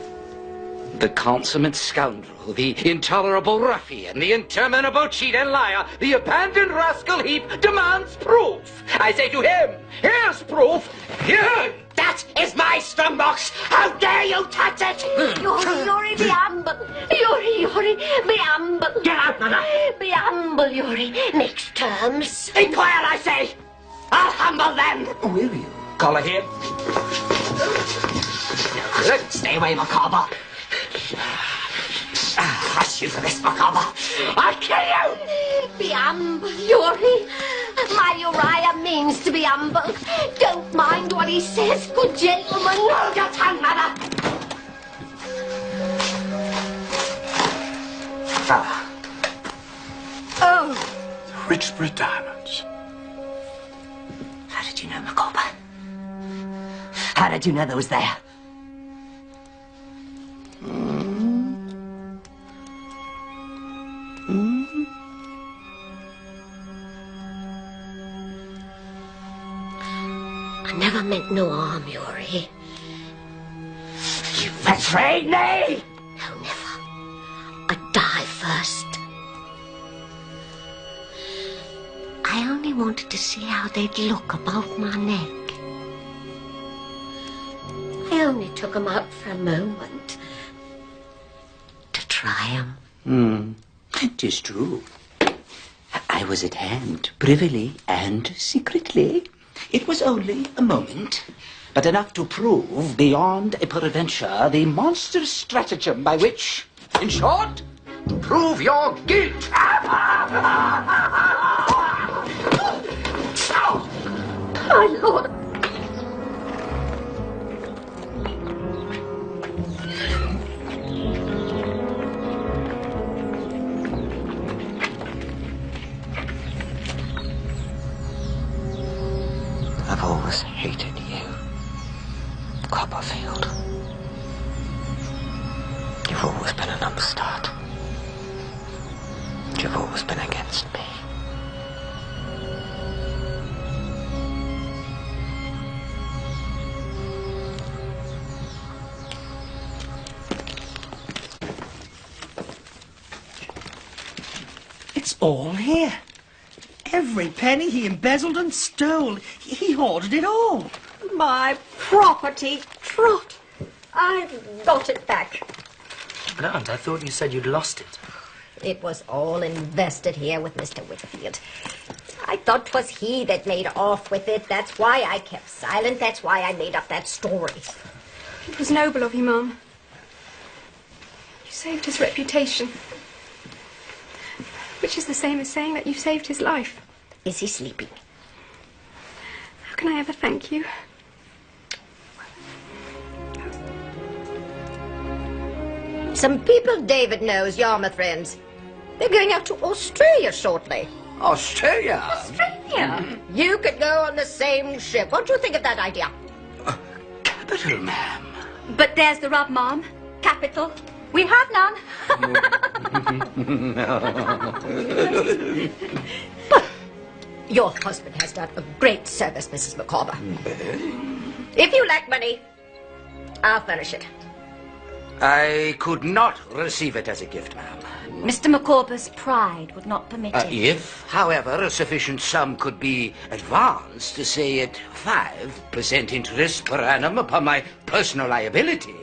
The consummate scoundrel, the intolerable ruffian, the interminable cheat and liar, the abandoned rascal Heap demands proof. I say to him, here's proof. Here! That is my strumbox! How dare you touch it! Yuri, be humble! Yuri, be humble! Get out, mother! Be humble, Yuri. Next terms. Be quiet, I say! I'll humble them! Will you? Collar here. Stay away, Micawber. Hush you for this, Micawber. I'll kill you! Be humble, Yuri. My Uriah means to be humble. Don't mind what he says, good gentleman. Hold your tongue, mother. Oh! The Richborough diamonds. How did you know, Micawber? How did you know they was there? I never meant no harm, Yuri. You betrayed me! No, never. I'd die first. I only wanted to see how they'd look about my neck. I only took 'em out for a moment. To try 'em. 'Tis true. I was at hand, privily and secretly. It was only a moment, but enough to prove beyond a peradventure the monstrous stratagem by which, in short, prove your guilt. My lord! I've always hated you, Copperfield. You've always been an upstart. You've always been against me. It's all here. Every penny he embezzled and stole. He hoarded it all. My property, Trot. I've got it back. But Aunt, I thought you said you'd lost it. It was all invested here with Mr. Wickfield. I thought 'twas he that made off with it. That's why I kept silent. That's why I made up that story. It was noble of you, Mum. You saved his reputation. Which is the same as saying that you saved his life. Is he sleeping? How can I ever thank you? Some people David knows, Yarmouth friends. They're going out to Australia shortly. Australia? Australia? You could go on the same ship. What do you think of that idea? Capital, ma'am. But there's the rub, Mom. Capital. We have none. Your husband has done a great service, Mrs. Micawber. If you lack money, I'll furnish it. I could not receive it as a gift, ma'am. Mr. Micawber's pride would not permit it. If, however, a sufficient sum could be advanced, say at 5% interest per annum upon my personal liability,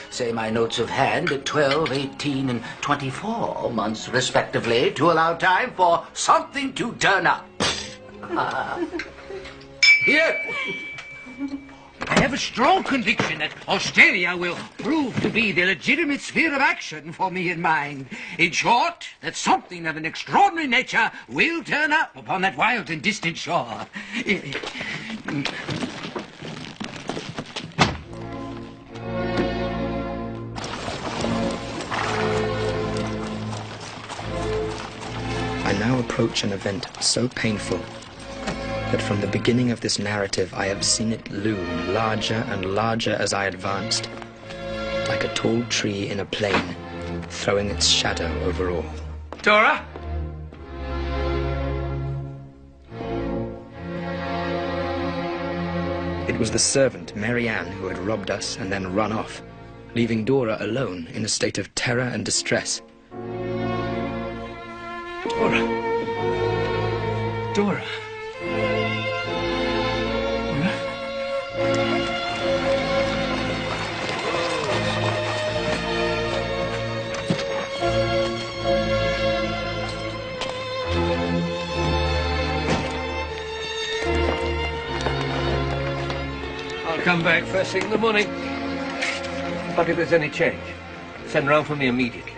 say my notes of hand at 12, 18, and 24 months respectively, to allow time for something to turn up. Here. I have a strong conviction that Australia will prove to be the legitimate sphere of action for me in mind. In short, that something of an extraordinary nature will turn up upon that wild and distant shore. now approach an event so painful that from the beginning of this narrative I have seen it loom larger and larger as I advanced, like a tall tree in a plain, throwing its shadow over all. Dora? It was the servant, Mary Ann, who had robbed us and then run off, leaving Dora alone in a state of terror and distress. Dora. Dora. I'll come back first thing in the morning. But if there's any change, send round for me immediately.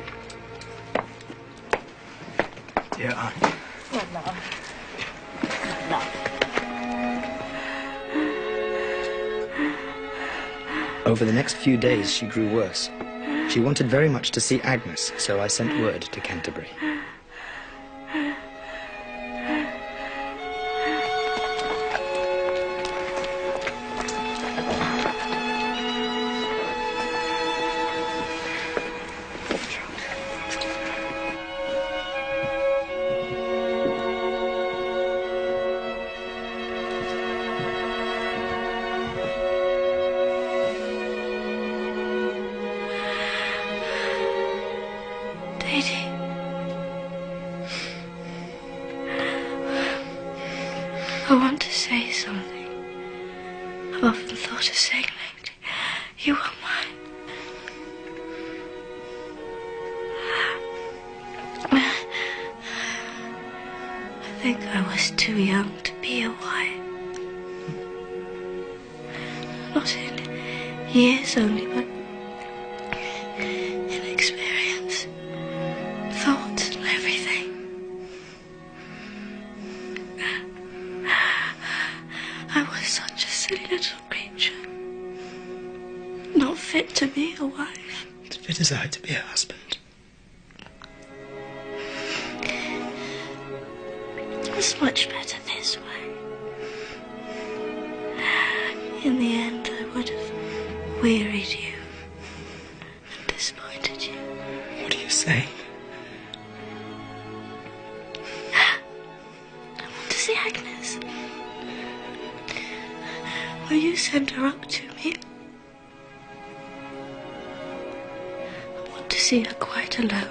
Dear Aunt. Over the next few days, she grew worse. She wanted very much to see Agnes, so I sent word to Canterbury. I want to say something. I've often thought of saying lately, you are mine. I think I was too young to be a wife. Not in years only, but in experience, thoughts and everything. I was such a silly little creature. Not fit to be a wife. As fit as I to be a husband. It's much better this way. In the end, I would have wearied you and disappointed you. What are you saying? I want to see Agnes. Will you send her up to me? I want to see her quite alone.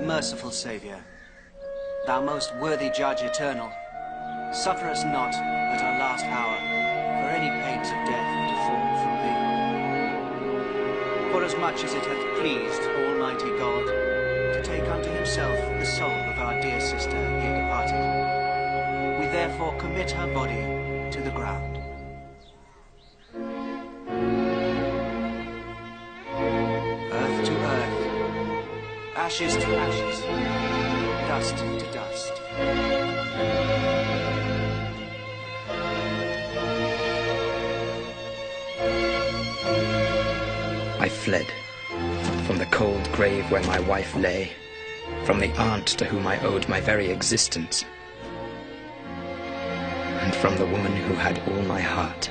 Merciful Saviour, thou most worthy Judge eternal, suffer us not at our last hour for any pains of death to fall from thee. Forasmuch as it hath pleased Almighty God to take unto himself the soul of our dear sister here departed, we therefore commit her body to the ground. Earth to earth, ashes to ashes, dust to dust. I fled from the cold grave where my wife lay, from the aunt to whom I owed my very existence. and from the woman who had all my heart.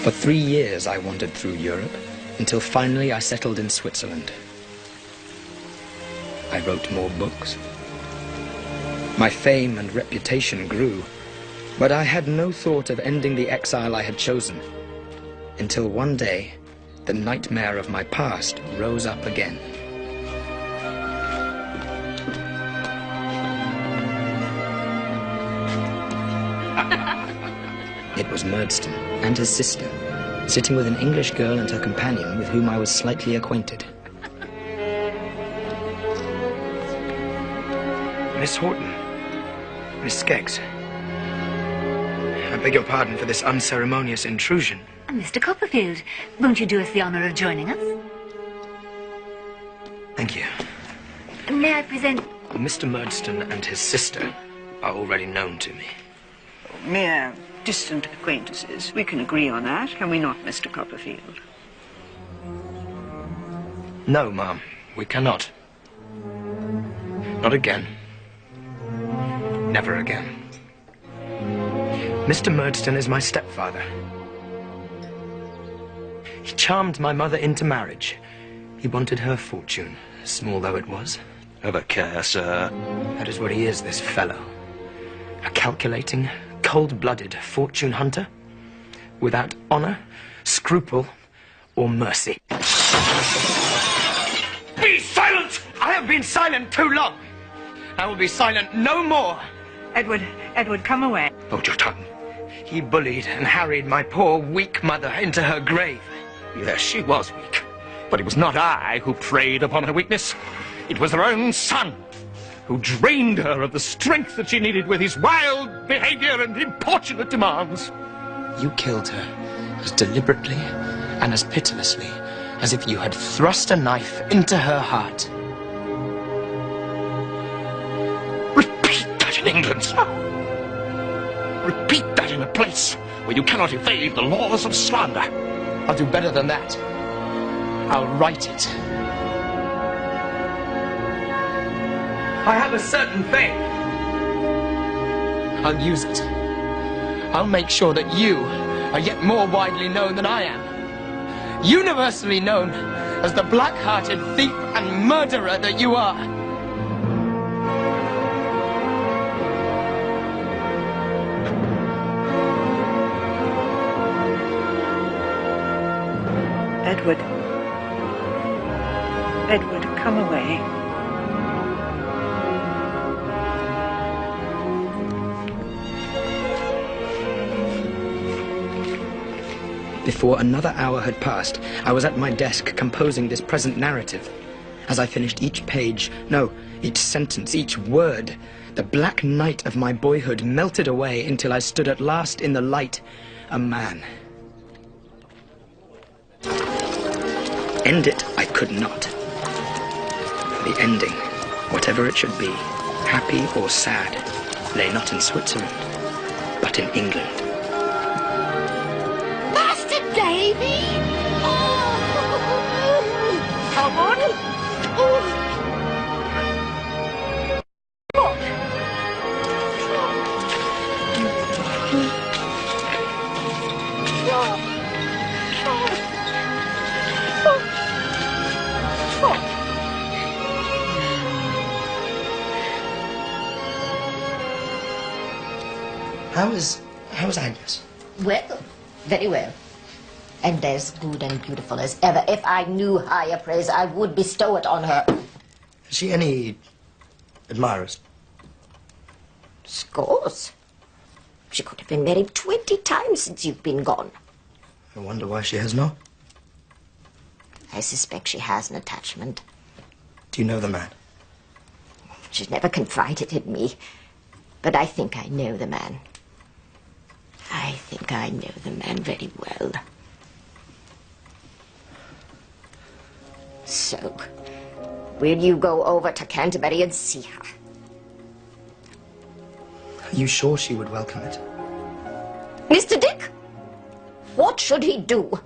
For 3 years I wandered through Europe, until finally I settled in Switzerland. I wrote more books. My fame and reputation grew, but I had no thought of ending the exile I had chosen, until one day the nightmare of my past rose up again. It was Murdstone and his sister, sitting with an English girl and her companion with whom I was slightly acquainted. Miss Horton, Miss Skeggs, I beg your pardon for this unceremonious intrusion. Mr. Copperfield, won't you do us the honour of joining us? Thank you. May I present... Mr. Murdstone and his sister are already known to me. Mere distant acquaintances. We can agree on that, can we not, Mr. Copperfield? No, ma'am, we cannot. Not again. Never again. Mr. Murdstone is my stepfather. He charmed my mother into marriage. He wanted her fortune, small though it was. Have a care, sir. That is what he is, this fellow. A calculating, cold-blooded fortune hunter, without honor, scruple, or mercy. Be silent! I have been silent too long. I will be silent no more. Edward, come away. Hold your tongue. He bullied and harried my poor, weak mother into her grave. Yes, she was weak. But it was not I who preyed upon her weakness. It was her own son, who drained her of the strength that she needed with his wild behavior and importunate demands. You killed her as deliberately and as pitilessly as if you had thrust a knife into her heart. Repeat that in England, sir. Repeat that in a place where you cannot evade the laws of slander. I'll do better than that. I'll write it. I have a certain fame. I'll use it. I'll make sure that you are yet more widely known than I am. Universally known as the black-hearted thief and murderer that you are. Edward, come away. Before another hour had passed, I was at my desk composing this present narrative. As I finished each page, no, each sentence, each word, the black night of my boyhood melted away until I stood at last in the light, a man. End it I could not. For the ending, whatever it should be, happy or sad, lay not in Switzerland, but in England. Master Davy! Oh! Talbot? Oh! How's Agnes? Well, very well. And as good and beautiful as ever. If I knew higher praise, I would bestow it on her. Has she any admirers? Scores. She could have been married 20 times since you've been gone. I wonder why she has not. I suspect she has an attachment. Do you know the man? She's never confided in me. But I think I know the man. I think I know the man very well. So, will you go over to Canterbury and see her? Are you sure she would welcome it? Mr. Dick? What should he do?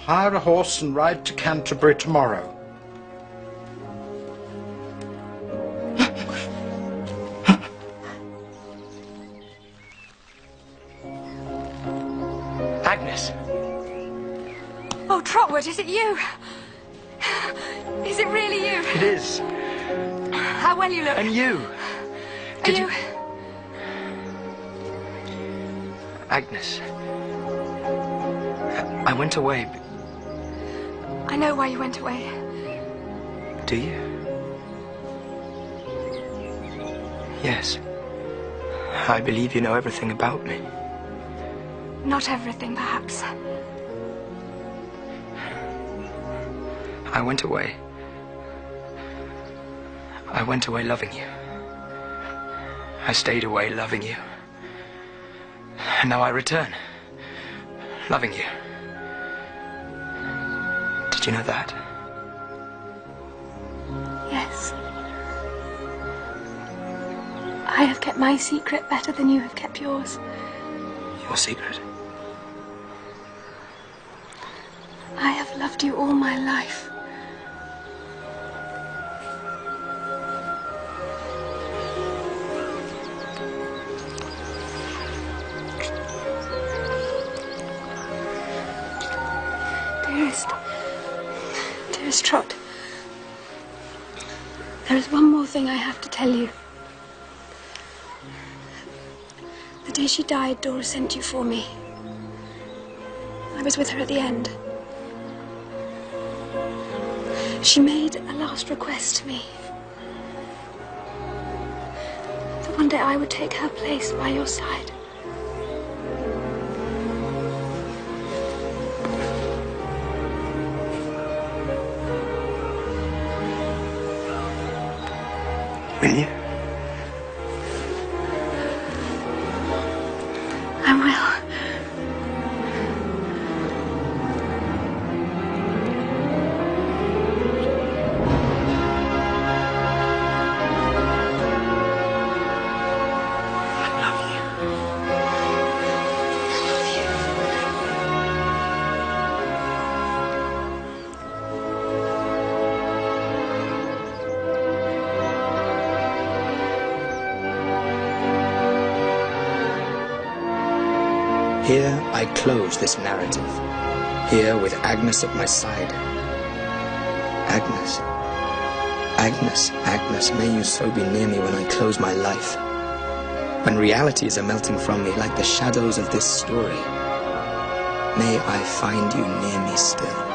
hire a horse and ride to Canterbury tomorrow. Agnes! Oh, Trotwood, is it you? Is it really you? It is. How well you look. And you. Are you... Agnes. I went away. I know why you went away. Do you? Yes. I believe you know everything about me. Not everything, perhaps. I went away. I went away loving you. I stayed away loving you. And now I return, loving you. Did you know that? Yes. I have kept my secret better than you have kept yours. Your secret? I have loved you all my life. Dearest Trot, there is one more thing I have to tell you. The day she died, Dora sent you for me. I was with her at the end. She made a last request to me. That one day I would take her place by your side. Will you? I will. Here I close this narrative, here with Agnes at my side. Agnes, Agnes, Agnes, may you so be near me when I close my life. When realities are melting from me like the shadows of this story, may I find you near me still.